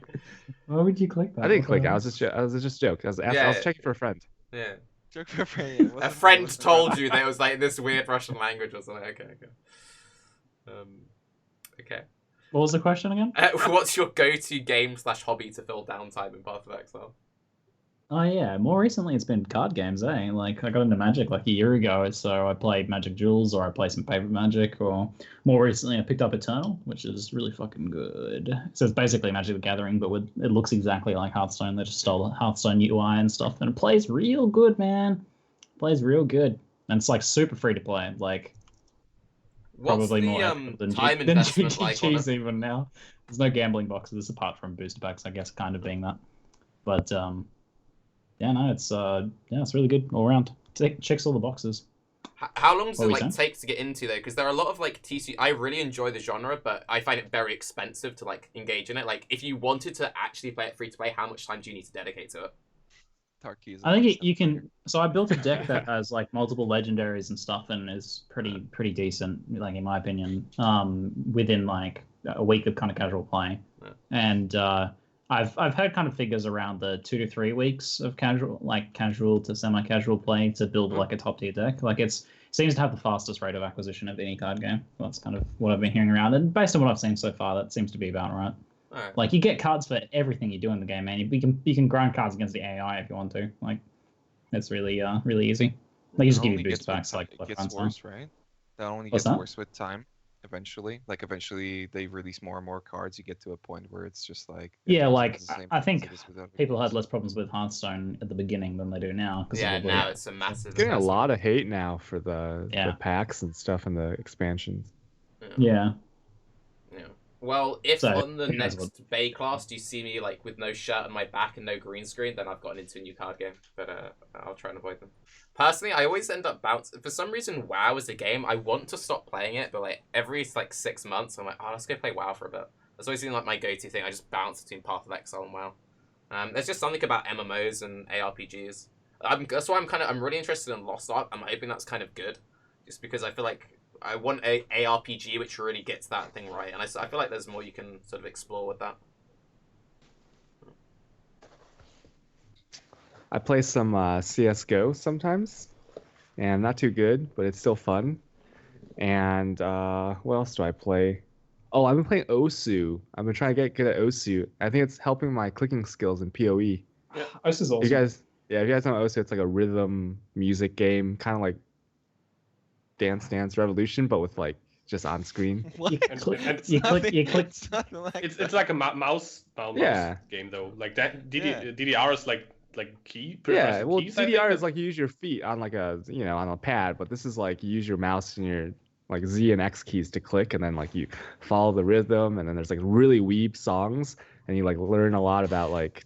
Why would you click that? I didn't click it. I was just a joke. I was checking for a friend. Yeah. Joke for a friend. A friend told you there was like this weird Russian language or something. Okay. Okay. What was the question again? What's your go-to game/hobby to fill downtime in Path of Exile? Oh yeah, more recently it's been card games, eh? Like I got into Magic like a year ago, so I played Magic Duels or I played some Paper Magic, or more recently I picked up Eternal, which is really fucking good. So it's basically Magic the Gathering, but it looks exactly like Hearthstone. They just stole the Hearthstone UI and stuff, and it plays real good, man. It plays real good, and it's like super free to play. Like probably more than time investment like GGG's even now. There's no gambling boxes apart from booster packs, I guess, kind of being that. But yeah, no, it's really good all around. Checks all the boxes. How long does it take to get into though? Because there are a lot of like TC. I really enjoy the genre, but I find it very expensive to like engage in it. Like, if you wanted to actually play it free to play, how much time do you need to dedicate to it? Tarke is I think you can. So I built a deck that has like multiple legendaries and stuff, and is pretty decent, like in my opinion. Within like a week of kind of casual play, and I've had kind of figures around the 2 to 3 weeks of casual to semi-casual play to build like a top tier deck. Like it seems to have the fastest rate of acquisition of any card game. That's kind of what I've been hearing around, and based on what I've seen so far, that seems to be about right. Right. Like you get cards for everything you do in the game, man. You can grind cards against the AI if you want to. Like it's really easy. They just give you boost packs like it gets worse, right? That only gets worse with time. Eventually, they release more and more cards. You get to a point where it's just like I think people had less problems with Hearthstone at the beginning than they do now. Now it's a massive. It's getting a lot of hate now for the packs and stuff and the expansions. Yeah. Well, if on the next Baeclast you see me like with no shirt on my back and no green screen, then I've gotten into a new card game. But I'll try and avoid them. Personally, I always end up bouncing. For some reason, WoW is a game. I want to stop playing it, but like every 6 months, I'm like, oh, let's go play WoW for a bit. That's always been like my go-to thing. I just bounce between Path of Exile and WoW. There's just something about MMOs and ARPGs. That's why I'm really interested in Lost Ark. I'm hoping that's kind of good, just because I feel like I want a ARPG which really gets that thing right, and I feel like there's more you can sort of explore with that. I play some CSGO sometimes, and not too good, but it's still fun. And what else do I play? Oh, I've been playing Osu. I've been trying to get good at Osu. I think it's helping my clicking skills in PoE. Yeah, Osu's awesome. If you guys know Osu, it's like a rhythm music game, kind of like Dance Revolution, but with like just on screen. You click. It's like a mouse game though. Like that DDR is like key. Yeah, well, keys, DDR is like you use your feet on like on a pad, but this is like you use your mouse and like Z and X keys to click, and then like you follow the rhythm, and then there's like really weeb songs, and you like learn a lot about like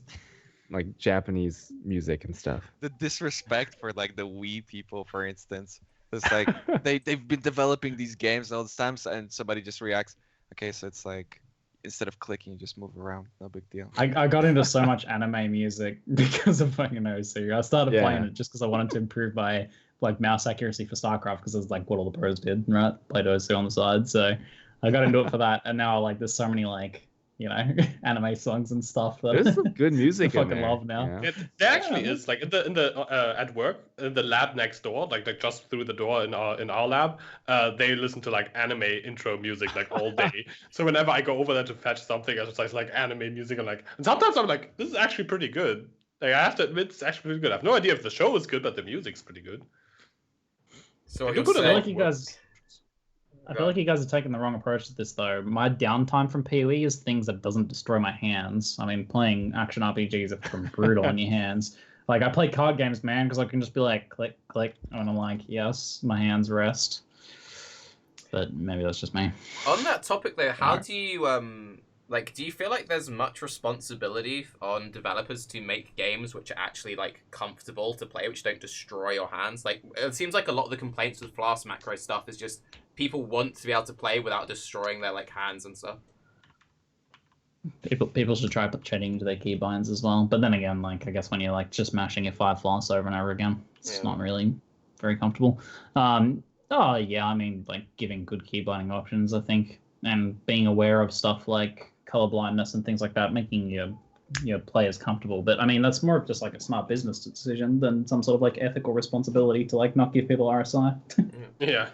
Japanese music and stuff. The disrespect for like the Wii people, for instance. It's like they've been developing these games all this time, and somebody just reacts. Okay, so it's like instead of clicking, you just move around. No big deal. I got into so much anime music because of fucking OC. I started playing it just because I wanted to improve my like mouse accuracy for StarCraft, because it's like what all the pros did, right? Played OC on the side, so I got into it for that. And now like there's so many like, you know, anime songs and stuff that there's some good music I in fucking there. love now. Yeah. There actually is like in the at work, in the lab next door, like just through the door in our lab, they listen to like anime intro music like all day. So whenever I go over there to fetch something, it's like anime music, and sometimes I'm like, this is actually pretty good. Like I have to admit, it's actually pretty good. I have no idea if the show is good, but the music's pretty good. So I feel like you guys are taking the wrong approach to this, though. My downtime from PoE is things that doesn't destroy my hands. I mean, playing action RPGs are fucking brutal on your hands. Like, I play card games, man, because I can just be like, click, click, and I'm like, yes, my hands rest. But maybe that's just me. On that topic, though, how do you, do you feel like there's much responsibility on developers to make games which are actually, like, comfortable to play, which don't destroy your hands? Like, it seems like a lot of the complaints with Flask macro stuff is just people want to be able to play without destroying their, like, hands and stuff. People should try cheating into their keybinds as well. But then again, like, I guess when you're, like, just mashing your 5 Flasks over and over again, it's not really very comfortable. Oh, yeah, I mean, like, giving good keybinding options, I think, and being aware of stuff like color blindness and things like that, making your players comfortable. But I mean, that's more of just like a smart business decision than some sort of like ethical responsibility to like not give people RSI. Yeah.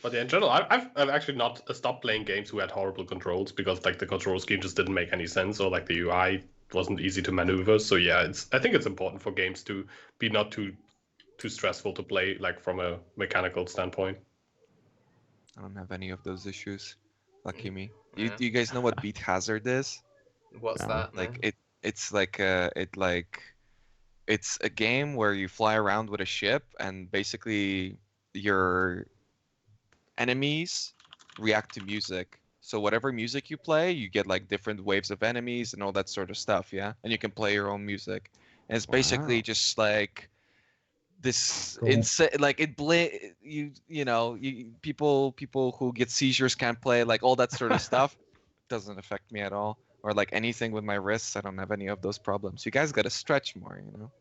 But yeah, in general, I've actually not stopped playing games who had horrible controls because like the control scheme just didn't make any sense, or like the UI wasn't easy to maneuver. So yeah, I think it's important for games to be not too stressful to play, like from a mechanical standpoint. I don't have any of those issues. Lucky me. Do you guys know what beat hazard is? What's that? Like it's a game where you fly around with a ship, and basically your enemies react to music. So whatever music you play, you get like different waves of enemies and all that sort of stuff, yeah? And you can play your own music. And it's basically just like this insane, like people who get seizures can't play, like all that sort of stuff doesn't affect me at all. Or like anything with my wrists, I don't have any of those problems. You guys got to stretch more, you know.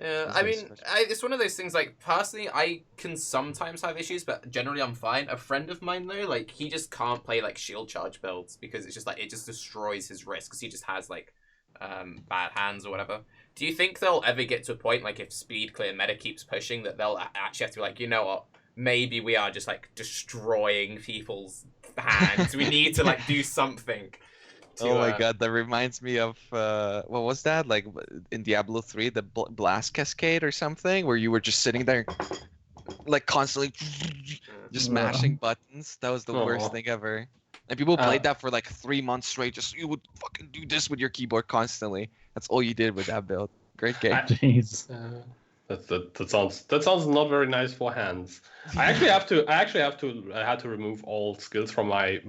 Yeah, I mean, it's one of those things, like, personally, I can sometimes have issues, but generally I'm fine. A friend of mine, though, like, he just can't play, like, shield charge builds, because it's just, like, it just destroys his wrist, because he just has, like, bad hands or whatever. Do you think they'll ever get to a point, like, if speed clear meta keeps pushing, that they'll actually have to be like, you know what, maybe we are just, like, destroying people's hands. We need to, like, do something. Oh my god, that reminds me of what was that, like in Diablo 3, the blast cascade or something, where you were just sitting there like constantly just mashing buttons. That was the worst thing ever. And people played that for like 3 months straight. Just you would fucking do this with your keyboard constantly. That's all you did with that build. Great game. Jeez. That sounds not very nice for hands. I had to remove all skills from my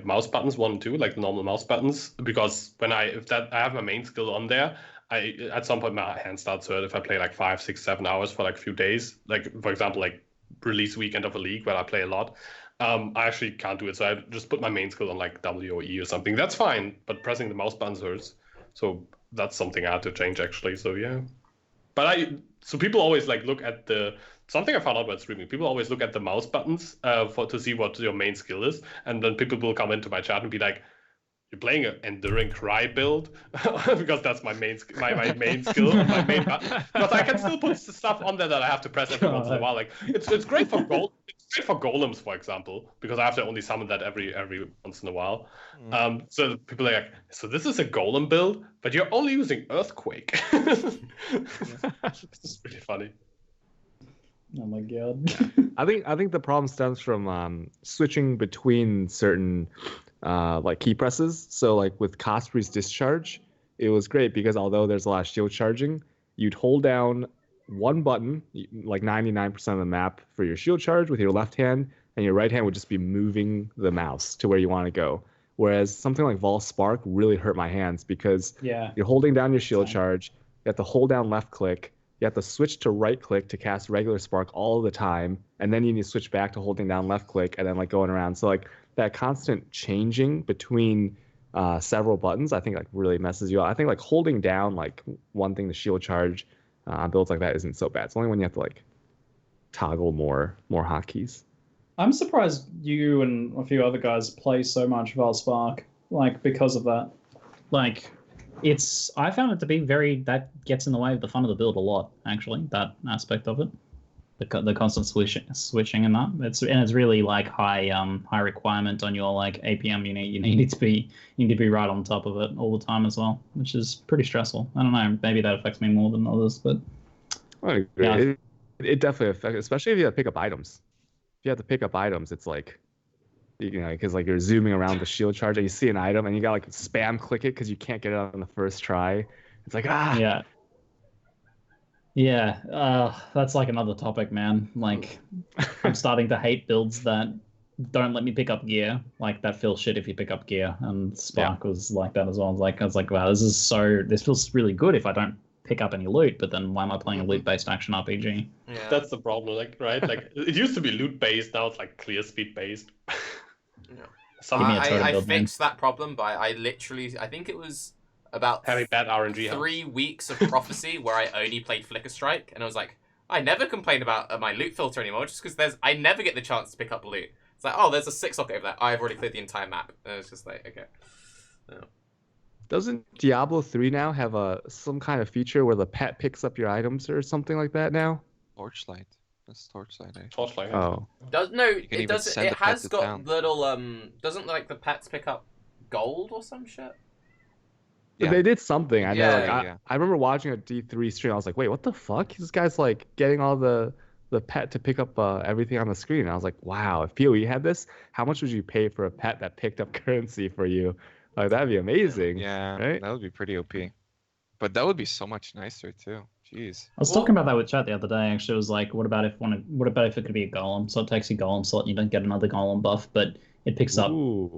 mouse buttons 1 and 2, like normal mouse buttons, because I have my main skill on there, at some point my hand starts hurt if I play like 5, 6, 7 hours for like a few days. Like for example, like release weekend of a league where I play a lot. I actually can't do it, so I just put my main skill on like W or E or something. That's fine, but pressing the mouse buttons hurts. So that's something I had to change actually. So yeah. So people always like look at something I found out about streaming. People always look at the mouse buttons to see what your main skill is, and then people will come into my chat and be like, "You're playing an Enduring Cry build," because that's my main skill, my main button. Because I can still put stuff on there that I have to press every once in a while. Like it's great for gold. It's great for golems, for example, because I have to only summon that every once in a while. So people are like, so this is a golem build, but you're only using Earthquake. It's really funny. Oh my god. I think the problem stems from switching between certain like key presses. So like with Cosprey's Discharge, it was great because although there's a lot of shield charging, you'd hold down one button, like 99% of the map for your shield charge with your left hand, and your right hand would just be moving the mouse to where you want to go. Whereas something like Vol Spark really hurt my hands because you're holding down your shield charge, you have to hold down left click, you have to switch to right click to cast regular Spark all the time, and then you need to switch back to holding down left click and then like going around. So like that constant changing between several buttons, I think like really messes you up. I think like holding down like one thing to shield charge on builds like that isn't so bad. It's only when you have to like toggle more hotkeys. I'm surprised you and a few other guys play so much Valspark, like because of that. Like, I found it to be that gets in the way of the fun of the build a lot. Actually, that aspect of it, the constant switching and that. It's really like high requirement on your like APM. You need to be right on top of it all the time as well, which is pretty stressful. I don't know, maybe that affects me more than others, but I agree. Yeah. It definitely affects, especially if you have to pick up items. If you have to pick up items, it's like, because like you're zooming around the shield charge and you see an item and you got like spam click it because you can't get it on the first try. It's like that's like another topic, man. Like I'm starting to hate builds that don't let me pick up gear. Like that feels shit if you pick up gear, and Spark was like that as well. I was like, wow, this feels really good if I don't pick up any loot, but then why am I playing a loot-based action RPG? Yeah. That's the problem, like, right? Like it used to be loot-based, now it's like clear speed-based. I fixed that problem by I think it was about having bad RNG 3 weeks of prophecy where I only played Flicker Strike, and I was like, I never complain about my loot filter anymore, just because I never get the chance to pick up loot. It's like, oh, there's a 6-lock over there. I've already cleared the entire map. And it's just like, okay. Yeah. Doesn't Diablo 3 now have some kind of feature where the pet picks up your items or something like that now? Torchlight. That's Torchlight. Torchlight. Oh. It doesn't. It has got town. Little doesn't like the pets pick up gold or some shit? Yeah. They did something. I know. I remember watching a D3 stream. I was like, wait, what the fuck? This guy's like getting all the pet to pick up everything on the screen. And I was like, wow, if PoE had this, how much would you pay for a pet that picked up currency for you? Like, that'd be amazing. Yeah, right? That would be pretty OP. But that would be so much nicer too. Jeez. I was talking about that with chat the other day. Actually, it was like, what about if it could be a golem? So it takes a golem slot, and you don't get another golem buff, but it picks up.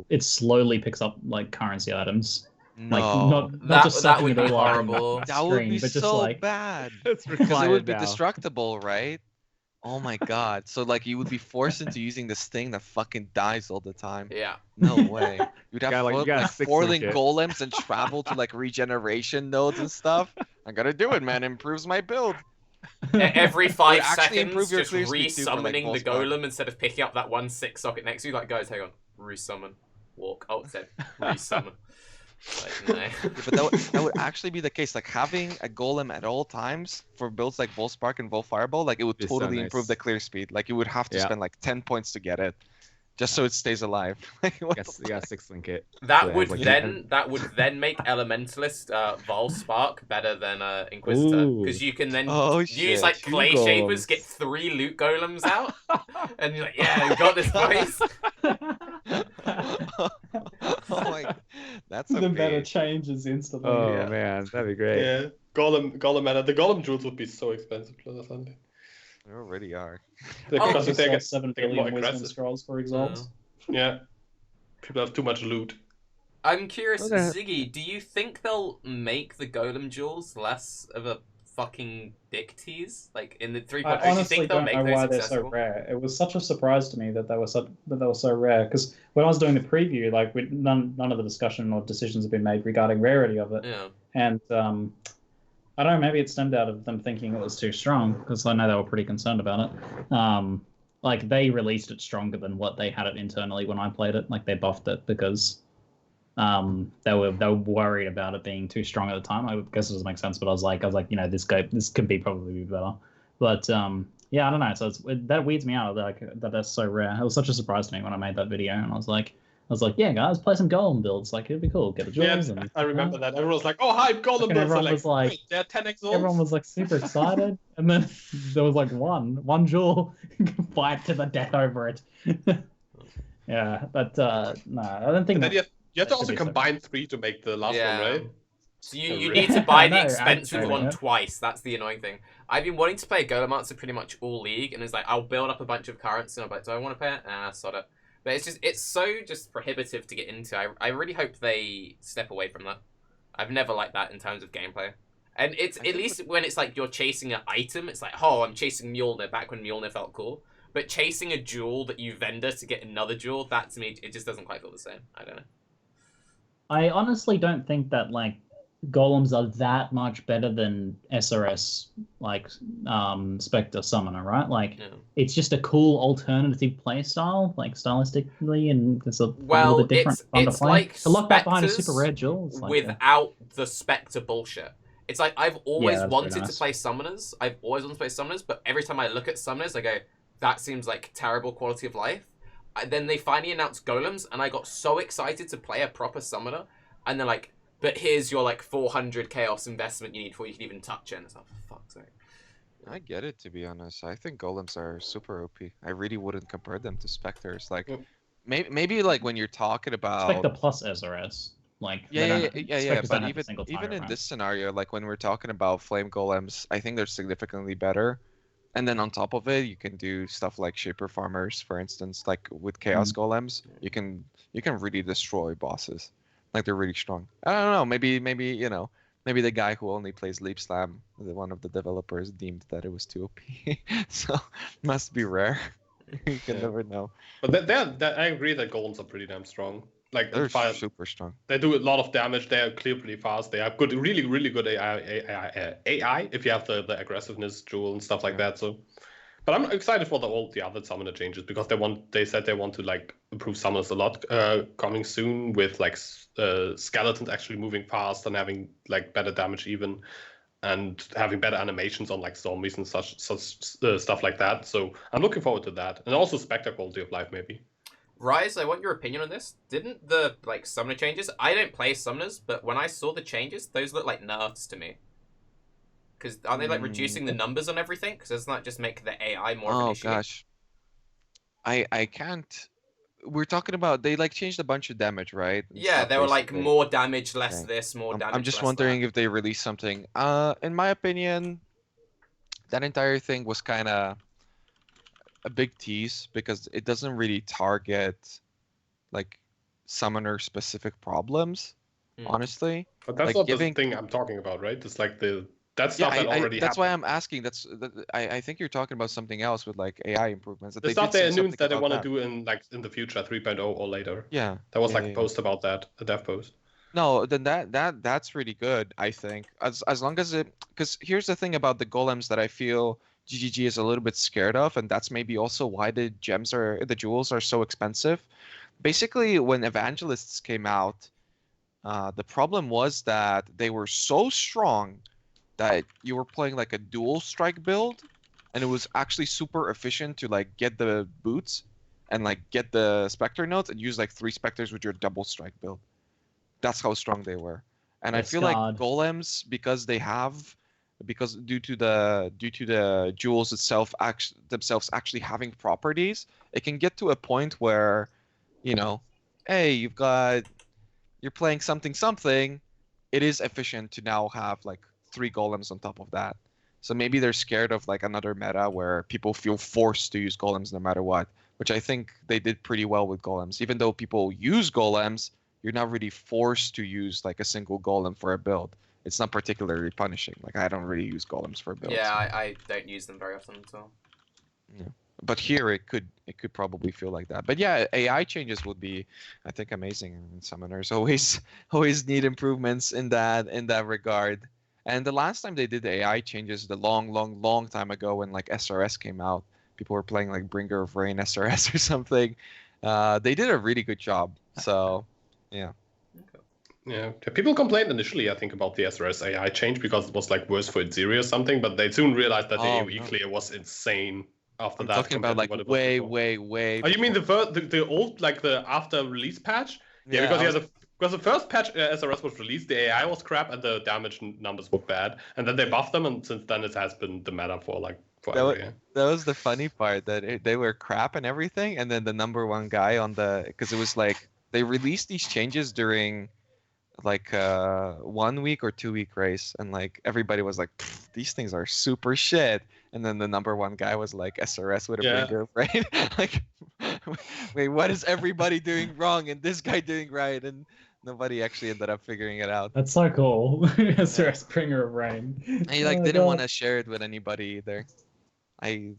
It slowly picks up like currency items. No, like not just that would be horrible. That would be but just so like, bad. Because it would be destructible, right? Oh my god. So like you would be forced into using this thing that fucking dies all the time. Yeah. No way. You'd have like 4-link golems and travel to like regeneration nodes and stuff. I gotta do it, man. It improves my build. Every 5 seconds, just re-summoning the golem instead of picking up that 1/6 socket next to you. Like, guys, hang on. Re-summon. Walk. Oh, it said re-summon. Like, no. Yeah, but that would actually be the case. Like having a golem at all times for builds like Vol Spark and Vol Fireball, like it would totally improve the clear speed. Like you would have to spend like 10 points to get it, just so it stays alive. You got 6-link it. That would then make Elementalist Vol Spark better than Inquisitor, because you can then use like Clay Shapers, get 3 loot golems out, and you're like, yeah, we got this, boys. Oh my, that's the better changes instantly. Oh man, that'd be great. Yeah, golem mana. The golem jewels would be so expensive, Sunday. They already are. Because they get 7 billion wisdom scrolls for exalts. Yeah, people have too much loot. I'm curious, Ziggy, do you think they'll make the golem jewels less of a fucking dick tease? Like in the 3.0, I honestly don't know why they're so rare. It was such a surprise to me that they were so rare. Because when I was doing the preview, like none of the discussion or decisions have been made regarding rarity of it. Yeah. And I don't know, maybe it stemmed out of them thinking it was too strong, because I know they were pretty concerned about it. Like they released it stronger than what they had it internally when I played it. Like they buffed it because they were worried about it being too strong at the time. I guess it doesn't make sense, but I was like, this could probably be better. But yeah, I don't know. So that weirds me out that that's so rare. It was such a surprise to me when I made that video, and I was like, yeah, guys, play some golem builds. Like it'd be cool. Get the jewels. Yeah, I remember that. Everyone was like, "Oh, hype golem builds!" Everyone was like, "They're 10x zones." Everyone was like super excited, and then there was like one jewel fight to the death over it. Yeah, but no, I don't think. And then you have to also combine 3 to make the last one, right? So you need to buy the expensive one twice. That's the annoying thing. I've been wanting to play Golemancer pretty much all league, and it's like I'll build up a bunch of currents, and I'm like, do I want to play it? Nah, sod it. But it's so just prohibitive to get into. I really hope they step away from that. I've never liked that in terms of gameplay. And it's at least when it's like you're chasing an item, it's like, oh, I'm chasing Mjolnir back when Mjolnir felt cool. But chasing a jewel that you vendor to get another jewel, that to me, it just doesn't quite feel the same. I don't know. I honestly don't think that like golems are that much better than SRS, like Spectre Summoner, right? Like it's just a cool alternative play style, like stylistically, and it's a little bit different. It's like to lock that behind a super rare jewel like without the Spectre bullshit. It's like I've always wanted to play summoners. I've always wanted to play summoners, but every time I look at summoners, I go, that seems like terrible quality of life. Then they finally announced golems, and I got so excited to play a proper summoner, and they're like, but here's your like 400 chaos investment you need before you can even touch it. And it's like, for fuck's sake. I get it, to be honest. I think golems are super OP. I really wouldn't compare them to specters. Like, maybe like when you're talking about Spectre plus SRS. Like yeah. But even in this scenario, like when we're talking about flame golems, I think they're significantly better. And then on top of it, you can do stuff like shaper farmers, for instance, like with chaos golems. You can really destroy bosses. Like they're really strong. I don't know. Maybe maybe the guy who only plays Leap Slam, one of the developers, deemed that it was too OP. So must be rare. You can never know. But I agree that golems are pretty damn strong. Like they're super strong. They do a lot of damage. They are clear pretty fast. They have good, really good AI if you have the aggressiveness jewel and stuff like that. So, but I'm excited for all the other summoner changes because they said they want to like improve summoners a lot coming soon with like skeletons actually moving fast and having like better damage even, and having better animations on like zombies and such stuff like that. So I'm looking forward to that, and also Spectre quality of life maybe. Raiz, I want your opinion on this. Didn't the like summoner changes? I don't play summoners, but when I saw the changes, those look like nerfs to me. Because aren't they like reducing the numbers on everything? Because doesn't that just make the AI more of an issue? Oh gosh, I can't. We're talking about they like changed a bunch of damage, right? Yeah, they were like more damage, less this, more damage. I'm just wondering if they released something. In my opinion, that entire thing was kind of a big tease because it doesn't really target like summoner specific problems, honestly. But that's like not the thing I'm talking about, right? It's like that's stuff that already that's why I'm asking. I think you're talking about something else with like AI improvements. It's not the news that they want to do in the future 3.0 or later. Yeah. There was a post about that, a dev post. No, then that's really good, I think. As long as because here's the thing about the golems that I feel GGG is a little bit scared of, and that's maybe also why the jewels are so expensive. Basically, when evangelists came out, the problem was that they were so strong that you were playing like a dual strike build, and it was actually super efficient to like get the boots and like get the specter nodes and use like 3 specters with your double strike build. That's how strong they were. And I feel like golems, because due to the jewels themselves actually having properties, it can get to a point where, hey, you're playing something, it is efficient to now have like 3 golems on top of that. So maybe they're scared of like another meta where people feel forced to use golems no matter what, which I think they did pretty well with golems. Even though people use golems, you're not really forced to use like a single golem for a build. It's not particularly punishing. Like I don't really use golems for builds. Yeah, I don't use them very often at all. Yeah. But here it could probably feel like that. But yeah, AI changes would be, I think, amazing. And summoners always need improvements in that regard. And the last time they did the AI changes, the long time ago when like SRS came out, people were playing like Bringer of Rain SRS or something. They did a really good job. So, yeah. Yeah, people complained initially, I think, about the SRS AI change because it was like worse for It'sYoji or something, but they soon realized that the AoE clear was insane after that. Talking about like way. Oh, you mean the old, like the after release patch? Yeah, because the first patch SRS was released, the AI was crap and the damage numbers were bad, and then they buffed them, and since then it has been the meta for like forever. That was the funny part, that they were crap and everything, and then the #1 guy on because it was like they released these changes during like 1 week or 2 week race, and like everybody was like, these things are super shit. And then the number one guy was like SRS with a bringer, right? Like, wait, what is everybody doing wrong and this guy doing right? And nobody actually ended up figuring it out. That's so cool. SRS bringer of rain. And he like didn't want to share it with anybody either. It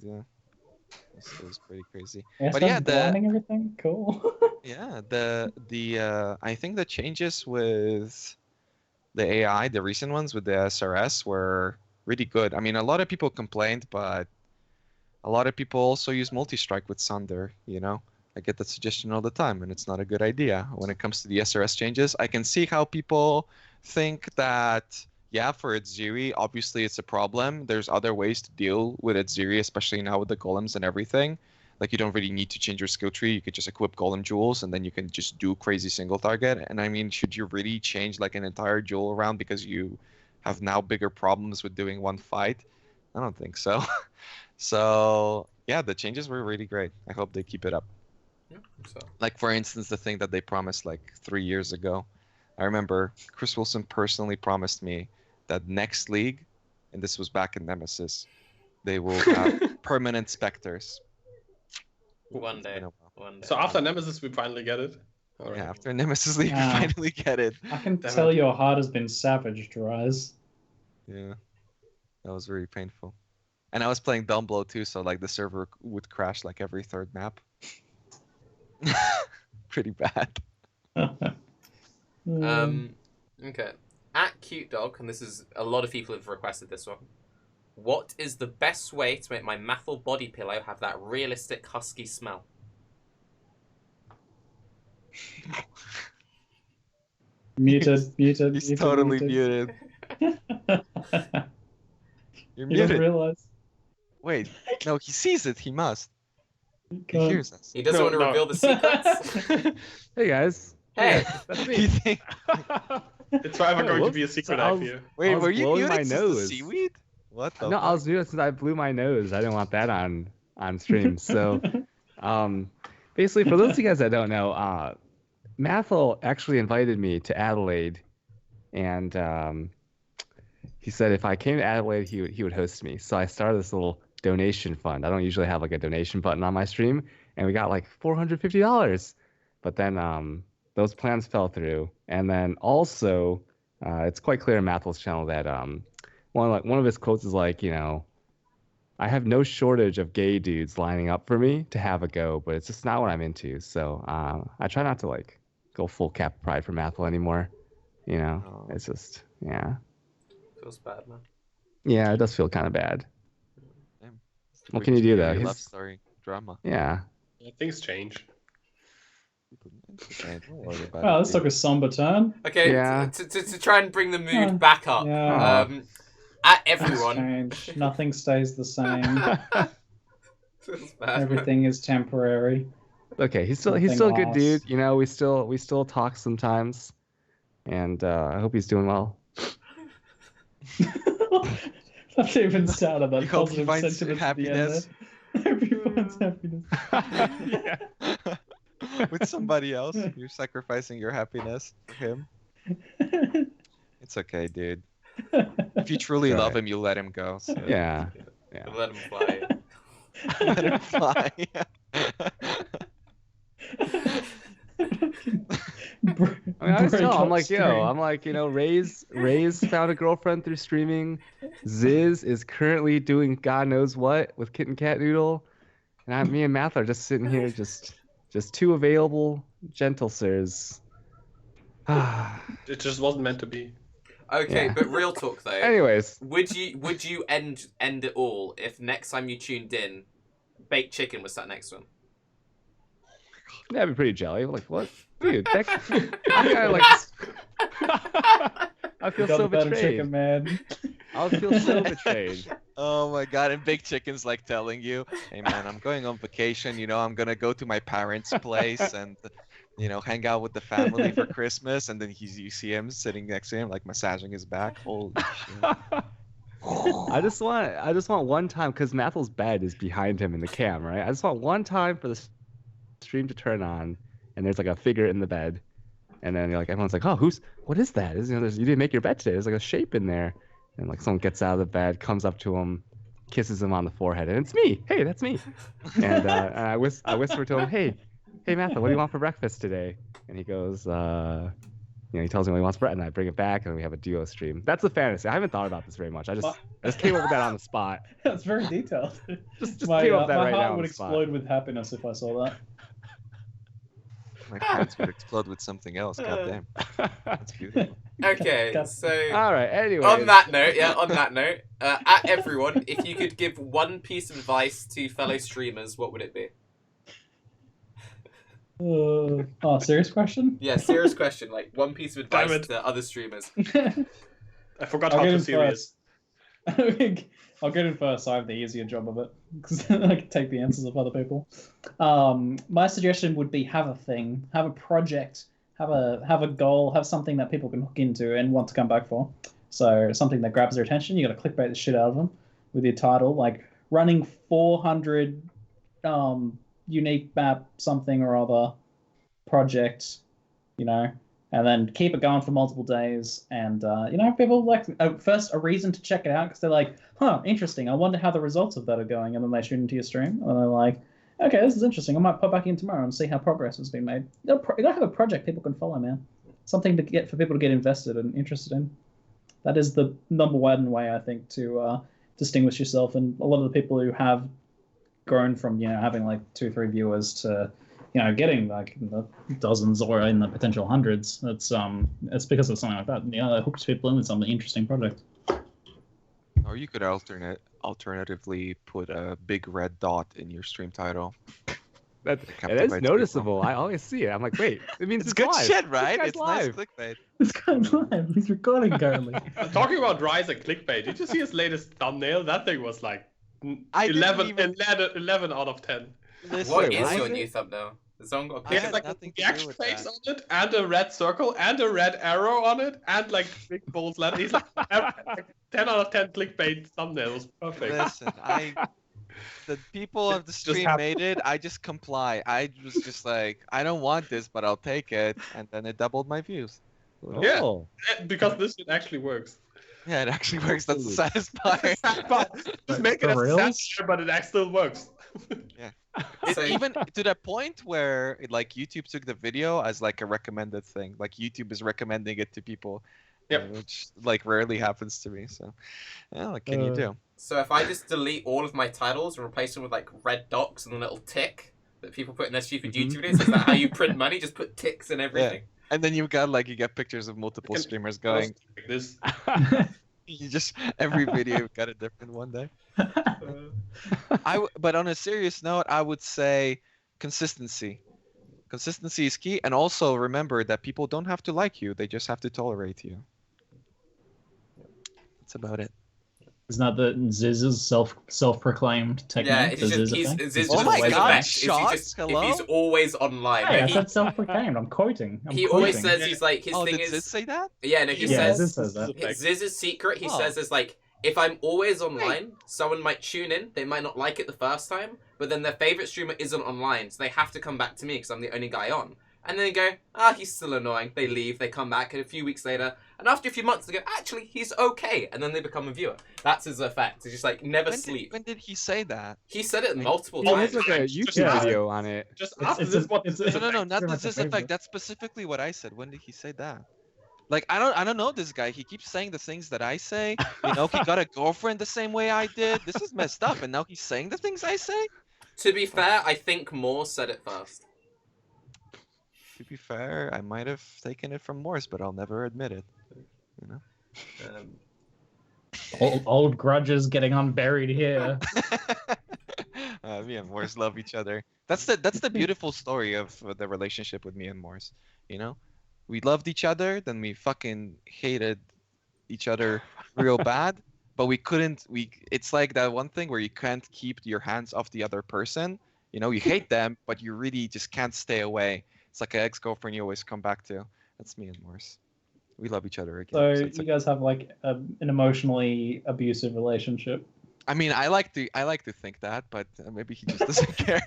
was pretty crazy. But yeah, blinding everything, cool. Yeah, I think the changes with the AI, the recent ones with the SRS, were really good. I mean, a lot of people complained, but a lot of people also use multi-strike with Sunder, you know? I get that suggestion all the time, and it's not a good idea. When it comes to the SRS changes, I can see how people think that, yeah, for Itziri, obviously it's a problem. There's other ways to deal with Itziri, especially now with the golems and everything. Like, you don't really need to change your skill tree. You could just equip golem jewels, and then you can just do crazy single target. And I mean, should you really change like an entire jewel around because you have now bigger problems with doing one fight? I don't think so. So yeah, the changes were really great. I hope they keep it up. Yeah, so. Like, for instance, the thing that they promised like 3 years ago. I remember Chris Wilson personally promised me that next league, and this was back in Nemesis, they will have permanent specters. One day. So after Nemesis, we finally get it? Right. Yeah, after Nemesis League, we finally get it. I can tell your heart has been savaged, Raiz. Yeah, that was very painful. And I was playing Dumblow too, so like the server would crash like every third map. Pretty bad. Okay. At CuteDog, and this is a lot of people have requested this one. What is the best way to make my Mathel body pillow have that realistic husky smell? Muted. He's totally muted. You're muted. Doesn't realize. Wait, no, he sees it. He must. He hears us. He doesn't want to reveal the secrets. Hey guys. Hey. That's me. It's forever going to be a secret, I fear. Wait, were you muted my since nose. the seaweed? What the? No, I was muted since I blew my nose. I didn't want that on stream. So, basically, for those of you guys that don't know, Mathel actually invited me to Adelaide, and he said if I came to Adelaide, he would host me. So I started this little donation fund. I don't usually have like a donation button on my stream, and we got like $450. But then those plans fell through, and then also it's quite clear in Mathel's channel that one of his quotes is like, you know, I have no shortage of gay dudes lining up for me to have a go, but it's just not what I'm into. So I try not to like go full cap pride for Mathel anymore. You know, It's just, yeah. Feels bad, man. Yeah, it does feel kind of bad. Damn. What can you do though? Love story drama. Yeah. Things change. Well, this took a somber turn. Okay, Yeah. to try and bring the mood back up. Yeah. At everyone. Change. Nothing stays the same. Feels bad, Everything is temporary. Okay, he's still a good dude. You know, we still talk sometimes, and I hope he's doing well. That even sounded that You hope he positive finds sentiment happiness. at the end there. Hope he finds happiness. Yeah. With somebody else, you're sacrificing your happiness for him. It's okay, dude. If you truly love him, you let him go. So. Yeah. Let him fly. Let him fly. I mean, I was telling him, I'm like, you know, Raiz found a girlfriend through streaming. Ziz is currently doing God knows what with Kitten Cat Noodle, and me and Math are just sitting here, just two available gentle sirs. It just wasn't meant to be. Okay, Yeah. but real talk though. Anyways, would you end it all if next time you tuned in, baked chicken was sat next to him? that'd be pretty jelly. Like, what, dude? That guy, like, I feel so betrayed. Chicken, man. I would feel so betrayed. Oh my god, and Big Chicken's like telling you, hey man, I'm going on vacation, you know, I'm gonna go to my parents' place and, you know, hang out with the family for Christmas, and then you see him sitting next to him, like massaging his back. Holy shit. I just want one time, because Mathel's bed is behind him in the cam, right? I just want one time for the stream to turn on, and there's like a figure in the bed, And then like everyone's like, oh, what is that? You didn't make your bed today. There's like a shape in there. And like someone gets out of the bed, comes up to him, kisses him on the forehead, and it's me. Hey, that's me. And I whisper to him, hey, Matha, what do you want for breakfast today? And he goes, he tells me what he wants for bread, and I bring it back, and we have a duo stream. That's the fantasy. I haven't thought about this very much. I just came up with that on the spot. That's very detailed. Just came up with that right now. My heart would explode with happiness if I saw that. My pants would explode with something else. Goddamn. That's beautiful. Okay, so all right. Anyway, on that note, at everyone, if you could give one piece of advice to fellow streamers, what would it be? Serious question? Yeah, serious question. Like one piece of advice to other streamers. I forgot how to serious. I'll get in first, so I have the easier job of it, because I can take the answers of other people. My suggestion would be have a thing, have a project, have a goal, have something that people can hook into and want to come back for. So something that grabs their attention, you got to clickbait the shit out of them with your title, like running 400 unique map something or other project, and then keep it going for multiple days. And, people like first a reason to check it out because they're like, interesting. I wonder how the results of that are going. And then they tune into your stream and they're like, okay, this is interesting. I might pop back in tomorrow and see how progress has been made. You gotta have a project people can follow, man. Something for people to get invested and interested in. That is the number one way, I think, to distinguish yourself. And a lot of the people who have grown from, having like 2-3 viewers to, getting like in the dozens or in the potential hundreds. It's because of something like that. That hooks people in with something interesting project. Or you could alternatively put a big red dot in your stream title. It is noticeable. People. I always see it. I'm like, wait, it means it's good live. Shit, right? It's live. Nice clickbait. This guy's live. He's recording currently. Talking about Raiz and clickbait, did you see his latest thumbnail? That thing was like 11 out of 10. Listen, what is your new thumbnail? There's like a yak face on it, and a red circle, and a red arrow on it, and like big bold letters. He's like 10 out of 10 clickbait thumbnail. It was perfect. Listen, the people of the stream made it. I just comply. I was just like, I don't want this, but I'll take it, and then it doubled my views. Yeah, because this shit actually works. Yeah, it actually works. That's the saddest part. Just make it a satire, but it still works. Yeah. Even to the point where like YouTube took the video as like a recommended thing. Like YouTube is recommending it to people. Which like rarely happens to me. So yeah, what can you do? So if I just delete all of my titles and replace them with like red dots and a little tick that people put in their stupid YouTube videos, is that how you print money? Just put ticks and everything. Yeah. And then you get pictures of multiple streamers going like this. You just every video you've got a different one day. But on a serious note, I would say consistency. Consistency is key, and also remember that people don't have to like you; they just have to tolerate you. That's about it. Isn't that the Ziz's self-proclaimed technique? Yeah, Ziz oh my god, if he's always online. Hey, I said self-proclaimed. I'm quoting. Always says he's like his thing did is. Ziz say that? Yeah, no, he says. Ziz says that. Ziz's secret. He says is like, if I'm always online, someone might tune in. They might not like it the first time, but then their favorite streamer isn't online, so they have to come back to me because I'm the only guy on. And then they go, he's still annoying. They leave, they come back, and a few weeks later, and after a few months, they go, actually, he's okay. And then they become a viewer. That's his effect. It's just like, never sleep. When did he say that? He said it multiple times. There's like a YouTube video on it. Just after this one. No, not this effect. That's specifically what I said. When did he say that? Like, I don't know this guy. He keeps saying the things that I say. He got a girlfriend the same way I did. This is messed up. And now he's saying the things I say? To be fair, I think Moore said it first. To be fair, I might have taken it from Morse, but I'll never admit it. Old grudges getting unburied here. Me and Morse love each other. That's the beautiful story of the relationship with me and Morse. We loved each other, then we fucking hated each other real bad, but we couldn't. It's like that one thing where you can't keep your hands off the other person. You hate them, but you really just can't stay away. It's like an ex-girlfriend you always come back to. That's me and Morse. We love each other again. So you guys have like an emotionally abusive relationship. I mean, I like to think that, but maybe he just doesn't care.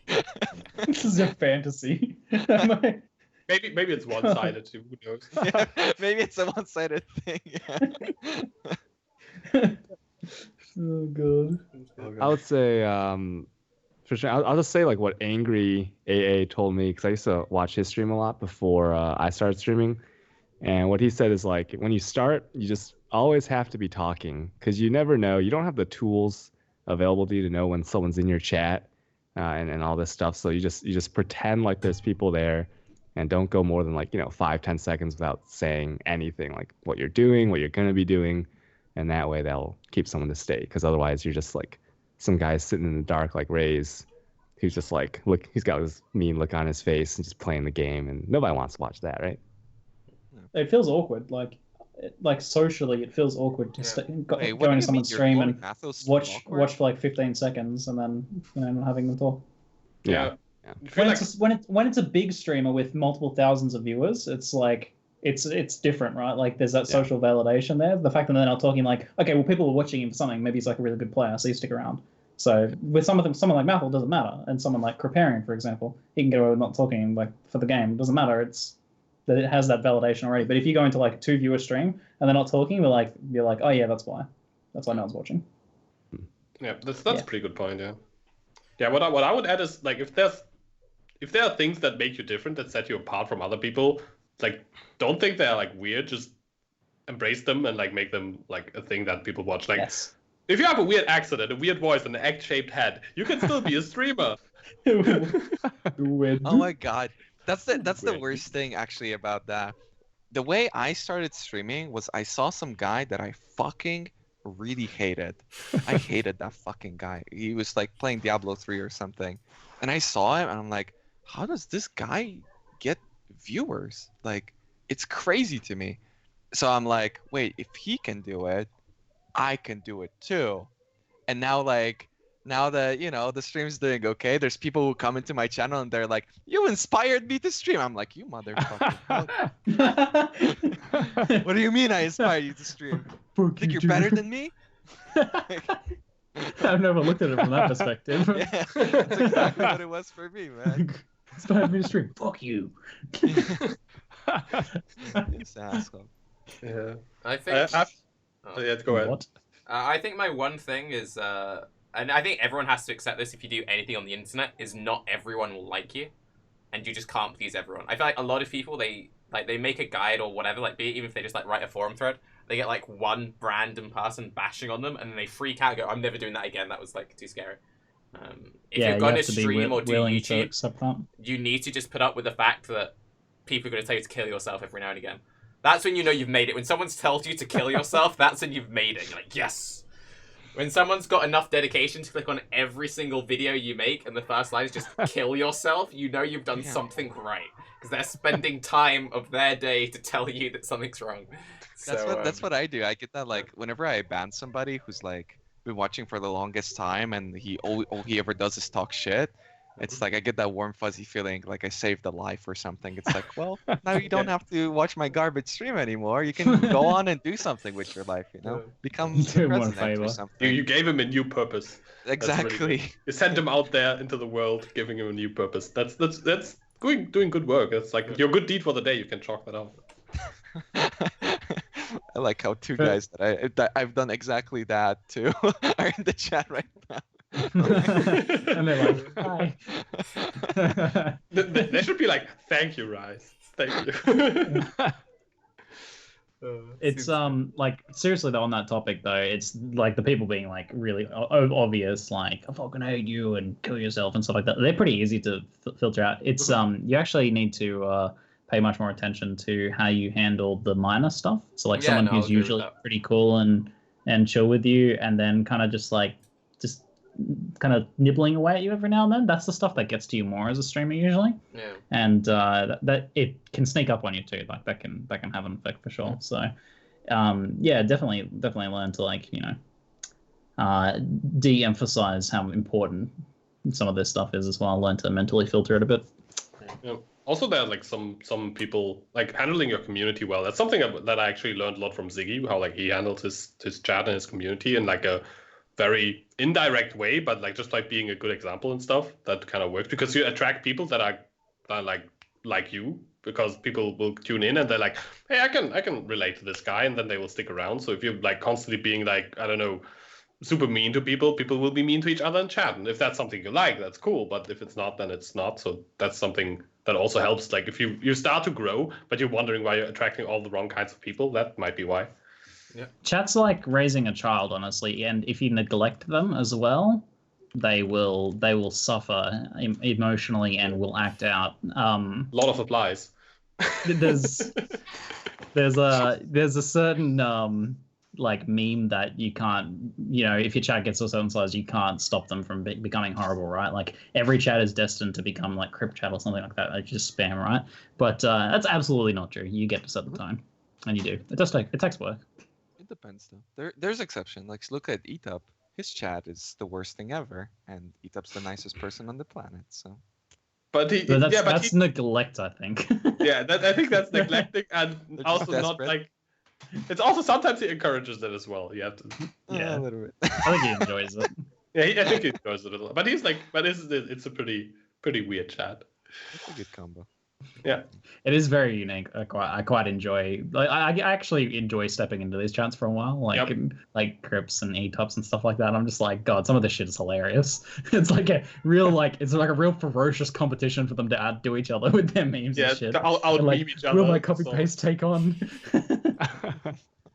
This is a fantasy. Maybe it's one-sided. Who knows? Yeah, maybe it's a one-sided thing. Yeah. Oh god. I would say, for sure, I'll just say like what Angry AA told me, because I used to watch his stream a lot before I started streaming. And what he said is like, when you start, you just always have to be talking, because you never know. You don't have the tools available to you to know when someone's in your chat and all this stuff. So you just pretend like there's people there, and don't go more than like 5-10 seconds without saying anything, like what you're doing, what you're gonna be doing, and that way that'll keep someone to stay. Because otherwise you're just like some guy sitting in the dark like Raiz, who's just like he's got this mean look on his face and just playing the game, and nobody wants to watch that, right? It feels awkward, like socially, it feels awkward to go into someone's stream and watch for like 15 seconds and then not having them talk. Yeah. When it's a big streamer with multiple thousands of viewers, it's like it's different, right? Like there's that social validation there. The fact that they're not talking like, okay, well, people are watching him for something. Maybe he's like a really good player, so you stick around. So with someone like Mathel, it doesn't matter, and someone like Kriparian, for example, he can get away with not talking like for the game. It doesn't matter. It's that it has that validation already. But if you go into like a 2-viewer stream and they're not talking, you're like, oh yeah, that's why no one's watching. Yeah, that's a pretty good point. Yeah. What I would add is like if there are things that make you different, that set you apart from other people, like don't think they're like weird. Just embrace them and like make them like a thing that people watch. Like if you have a weird accent and a weird voice and an egg-shaped head, you can still be a streamer. Oh my god. That's the worst thing actually about that. The way I started streaming was I saw some guy that I fucking really hated. I hated that fucking guy. He was like playing Diablo 3 or something. And I saw him and I'm like, how does this guy get viewers? Like, it's crazy to me. So I'm like, wait, if he can do it, I can do it too. And now that the stream's doing okay, there's people who come into my channel and they're like, you inspired me to stream. I'm like, you motherfucker. What do you mean I inspired you to stream? Think you're better than me? I've never looked at it from that perspective. Yeah, that's exactly what it was for me, man. Inspired me to stream. Fuck you. This asshole. Yeah. I think. Go ahead. What? I think my one thing is, and I think everyone has to accept this if you do anything on the internet, is not everyone will like you, and you just can't please everyone. I feel like a lot of people, they make a guide or whatever, like even if they just like write a forum thread, they get like one random person bashing on them, and then they freak out and go, I'm never doing that again, that was like too scary. If you're going to stream or do YouTube, you need to just put up with the fact that people are going to tell you to kill yourself every now and again. That's when you know you've made it. When someone's told you to kill yourself, that's when you've made it. You're like, yes! When someone's got enough dedication to click on every single video you make, and the first line is just kill yourself, you know you've done something right. Because they're spending time of their day to tell you that something's wrong. That's what I do. I get that, like, whenever I ban somebody who's, like, been watching for the longest time, and all he ever does is talk shit, it's like I get that warm fuzzy feeling like I saved a life or something. It's like, well, now you don't have to watch my garbage stream anymore. You can go on and do something with your life, Become the president or something. You gave him a new purpose. Exactly. Really you sent him out there into the world, giving him a new purpose. That's doing good work. It's like your good deed for the day. You can chalk that out. I like how two guys that I've done exactly that too are in the chat right now. And they're like, hi. They should be like, thank you, Raiz. Thank you. It's like seriously though, on that topic though, it's like the people being like really obvious, like I fucking hate you and kill yourself and stuff like that. They're pretty easy to filter out. It's you actually need to pay much more attention to how you handle the minor stuff. So like someone who's usually pretty cool and chill with you, and then kind of just kind of nibbling away at you every now and then. That's the stuff that gets to you more as a streamer usually. Yeah. And that it can sneak up on you too. Like that can have an effect for sure. So definitely learn to like, de-emphasize how important some of this stuff is as well. Learn to mentally filter it a bit. Yeah. Also, there are like some people like handling your community well. That's something that I actually learned a lot from Ziggy, how like he handles his chat and his community in like a very indirect way, but like just like being a good example and stuff that kind of works, because you attract people that are like you, because people will tune in and they're like, hey, I can relate to this guy, and then they will stick around. So if you're like constantly being like, I don't know, super mean to people, people will be mean to each other in chat. And if that's something you like, that's cool. But if it's not, then it's not. So that's something that also helps. Like if you start to grow, but you're wondering why you're attracting all the wrong kinds of people, that might be why. Yeah. Chat's like raising a child, honestly, and if you neglect them as well, they will suffer emotionally and will act out. A lot of applies. There's a certain like meme that you can't, if your chat gets to a certain size, you can't stop them from becoming horrible, right? Like every chat is destined to become like crypt chat or something like that, like just spam, right? But that's absolutely not true. You get to set the tone, and you do. It takes work. It depends though. There's exception. Like look at Etup. His chat is the worst thing ever, and Etup's the nicest person on the planet. So. But that's neglect, I think. Yeah, I think that's neglecting, and also not like. It's also sometimes he encourages it as well. You have to. Yeah, a little bit. I think he enjoys it. Yeah, I think he enjoys it a little. But he's like, it's a pretty weird chat. It's a good combo. Yeah, it is very unique. I quite enjoy. Like I actually enjoy stepping into these chats for a while, like crypts and etups and stuff like that. I'm just like, God, some of this shit is hilarious. It's like a real it's like a real ferocious competition for them to outdo each other with their memes and shit. I'll meme each other. Will my copy paste take on?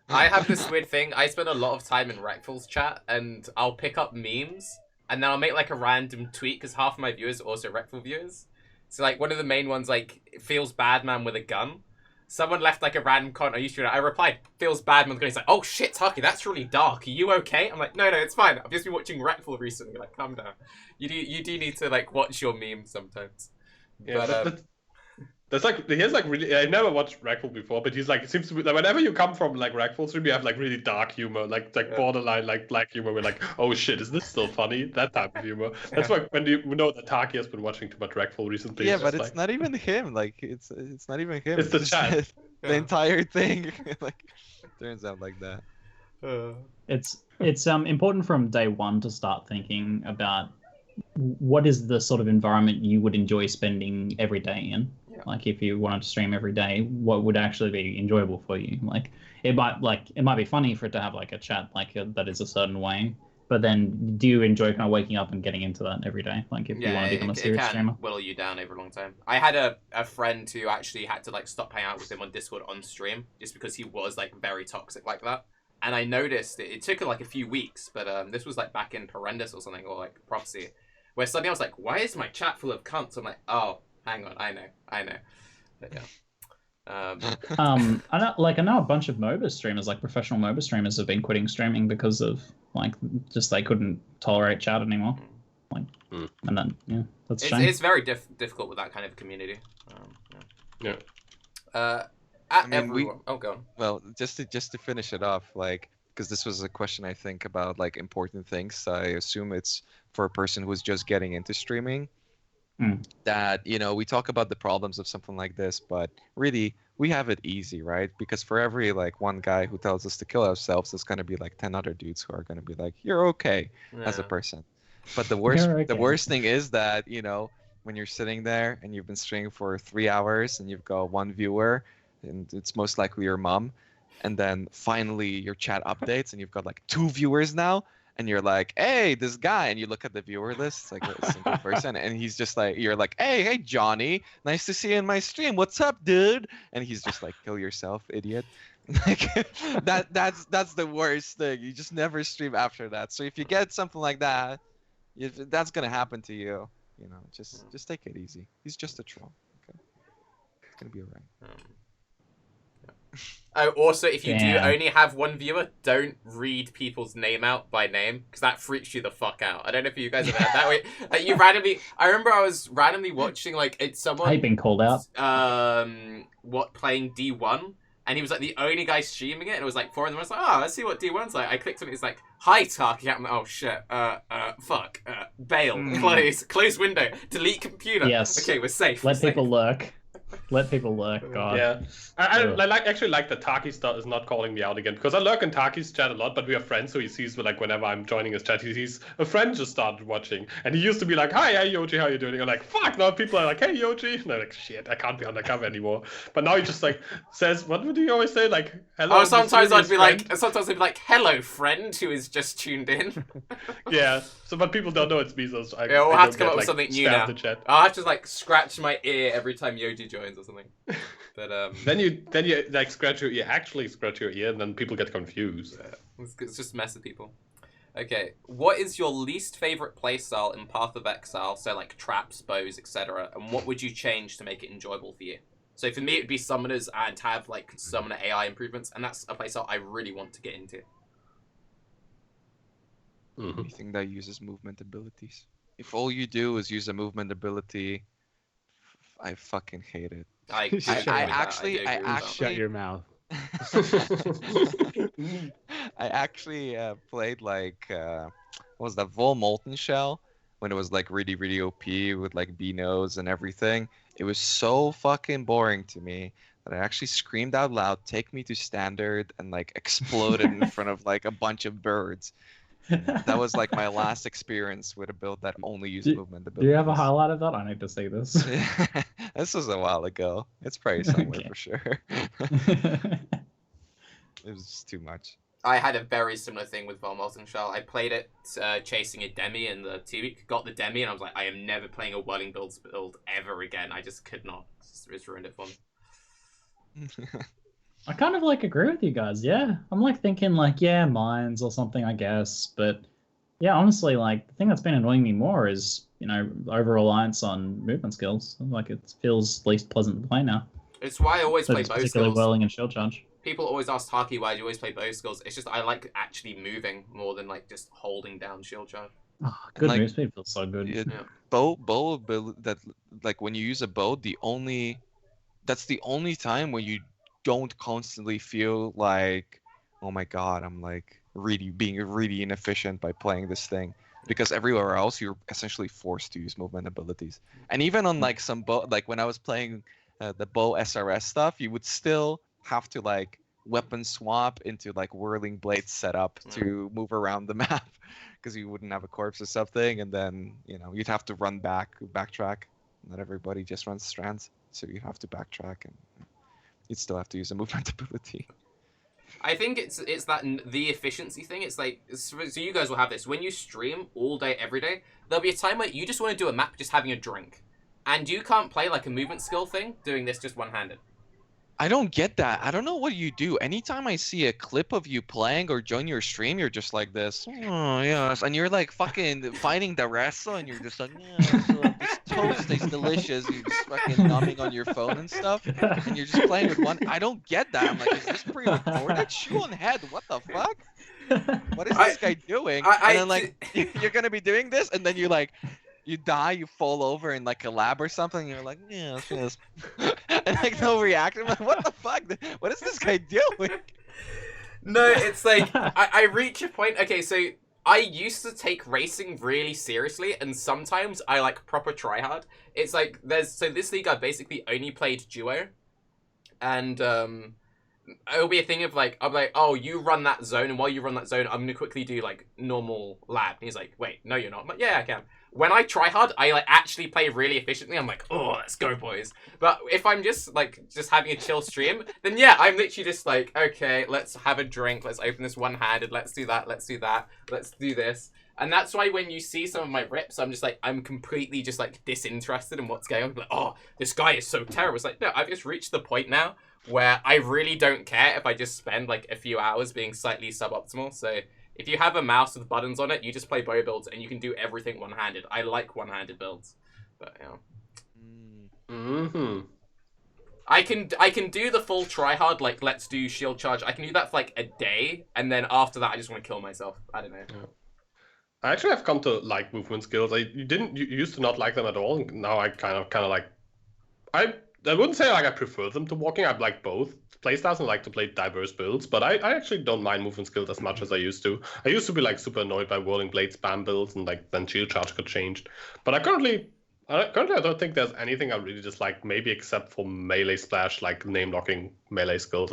I have this weird thing. I spend a lot of time in Rekful's chat, and I'll pick up memes, and then I'll make like a random tweet because half of my viewers are also Rekful viewers. So, like, one of the main ones, like, feels bad man with a gun. Someone left, like, a random comment on YouTube, and I replied, feels bad man with a gun. He's like, oh, shit, Tarke, that's really dark. Are you okay? I'm like, no, it's fine. I've just been watching Rekful recently. Like, calm down. You do need to, like, watch your memes sometimes. Yeah, but that's like, he has, like, really, I've never watched Rekful before, but he's, like, it seems to be, like, whenever you come from, like, Rekful stream, you have, like, really dark humor, like borderline, like, black humor, where, like, oh, shit, is this still funny? That type of humor. That's why when you know that Tarke has been watching too much Rekful recently. Yeah, but it's not even him, like, it's not even him. It's the chat. The entire thing, like, turns out like that. It's important from day one to start thinking about what is the sort of environment you would enjoy spending every day in. Like if you wanted to stream every day, what would actually be enjoyable for you? Like it might be funny for it to have like a chat that is a certain way, but then do you enjoy kind of waking up and getting into that every day? Like if you want to become a serious streamer, whittle you down over a long time. I had a friend who actually had to like stop hanging out with him on Discord on stream just because he was like very toxic like that. And I noticed it took like a few weeks, but this was like back in Horrendous or something, or like Prophecy, where suddenly I was like, why is my chat full of cunts? I'm like, oh. Hang on, I know. But yeah. I know a bunch of MOBA streamers, like professional MOBA streamers, have been quitting streaming because of like just they couldn't tolerate chat anymore. Like, and then that's a shame. It's very difficult with that kind of community. Yeah. Oh, go on. Well, just to finish it off, like, because this was a question I think about like important things. I assume it's for a person who's just getting into streaming. That, we talk about the problems of something like this, but really we have it easy, right? Because for every like one guy who tells us to kill ourselves, there's going to be like 10 other dudes who are going to be like, you're okay as a person. But the worst thing is that, when you're sitting there and you've been streaming for 3 hours and you've got one viewer and it's most likely your mom, and then finally your chat updates and you've got like 2 viewers now. And you're like, hey, this guy, and you look at the viewer list, it's like a single person, and he's just like, you're like, hey, Johnny, nice to see you in my stream. What's up, dude? And he's just like, kill yourself, idiot. Like that's the worst thing. You just never stream after that. So if you get something like that, that's gonna happen to you. Just take it easy. He's just a troll. Okay, it's gonna be alright. Oh, also, if you do only have one viewer, don't read people's name out by name, because that freaks you the fuck out. I don't know if you guys have had that way. I remember I was randomly watching, like, it's someone... I've been called out. Playing D1, and he was, like, the only guy streaming it, and it was, like, 4 of them. I was like, oh, let's see what D1's like. I clicked on it, it's like, hi, Tarke. I'm like, oh, shit. Fuck. Bail. Close window. Delete computer. Yes. Okay, we're safe. Let people lurk. Let people lurk, God. Yeah, I actually like that Tarke is not calling me out again, because I lurk in Tarke's chat a lot, but we are friends, so he sees like whenever I'm joining his chat, he sees a friend just started watching, and he used to be like, "Hi, Yoji, how you doing?" I'm like, "Fuck!" Now people are like, "Hey, Yoji," and I'm like, "Shit, I can't be undercover anymore." But now he just like says, "What do you always say?" Like, "Hello." Oh, sometimes I'd be like, "Hello, friend who is just tuned in." Yeah. So, but people don't know it's me, so we'll have to come up with something new now. The chat. I'll have to like scratch my ear every time Yoji joins or something. But then you like scratch your ear, actually scratch your ear, and then people get confused. Yeah. It's just mess with people. Okay, what is your least favorite playstyle in Path of Exile? So like traps, bows, etc. And what would you change to make it enjoyable for you? So for me, it'd be summoners and have like summoner AI improvements, and that's a playstyle I really want to get into. Anything that uses movement abilities. If all you do is use a movement ability, I fucking hate it. I actually shut your mouth. I actually played like what was that, Vol Molten Shell, when it was like really OP with like B-nodes and everything. It was so fucking boring to me that I actually screamed out loud, "Take me to standard," and like exploded in front of like a bunch of birds. That was like my last experience with a build that only used movement abilities. Do you have a highlight of that? I need to see this. This was a while ago. It's probably somewhere for sure. It was just too much. I had a very similar thing with Vol Molten Shell. I played it chasing a Demi in the 2-week, got the Demi, and I was like, I am never playing a Whirling build ever again. I just could not. It's ruined it for me. I kind of like agree with you guys. Yeah, I'm like thinking like, yeah, mines or something, I guess. But yeah, honestly, like the thing that's been annoying me more is, you know, over reliance on movement skills. Like it feels least pleasant to play now. It's why I always play bow particularly skills. Whirling and shield charge. People always ask Tarke, why do you always play bow skills? It's just I like actually moving more than like just holding down shield charge. Oh, good like, move speed feels so good. Yeah. Bow ability, that like when you use a bow, that's the only time when you don't constantly feel like, oh my god, I'm like being really inefficient by playing this thing, because everywhere else you're essentially forced to use movement abilities. And even on like some bow, like when I was playing the bow SRS stuff, you would still have to like weapon swap into like whirling blades setup to move around the map, because you wouldn't have a corpse or something, and then you'd have to backtrack. Not everybody just runs strands, so you have to backtrack, and you'd still have to use a movement ability. I think it's that the efficiency thing. It's like, so you guys will have this when you stream all day every day. There'll be a time where you just want to do a map just having a drink, and you can't play like a movement skill thing doing this just one-handed. I don't get that. I don't know what you do. Anytime I see a clip of you playing or join your stream, you're just like this. Oh, yes. And you're like fucking fighting the wrestler, and you're just like, yeah, so this toast tastes delicious. You're just fucking numbing on your phone and stuff. And you're just playing with one. I don't get that. I'm like, is this pre-recorded? Shoe on head. What the fuck? What is this guy doing? And then like, you're going to be doing this, and then you're like, you die, you fall over in like a lab or something, and you're like, yeah, yes. And like no reaction. I'm like, what the fuck? What is this guy doing? No, it's like I reach a point. Okay, so I used to take racing really seriously, and sometimes I like proper try hard. It's like this league I basically only played duo, and it'll be a thing of like, I'm like, oh, you run that zone, and while you run that zone, I'm gonna quickly do like normal lab. And he's like, wait, no, you're not. I'm like, yeah, I can. When I try hard, I like actually play really efficiently. I'm like, oh, let's go, boys. But if I'm just having a chill stream, then yeah, I'm literally just like, okay, let's have a drink. Let's open this one-handed. Let's do that. Let's do that. Let's do this. And that's why when you see some of my rips, I'm just like, I'm completely just like disinterested in what's going on. Like, oh, this guy is so terrible. It's like, no, I've just reached the point now where I really don't care if I just spend like a few hours being slightly suboptimal. So if you have a mouse with buttons on it, you just play bow builds and you can do everything one-handed. I like one-handed builds, but yeah. Mm-hmm. I can do the full try-hard, like let's do shield charge. I can do that for like a day, and then after that, I just want to kill myself. I don't know. Yeah. I actually have come to like movement skills. You used to not like them at all, and now I kind of like. I wouldn't say like I prefer them to walking. I like both playstyles and like to play diverse builds, but I actually don't mind movement skills as much as I used to. I used to be like super annoyed by whirling blade spam builds, and like then shield charge got changed. But I Currently, I don't think there's anything I really dislike, maybe except for melee splash, like name-locking melee skills.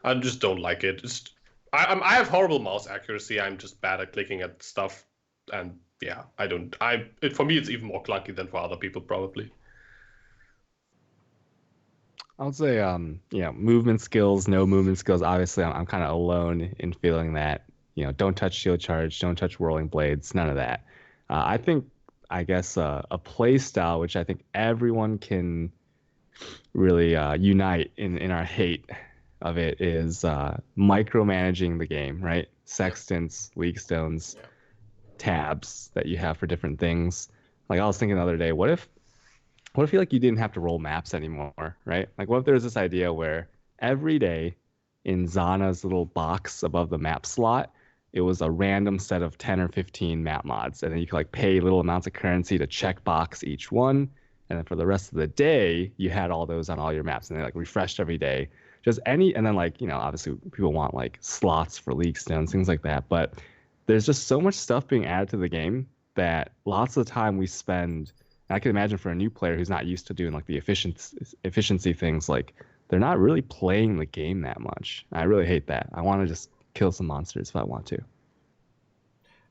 I just don't like it. I have horrible mouse accuracy. I'm just bad at clicking at stuff, and yeah, I don't. For me, it's even more clunky than for other people, probably. I would say, movement skills, no movement skills. Obviously, I'm kind of alone in feeling that, don't touch shield charge, don't touch whirling blades, none of that. I guess a play style, which I think everyone can really unite in our hate of it, is micromanaging the game, right? Sextants, league stones, tabs that you have for different things. Like I was thinking the other day, what if you didn't have to roll maps anymore, right? Like what if there was this idea where every day in Zana's little box above the map slot, it was a random set of 10 or 15 map mods, and then you could like pay little amounts of currency to check box each one, and then for the rest of the day you had all those on all your maps, and they like refreshed every day. And then like, obviously people want like slots for league stones, things like that, but there's just so much stuff being added to the game that lots of the time we spend, and I can imagine for a new player who's not used to doing like the efficiency things, like they're not really playing the game that much. I really hate that. I want to just kill some monsters if I want to.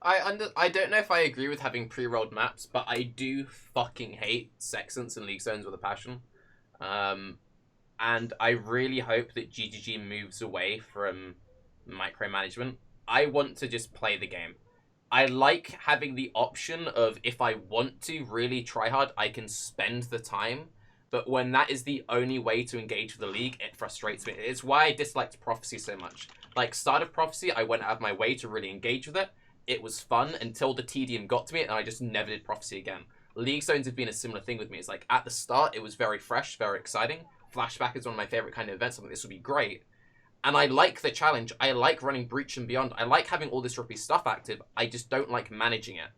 I don't know if I agree with having pre-rolled maps, but I do fucking hate sextants and league zones with a passion. And I really hope that GGG moves away from micromanagement. I want to just play the game. I like having the option of, if I want to really try hard, I can spend the time. But when that is the only way to engage with the league, it frustrates me. It's why I disliked Prophecy so much. Like, start of Prophecy, I went out of my way to really engage with it. It was fun until the tedium got to me, and I just never did Prophecy again. League Zones have been a similar thing with me. It's like, at the start, it was very fresh, very exciting. Flashback is one of my favorite kind of events. I think this would be great. And I like the challenge. I like running Breach and Beyond. I like having all this rugby stuff active. I just don't like managing it.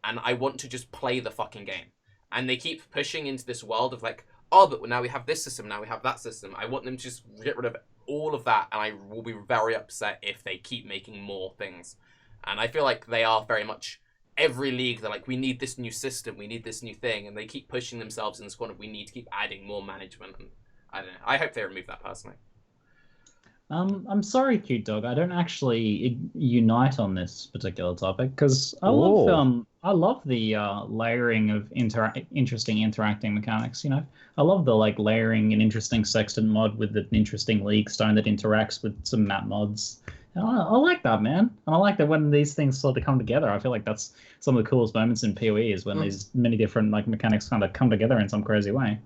And I want to just play the fucking game. And they keep pushing into this world of like, oh, but now we have this system, now we have that system. I want them to just get rid of all of that, and I will be very upset if they keep making more things. And I feel like they are very much, every league, they're like, we need this new system, we need this new thing, and they keep pushing themselves in this corner. We need to keep adding more management. And I don't know. I hope they remove that personally. I'm sorry, CuteDog. I don't actually unite on this particular topic because I love the layering of interesting interacting mechanics. I love the like layering an interesting sextant mod with an interesting league stone that interacts with some map mods. I like that, man. And I like that when these things sort of come together. I feel like that's some of the coolest moments in PoE is when these many different like mechanics kind of come together in some crazy way.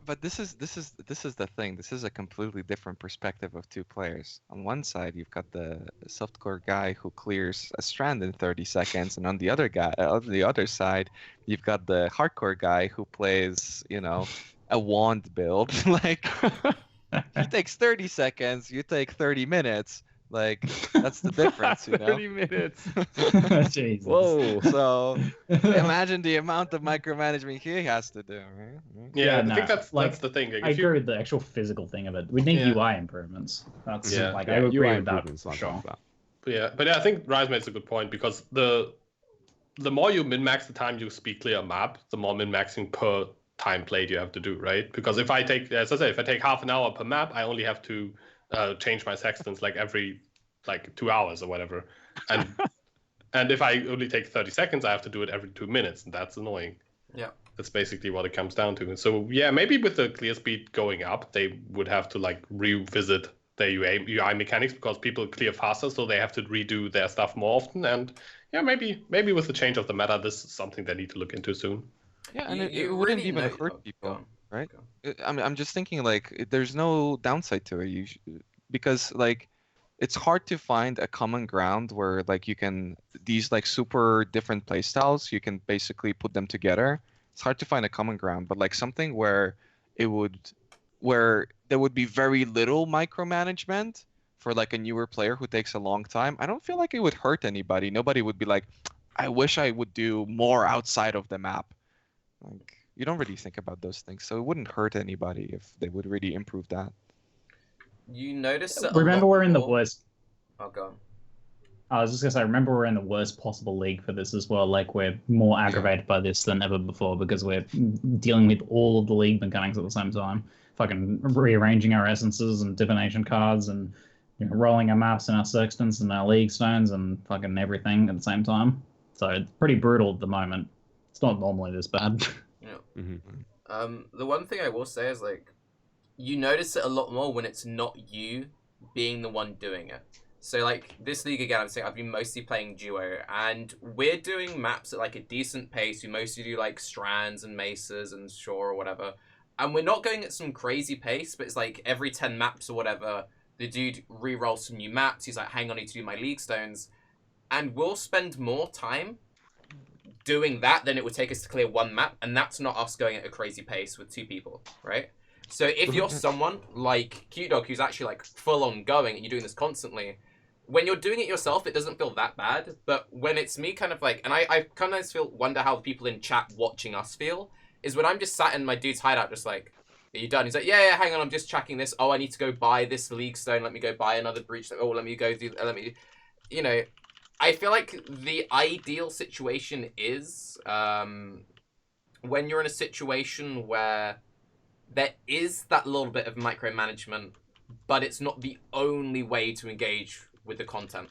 But this is the thing. This is a completely different perspective of two players. On one side, you've got the softcore guy who clears a strand in 30 seconds, and on the other side, you've got the hardcore guy who plays, a wand build. Like, he takes 30 seconds, you take 30 minutes. Like, that's the difference, 30 minutes. Jesus. Whoa. So imagine the amount of micromanagement he has to do, right? Yeah, I think that's the thing. Like, I agree with the actual physical thing of it. We need UI improvements. I agree with that for sure. But I think Raiz makes a good point, because the more you min-max the time you speed clear a map, the more min-maxing per time played you have to do, right? Because if I take half an hour per map, I only have to change my sextants like every 2 hours or whatever, and if I only take 30 seconds, I have to do it every 2 minutes, and that's annoying. Yeah, that's basically what it comes down to. And so yeah, maybe with the clear speed going up, they would have to like revisit their UI mechanics, because people clear faster, so they have to redo their stuff more often. And yeah, maybe with the change of the meta, this is something they need to look into soon. Yeah, and it wouldn't really even hurt people. Right? I'm just thinking, like, there's no downside to it, because like it's hard to find a common ground where like you can, these like super different playstyles, you can basically put them together. It's hard to find a common ground, but like something where there would be very little micromanagement for like a newer player who takes a long time. I don't feel like it would hurt anybody. Nobody would be like, I wish I would do more outside of the map. Like, you don't really think about those things, so it wouldn't hurt anybody if they would really improve that. You notice that remember we're in the worst. Oh, go on. I was just gonna say, remember we're in the worst possible league for this as well. Like we're more aggravated by this than ever before because we're dealing with all of the league mechanics at the same time. Fucking rearranging our essences and divination cards and rolling our maps and our sextants and our league stones and fucking everything at the same time. So it's pretty brutal at the moment. It's not normally this bad. Yeah. The one thing I will say is like, you notice it a lot more when it's not you being the one doing it. So like this league again, I'm saying I've been mostly playing duo, and we're doing maps at like a decent pace. We mostly do like strands and mesas and shore or whatever, and we're not going at some crazy pace. But it's like every 10 maps or whatever, the dude re-rolls some new maps. He's like, hang on, I need to do my league stones, and we'll spend more time doing that than it would take us to clear one map, and that's not us going at a crazy pace with 2 people, right? So if you're someone like CuteDog who's actually like full on going and you're doing this constantly, when you're doing it yourself, it doesn't feel that bad. But when it's me kind of like, and I kind of wonder how the people in chat watching us feel, is when I'm just sat in my dude's hideout just like, are you done? He's like, yeah, hang on, I'm just tracking this. Oh, I need to go buy this league stone. Let me go buy another breach. Oh, let me go do, you know, I feel like the ideal situation is when you're in a situation where there is that little bit of micromanagement, but it's not the only way to engage with the content.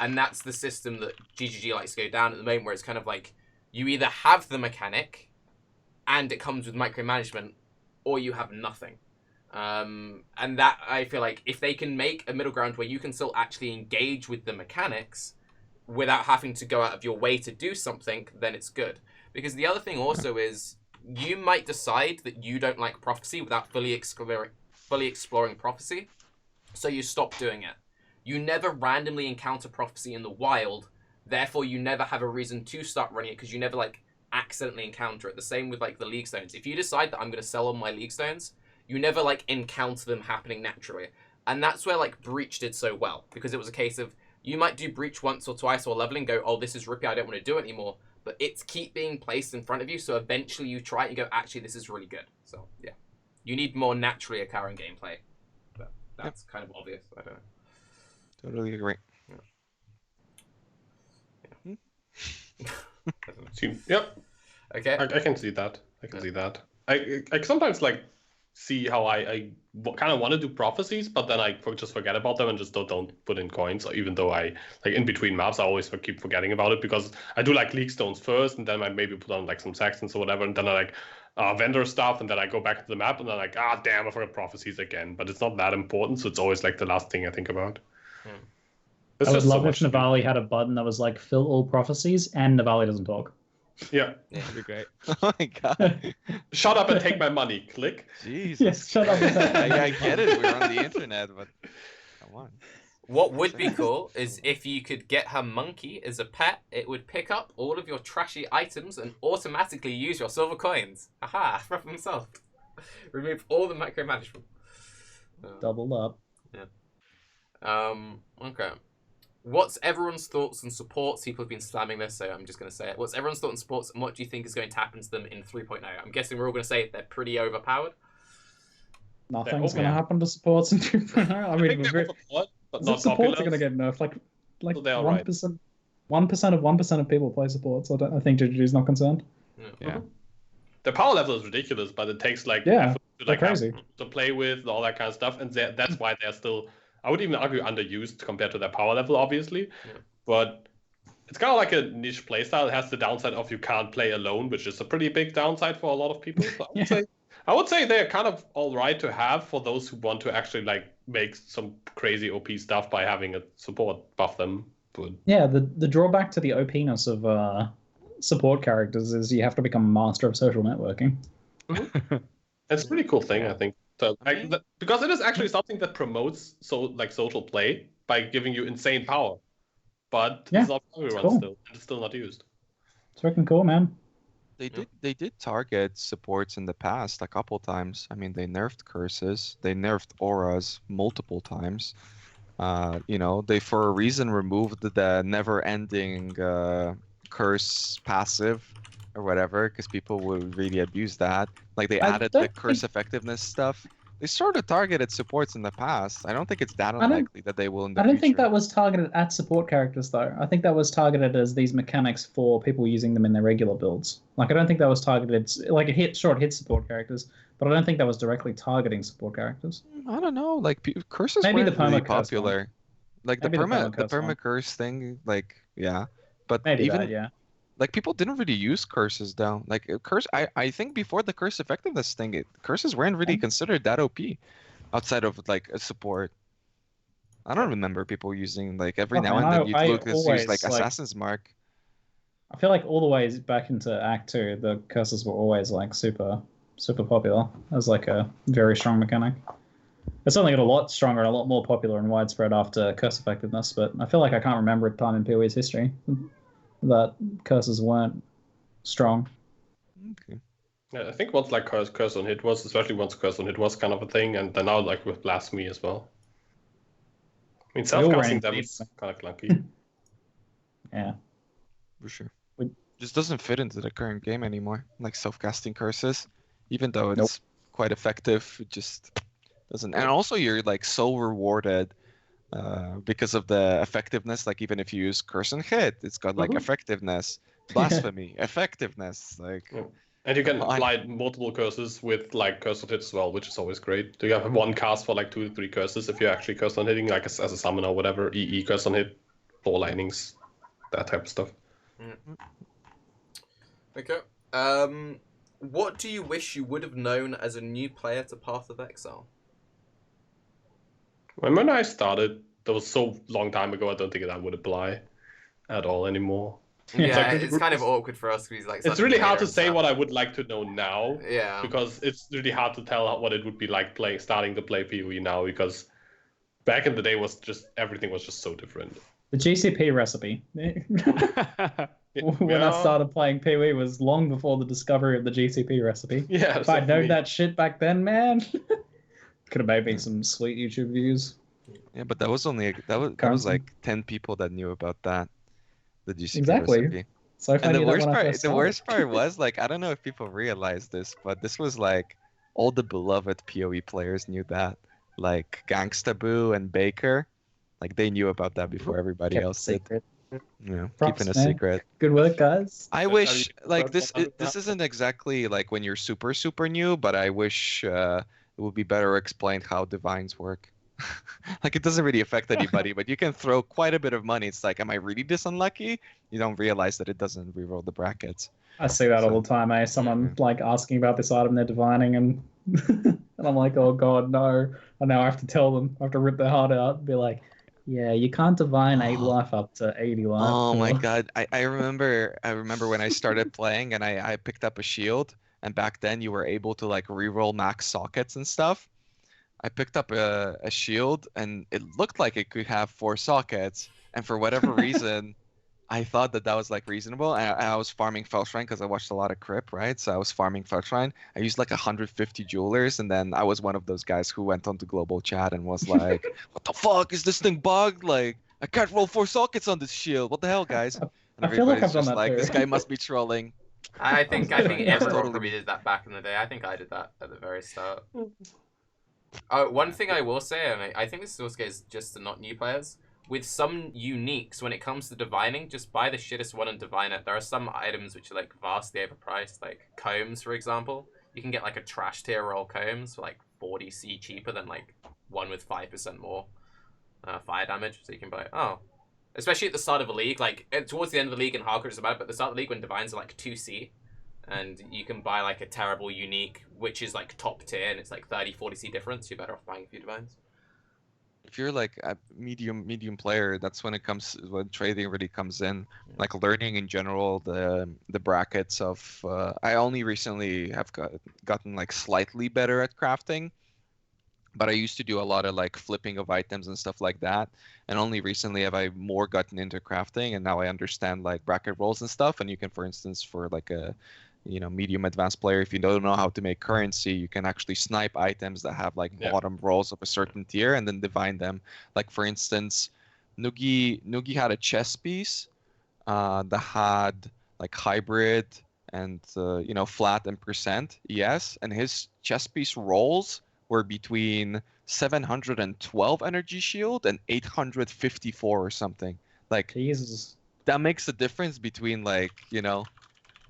And that's the system that ZiggyD likes to go down at the moment, where it's kind of like, you either have the mechanic and it comes with micromanagement, or you have nothing. And that, I feel like, if they can make a middle ground where you can still actually engage with the mechanics without having to go out of your way to do something, then it's good. Because the other thing also is, you might decide that you don't like prophecy without fully exploring prophecy, so you stop doing it. You never randomly encounter prophecy in the wild, therefore you never have a reason to start running it because you never like accidentally encounter it. The same with like the league stones. If you decide that I'm going to sell all my league stones, you never like encounter them happening naturally. And that's where like Breach did so well, because it was a case of, you might do Breach once or twice or leveling, go, oh, this is rippy, I don't want to do it anymore. But it's keep being placed in front of you, so eventually you try it and you go, actually, this is really good. So, yeah. You need more naturally occurring gameplay. But that's kind of obvious, I don't know. Totally agree. Yep. Okay. I can see that. I can see that. I sometimes like see how I kind of want to do prophecies, but then I just forget about them and just don't put in coins. Even though I like in between maps, I always keep forgetting about it because I do like league stones first, and then I maybe put on like some sextants or whatever, and then I like vendor stuff, and then I go back to the map, and then like, damn, I forgot prophecies again. But it's not that important, so it's always like the last thing I think about. I would love if Navali had a button that was like fill all prophecies and Navali doesn't talk. Yeah, that'd be great. Oh my god! Shut up and take my money. Click. Jesus. Yes, shut up. I get it. We're on the internet, but come on. What would be cool is if you could get her monkey as a pet, it would pick up all of your trashy items and automatically use your silver coins. Aha, from himself. Remove all the micromanagement. Doubled up. Yeah. Okay. What's everyone's thoughts and supports? People have been slamming this, so I'm just going to say it. What's everyone's thoughts and supports, and what do you think is going to happen to them in 3.0? I'm guessing we're all going to say they're pretty overpowered. Nothing's going to happen to supports in 3.0. I mean, not supports are going to get nerfed. Like 1%, 1% of 1% of people play supports. I think JGG's not concerned. Yeah. The power level is ridiculous, but it takes like effort to like have to play with and all that kind of stuff, and that's why they're still, I would even argue, underused compared to their power level, obviously. Yeah. But it's kind of like a niche playstyle. It has the downside of you can't play alone, which is a pretty big downside for a lot of people. So I would say they're kind of all right to have for those who want to actually like make some crazy OP stuff by having a support buff them. But yeah, the drawback to the OPness of support characters is you have to become a master of social networking. It's a pretty cool thing, I think. So, because it is actually something that promotes social play by giving you insane power, but it's not for everyone still, and it's still not used. It's freaking cool, man. They did target supports in the past a couple times. I mean, they nerfed curses, they nerfed auras multiple times. They for a reason removed the never-ending curse passive or whatever, because people would really abuse that. Like they added the curse effectiveness stuff. They sort of targeted supports in the past. I don't think it's that unlikely that they will in the future. I don't think future. that was targeted at support characters, though. I think that was targeted as these mechanics for people using them in their regular builds. Like, I don't think that was targeted... Like, it hit support characters, but I don't think that was directly targeting support characters. I don't know. Like, curses Maybe weren't the really perma-curse popular. one. Like, the Maybe perma-curse thing, like, yeah. But Maybe even... that, yeah. Like, people didn't really use curses, though. Like, curse... I think before the curse effectiveness thing, curses weren't really considered that OP. Outside of, like, a support. I don't remember people using, like, every now and then you'd look use, like, Assassin's Mark. I feel like all the way back into Act 2, the curses were always, like, super popular as, like, a very strong mechanic. It's only got a lot stronger and a lot more popular and widespread after curse effectiveness, but I feel like I can't remember a time in PoE's history that curses weren't strong. Okay. Yeah, I think once like curse on hit was, especially once curse on hit was kind of a thing, and then now like with blasphemy as well. I mean, self-casting them is kind of clunky. Yeah, for sure. It just doesn't fit into the current game anymore. Like self-casting curses, even though it's quite effective, it just doesn't. And also, you're like so rewarded because of the effectiveness. Like even if you use curse and hit, it's got like effectiveness, blasphemy, effectiveness, like. Yeah. And you can apply multiple curses with like curse on hit as well, which is always great. Do you have one cast for like 2 to 3 curses if you're actually curse on hitting, like as a summoner or whatever, EE curse on hit, 4 lightnings, that type of stuff. Okay. What do you wish you would have known as a new player to Path of Exile? When I started, that was so long time ago, I don't think that would apply at all anymore. Yeah, it's kind of awkward for us because like it's really hard to say what I would like to know now. Yeah, because it's really hard to tell what it would be like starting to play PoE now, because back in the day everything was just so different. The GCP recipe. When I started playing PoE was long before the discovery of the GCP recipe. Yeah, if I'd known that shit back then, man, could have made me some sweet YouTube views. Yeah, but that was only that was like 10 people that knew about that. The GCP recipe. So and the worst part was like, I don't know if people realize this, but this was like all the beloved PoE players knew that. Like Gangsta Boo and Baker, like they knew about that before everybody else did. You know, keeping a secret. Good work, guys. I wish like this isn't exactly like when you're super new, but I wish it would be better explained how divines work. Like it doesn't really affect anybody, but you can throw quite a bit of money. It's like, am I really this unlucky? You don't realize that it doesn't reroll the brackets. I see that all the time, eh? Someone like asking about this item they're divining, and and I'm like, oh god, no! And now I have to tell them, I have to rip their heart out and be like, yeah, you can't divine 8 life up to 80 life. Oh my god, I remember when I started playing and I picked up a shield, and back then you were able to like reroll max sockets and stuff. I picked up a shield and it looked like it could have 4 sockets, and for whatever reason I thought that was like reasonable. I was farming Felshrine because I watched a lot of Crip, right? So I was farming Felshrine. I used like 150 jewelers, and then I was one of those guys who went onto global chat and was like, what the fuck, is this thing bugged? Like I can't roll 4 sockets on this shield, what the hell, guys? And I feel like I've done just that like too. This guy must be trolling. I think everyone probably did that back in the day. I think I did that at the very start. One thing I will say, and I think this also is just to not new players, with some uniques, when it comes to divining, just buy the shittest one and divine it. There are some items which are like vastly overpriced, like combs, for example. You can get like a trash tier roll combs for like 40C cheaper than like one with 5% more fire damage. So you can buy, especially at the start of a league, like towards the end of the league in hardcore is about, but at the start of the league when divines are like 2C, and you can buy like a terrible unique, which is like top tier, and it's like 30-40C difference. You're better off buying a few divines. If you're like a medium player, that's when trading really comes in. Like learning in general the brackets of. I only recently have gotten like slightly better at crafting, but I used to do a lot of like flipping of items and stuff like that. And only recently have I more gotten into crafting, and now I understand like bracket rolls and stuff. And you can, for instance, for like a medium advanced player, if you don't know how to make currency, you can actually snipe items that have like bottom rolls of a certain tier and then divine them. Like for instance, Noogie had a chess piece that had like hybrid and flat and percent, yes, and his chess piece rolls were between 712 energy shield and 854 or something. Like, Jesus. That makes a difference between, like, you know,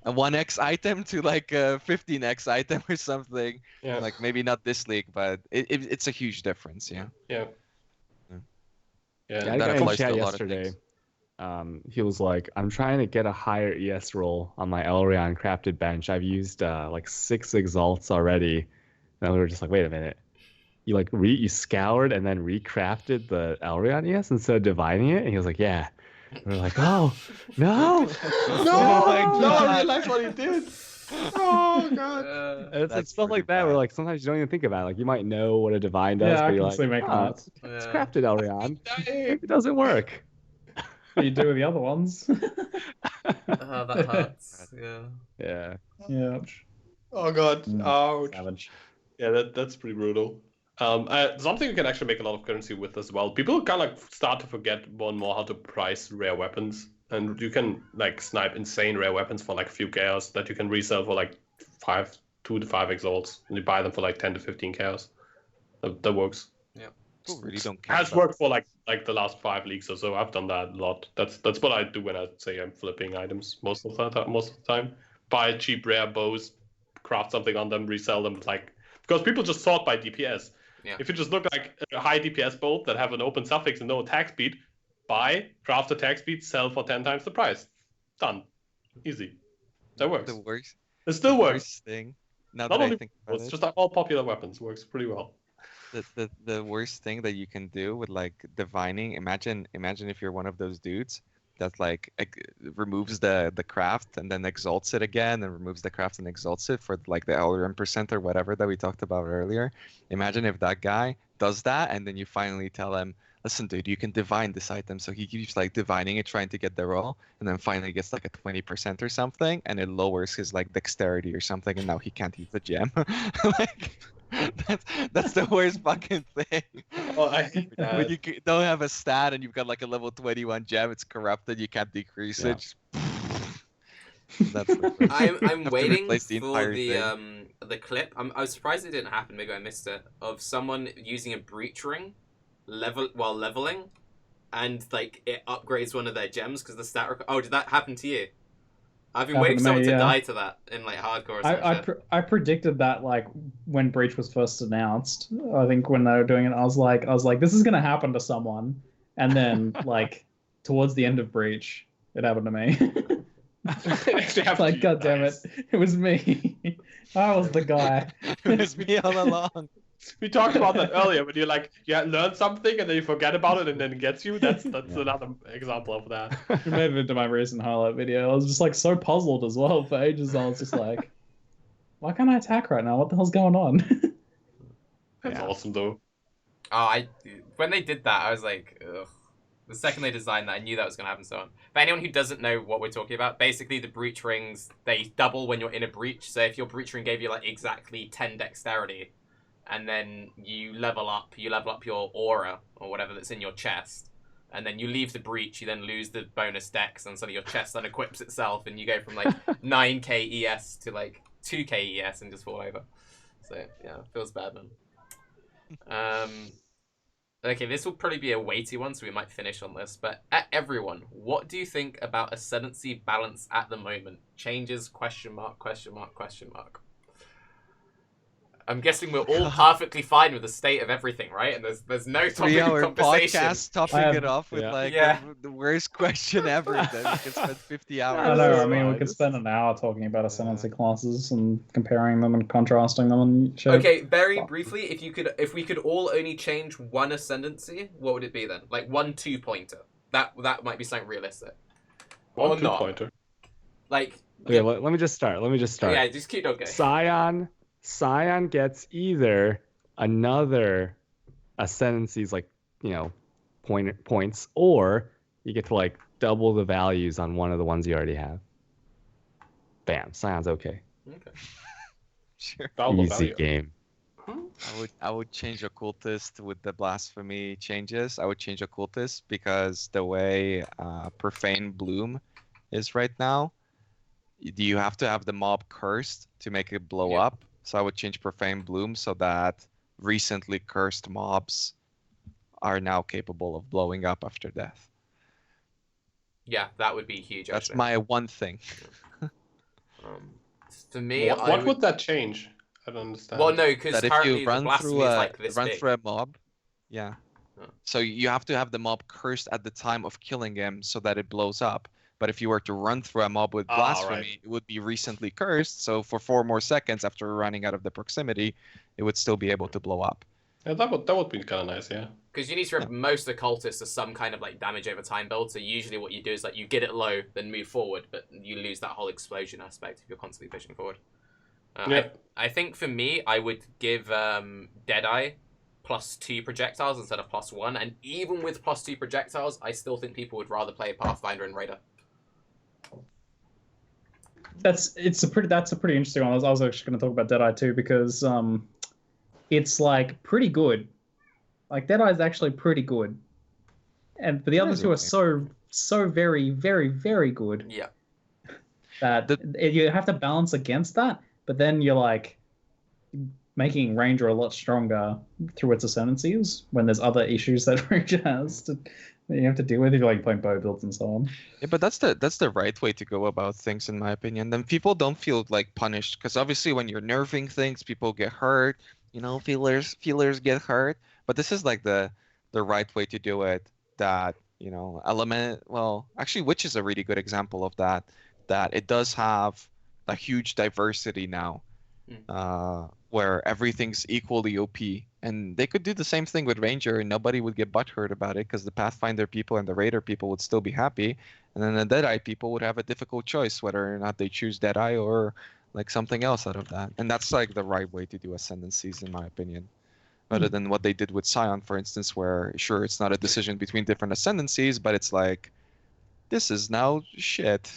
a 1x item to like a 15x item or something. Yeah. Like, maybe not this league, but it's a huge difference. Yeah. Yeah. Yeah, That that guy in applies to chat a lot of yesterday. things. He was like, I'm trying to get a higher ES roll on my Elrion crafted bench. I've used like 6 exalts already. And we were just like, wait a minute. You like you scoured and then recrafted the Elrion ES instead of dividing it? And he was like, yeah. And we're like, oh no. No, I realized what he did. Oh god. And it's like stuff like that bad. where like sometimes you don't even think about it. Like you might know what a divine does, Yeah, but I you're can like, see making oh, that. it's crafted Elrion. Maybe it doesn't work. What do you do with the other ones? Oh, that hurts. Yeah. Yeah. Yeah. Oh god. Ouch. Savage. Yeah, that's pretty brutal. Something you can actually make a lot of currency with as well. People kind of like start to forget more and more how to price rare weapons, and you can like snipe insane rare weapons for like a few chaos that you can resell for like 2 to 5 exalts, and you buy them for like 10 to 15 chaos. That works. Yeah. People really don't care. Has worked for like the last 5 leagues or so. I've done that a lot. That's what I do when I say I'm flipping items most of the time. Buy cheap rare bows, craft something on them, resell them like. Because people just sort by DPS. Yeah. If you just look like a high DPS bolt that have an open suffix and no attack speed, buy, craft attack speed, sell for 10 times the price. Done. Easy. That works. The worst. It still works. Worst thing. Now Not that I only think about it's it, just like all popular weapons. Works pretty well. the worst thing that you can do with like divining. Imagine if you're one of those dudes that like removes the craft and then exalts it again, and removes the craft and exalts it for like the Elrond percent or whatever that we talked about earlier. Imagine if that guy does that, and then you finally tell him, listen dude, you can divine this item. So he keeps like divining it, trying to get the roll, and then finally gets like a 20% or something, and it lowers his like dexterity or something, and now he can't use the gem. Like, that's the worst fucking thing. Oh, I hate that. When you don't have a stat and you've got like a level 21 gem, it's corrupted, you can't decrease it. Just... That's I'm waiting the for the clip. I was surprised it didn't happen. Maybe I missed it. Of someone using a breach ring while leveling, and like it upgrades one of their gems because the stat. Oh, did that happen to you? I've been waiting for someone to die to that in like hardcore. Or I predicted that like when Breach was first announced. I think when they were doing it, I was like, this is gonna happen to someone, and then like towards the end of Breach, it happened to me. Like, god damn it, it was me. I was the guy. It was me all along. We talked about that earlier, when you like learn something and then you forget about it and then it gets you. That's another example of that. You made it into my recent highlight video. I was just like so puzzled as well for ages. I was just like, why can't I attack right now? What the hell's going on? That's awesome though. Oh, when they did that, I was like, ugh. The second they designed that, I knew that was going to happen. So on. For anyone who doesn't know what we're talking about, basically the breach rings, they double when you're in a breach. So if your breach ring gave you like exactly 10 dexterity, and then you level up your aura or whatever that's in your chest, and then you leave the breach, you then lose the bonus dex, and suddenly your chest unequips itself, and you go from like 9k ES to like 2k ES and just fall over. So yeah, feels bad, man. Okay, this will probably be a weighty one, so we might finish on this. But everyone, what do you think about Ascendancy balance at the moment? Changes? Question mark? Question mark? Question mark? I'm guessing we're all perfectly fine with the state of everything, right? And there's no topic of conversation. Podcast topping it off with the worst question ever. Then we can spend 50 hours. I know. I mean, we could spend an hour talking about Ascendancy classes and comparing them and contrasting them and shit. Okay, very briefly, if we could all only change one Ascendancy, what would it be then? Like 1 2-pointer. That might be something realistic. 1 2-pointer. Like. Okay, let me just start. Yeah, just CuteDog go. Scion gets either another Ascendancy's like, points, or you get to like double the values on one of the ones you already have. Bam, Scion's okay. Sure. Easy game. I would change Occultist with the blasphemy changes. I would change Occultist because the way Profane Bloom is right now, you have to have the mob cursed to make it blow up. So I would change Profane Bloom so that recently cursed mobs are now capable of blowing up after death. Yeah, that would be huge. That's my one thing. For me, what would that change? I don't understand. Well, no, because currently the blasphemy is like this big. Through a mob, yeah. Oh. So you have to have the mob cursed at the time of killing him so that it blows up. But if you were to run through a mob with blasphemy, it would be recently cursed. So for 4 more seconds after running out of the proximity, it would still be able to blow up. Yeah, that would be kind of nice, yeah. Because you need to remember most of the cultists are some kind of like damage over time build. So usually what you do is like you get it low, then move forward, but you lose that whole explosion aspect if you're constantly pushing forward. I think for me, I would give Deadeye +2 projectiles instead of +1, and even with +2 projectiles, I still think people would rather play Pathfinder and Raider. That's a pretty interesting one. I was actually going to talk about Deadeye too, because it's like pretty good. Like Deadeye is actually pretty good, but the other two are so very, very, very good. Yeah. That you have to balance against that, but then you're like making Ranger a lot stronger through its ascendancies when there's other issues that Ranger has that you have to deal with if you're like playing bow builds and so on. Yeah, but that's the right way to go about things, in my opinion. Then people don't feel like punished, because obviously when you're nerfing things, people get hurt. You know, feelers get hurt. But this is like the right way to do it. That, you know, actually, Witch is a really good example of that. That it does have a huge diversity now, where everything's equally OP. And they could do the same thing with Ranger, and nobody would get butthurt about it, because the Pathfinder people and the Raider people would still be happy. And then the Deadeye people would have a difficult choice whether or not they choose Deadeye or like something else out of that. And that's like the right way to do Ascendancies, in my opinion. Rather than what they did with Scion, for instance, where sure, it's not a decision between different Ascendancies, but it's like, this is now shit.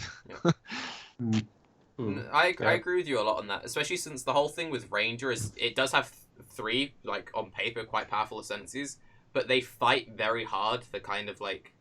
I agree with you a lot on that, especially since the whole thing with Ranger is it does have 3, like, on paper, quite powerful ascendancies, but they fight very hard for kind of, like,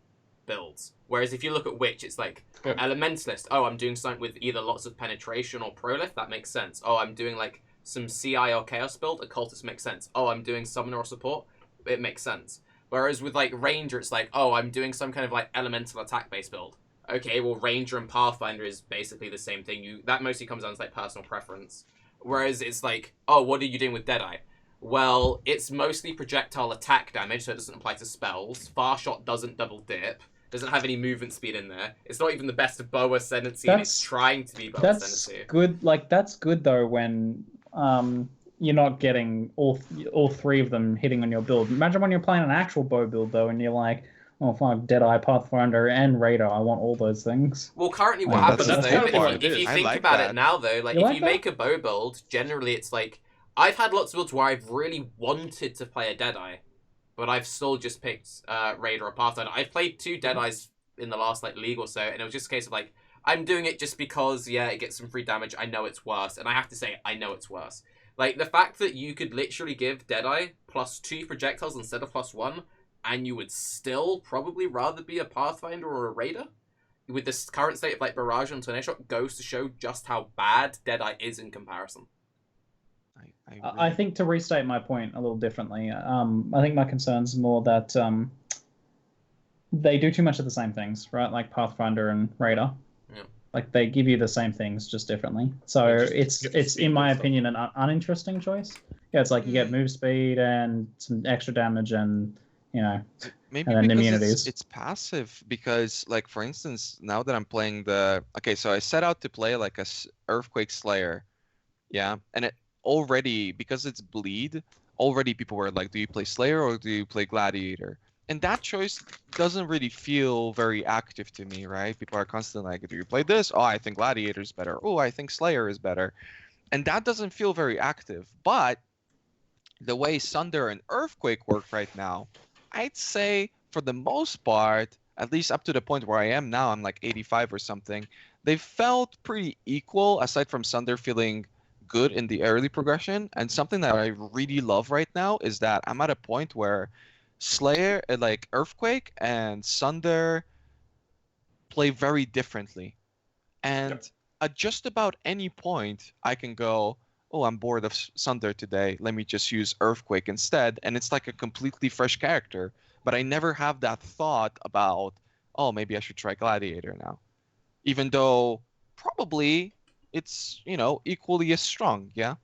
builds. Whereas if you look at Witch, it's like, Elementalist, oh, I'm doing something with either lots of penetration or prolift, that makes sense. Oh, I'm doing, like, some CI or Chaos build, Occultist makes sense. Oh, I'm doing Summoner or Support, it makes sense. Whereas with, like, Ranger, it's like, oh, I'm doing some kind of, like, Elemental attack-based build. Okay, well, Ranger and Pathfinder is basically the same thing. That mostly comes down to, like, personal preference. Whereas it's like, oh, what are you doing with Deadeye? Well, it's mostly projectile attack damage, so it doesn't apply to spells. Far Shot doesn't double dip. Doesn't have any movement speed in there. It's not even the best bow ascendancy, and it's trying to be bow ascendancy. That's good. Like, that's good, though, when you're not getting all 3 of them hitting on your build. Imagine when you're playing an actual bow build, though, and you're like, oh, fuck, Deadeye, Pathfinder, and Raider. I want all those things. Well, currently what happens, though, if you think about it now, though, like, if you make a bow build, generally it's like, I've had lots of builds where I've really wanted to play a Deadeye, but I've still just picked Raider or Pathfinder. I've played 2 Deadeyes in the last, like, league or so, and it was just a case of, like, I'm doing it just because, yeah, it gets some free damage, I know it's worse, and I have to say, I know it's worse. Like, the fact that you could literally give Deadeye +2 projectiles instead of +1, and you would still probably rather be a Pathfinder or a Raider, with this current state of, like, Barrage and Tornado Shot, goes to show just how bad Deadeye is in comparison. I think, to restate my point a little differently, I think my concern's more that they do too much of the same things, right? Like Pathfinder and Raider. Yeah. Like, they give you the same things, just differently. So it's in my opinion, an uninteresting choice. Yeah, it's like you get move speed and some extra damage and, you know, maybe and because immunities. It's passive, because, like, for instance, now that I'm playing so I set out to play like a Earthquake Slayer, yeah, and it already, because it's bleed, already people were like, do you play Slayer or do you play Gladiator? And that choice doesn't really feel very active to me, right? People are constantly like, do you play this? Oh, I think Gladiator's better. Oh, I think Slayer is better. And that doesn't feel very active. But the way Sunder and Earthquake work right now, I'd say for the most part, at least up to the point where I am now, I'm like 85 or something, they felt pretty equal, aside from Sunder feeling good in the early progression. And something that I really love right now is that I'm at a point where Slayer, like Earthquake and Sunder, play very differently. And at just about any point, I can go, oh, I'm bored of Sunder today. Let me just use Earthquake instead. And it's like a completely fresh character. But I never have that thought about, oh, maybe I should try Gladiator now. Even though probably it's, equally as strong, yeah?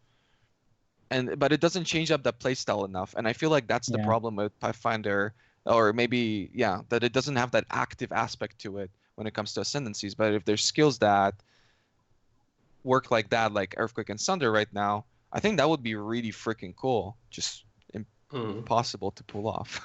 But it doesn't change up the playstyle enough. And I feel like that's the problem with Pathfinder, or maybe, that it doesn't have that active aspect to it when it comes to Ascendancies. But if there's skills that work like that, like Earthquake and Sunder right now, I think that would be really freaking cool. Just impossible to pull off.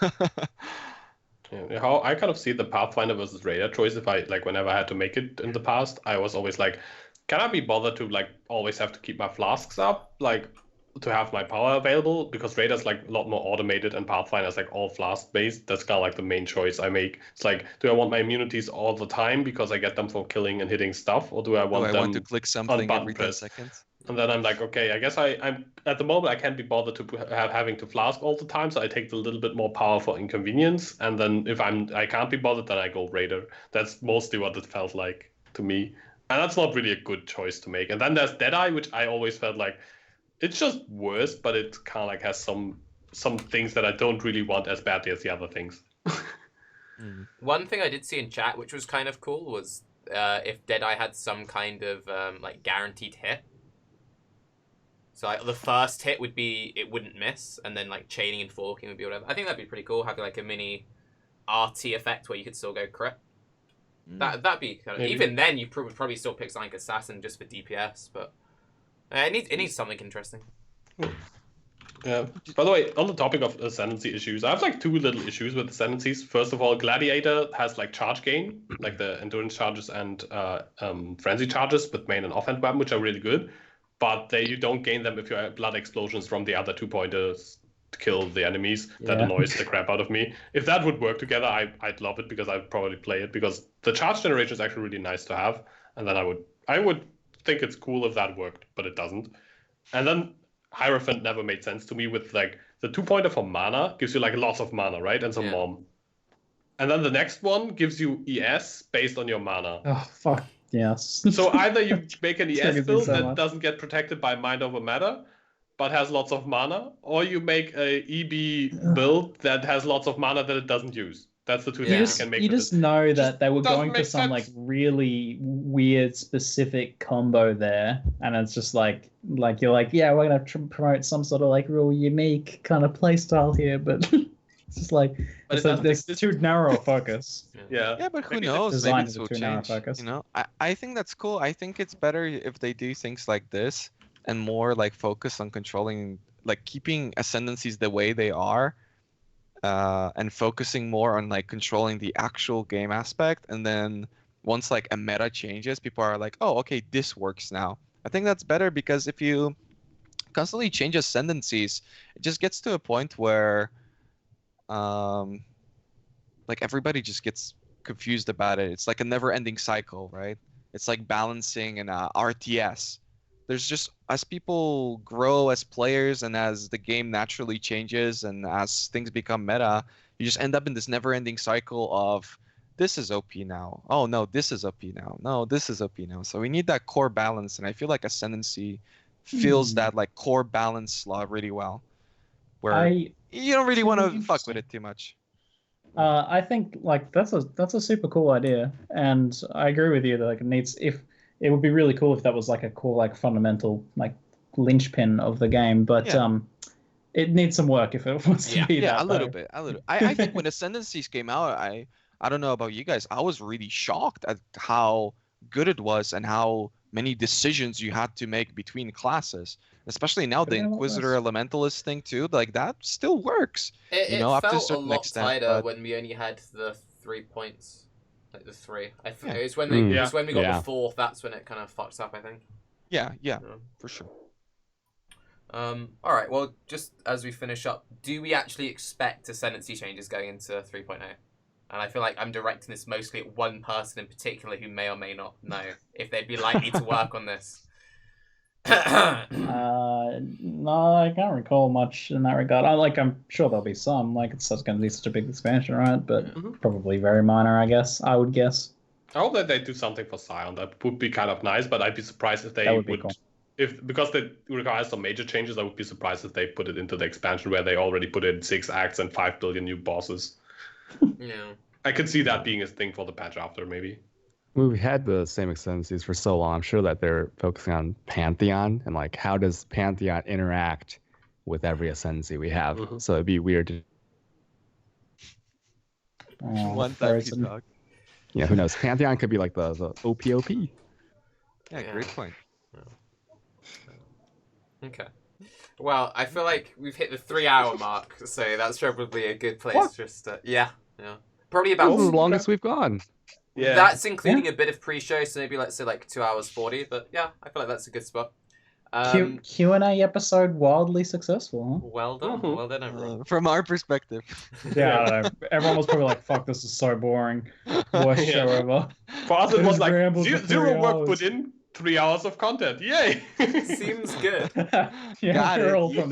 How I kind of see the Pathfinder versus Raider choice, if I whenever I had to make it in the past, I was always like, can I be bothered to always have to keep my flasks up, to have my power available? Because Raider's a lot more automated and Pathfinder's all flask based. That's kind of the main choice I make. It's do I want my immunities all the time because I get them for killing and hitting stuff, or do I want them to click something every 10 seconds? And then I'm okay, I guess I'm at the moment I can't be bothered to having to flask all the time, so I take the little bit more power for inconvenience. And then if I can't be bothered, then I go Raider. That's mostly what it felt like to me, and that's not really a good choice to make. And then there's Deadeye, which I always felt it's just worse, but it kind of has some things that I don't really want as badly as the other things. One thing I did see in chat, which was kind of cool, was if Deadeye had some kind of guaranteed hit. So the first hit would be it wouldn't miss, and then chaining and forking would be whatever. I think that'd be pretty cool, having a mini RT effect where you could still go crit. That'd be kind of, even then you would probably still pick something like Assassin just for DPS, but it needs something interesting. Yeah. By the way, on the topic of Ascendancy issues, I have two little issues with Ascendancies. First of all, Gladiator has charge gain, the endurance charges and frenzy charges with main and offhand weapon, which are really good. But you don't gain them if you have blood explosions from the other 2-pointers to kill the enemies. That annoys the crap out of me. If that would work together, I'd love it, because I'd probably play it, because the charge generation is actually really nice to have. And then I would think it's cool if that worked, but it doesn't. And then Hierophant never made sense to me with the 2-pointer for mana gives you lots of mana, right? And some mom. And then the next one gives you ES based on your mana. Oh, fuck. Yes. So either you make an ES build that doesn't get protected by Mind Over Matter, but has lots of mana, or you make a EB build that has lots of mana that it doesn't use. That's the two things you can make. You just know that they were going for some really weird specific combo there, and it's just you're yeah, we're gonna promote some sort of real unique kind of playstyle here, but it's just there's too narrow a focus. Yeah, but who knows? Maybe it will change. I think that's cool. I think it's better if they do things like this and more focus on controlling, keeping Ascendancies the way they are. And focusing more on controlling the actual game aspect, and then once a meta changes, people are oh, okay, this works now. I think that's better, because if you constantly change Ascendancies, it just gets to a point where everybody just gets confused about it. It's a never-ending cycle, right? It's balancing an RTS. There's just, as people grow as players and as the game naturally changes and as things become meta, you just end up in this never-ending cycle of, this is OP now. Oh, no, this is OP now. No, this is OP now. So we need that core balance, and I feel Ascendancy feels that core balance slot really well, where you don't really want to fuck with it too much. I think that's a super cool idea, and I agree with you that it would be really cool if that was a core fundamental linchpin of the game, but it needs some work if it wants to be that. Yeah, a little bit. I think when Ascendancies came out, I don't know about you guys, I was really shocked at how good it was and how many decisions you had to make between classes. Especially now, the Inquisitor Elementalist thing too, that still works. It felt a lot tighter when we only had the 3 points. The 3. I think it was when we got the 4th. That's when it kind of fucks up, I think. Yeah, for sure. All right. Well, just as we finish up, do we actually expect Ascendancy changes going into 3.0? And I feel I'm directing this mostly at one person in particular who may or may not know if they'd be likely to work on this. No, I can't recall much in that regard. I'm sure there'll be some. It's going to be such a big expansion, right? But probably very minor, I guess. I would guess. I hope that they do something for Scion. That would be kind of nice, but I'd be surprised if they would cool. because it requires some major changes, I would be surprised if they put it into the expansion where they already put in 6 acts and 5 billion new bosses. Yeah. I could see that being a thing for the patch after, maybe. We've had the same Ascendancies for so long. I'm sure that they're focusing on Pantheon and like how does Pantheon interact with every Ascendancy we have. Mm-hmm. So it'd be weird to. One time CuteDog. Yeah, who knows? Pantheon could be like the OPOP. Yeah, great point. Okay. Well, I feel like we've hit the 3-hour mark, so that's probably a good place just to... Yeah. Probably about... This is the longest we've gone. Yeah. That's including a bit of pre-show, so maybe let's say like 2 hours 40, but yeah, I feel like that's a good spot. Q&A episode wildly successful, huh? Well done. Mm-hmm. Well done, everyone. From our perspective. Yeah, I don't know. Everyone was probably like, fuck, this is so boring. Worst show ever. For us, it was like rambled for 0 3 work hours. put in, 3 hours of content. Yay! Seems good. Yeah, Got we're it. all You from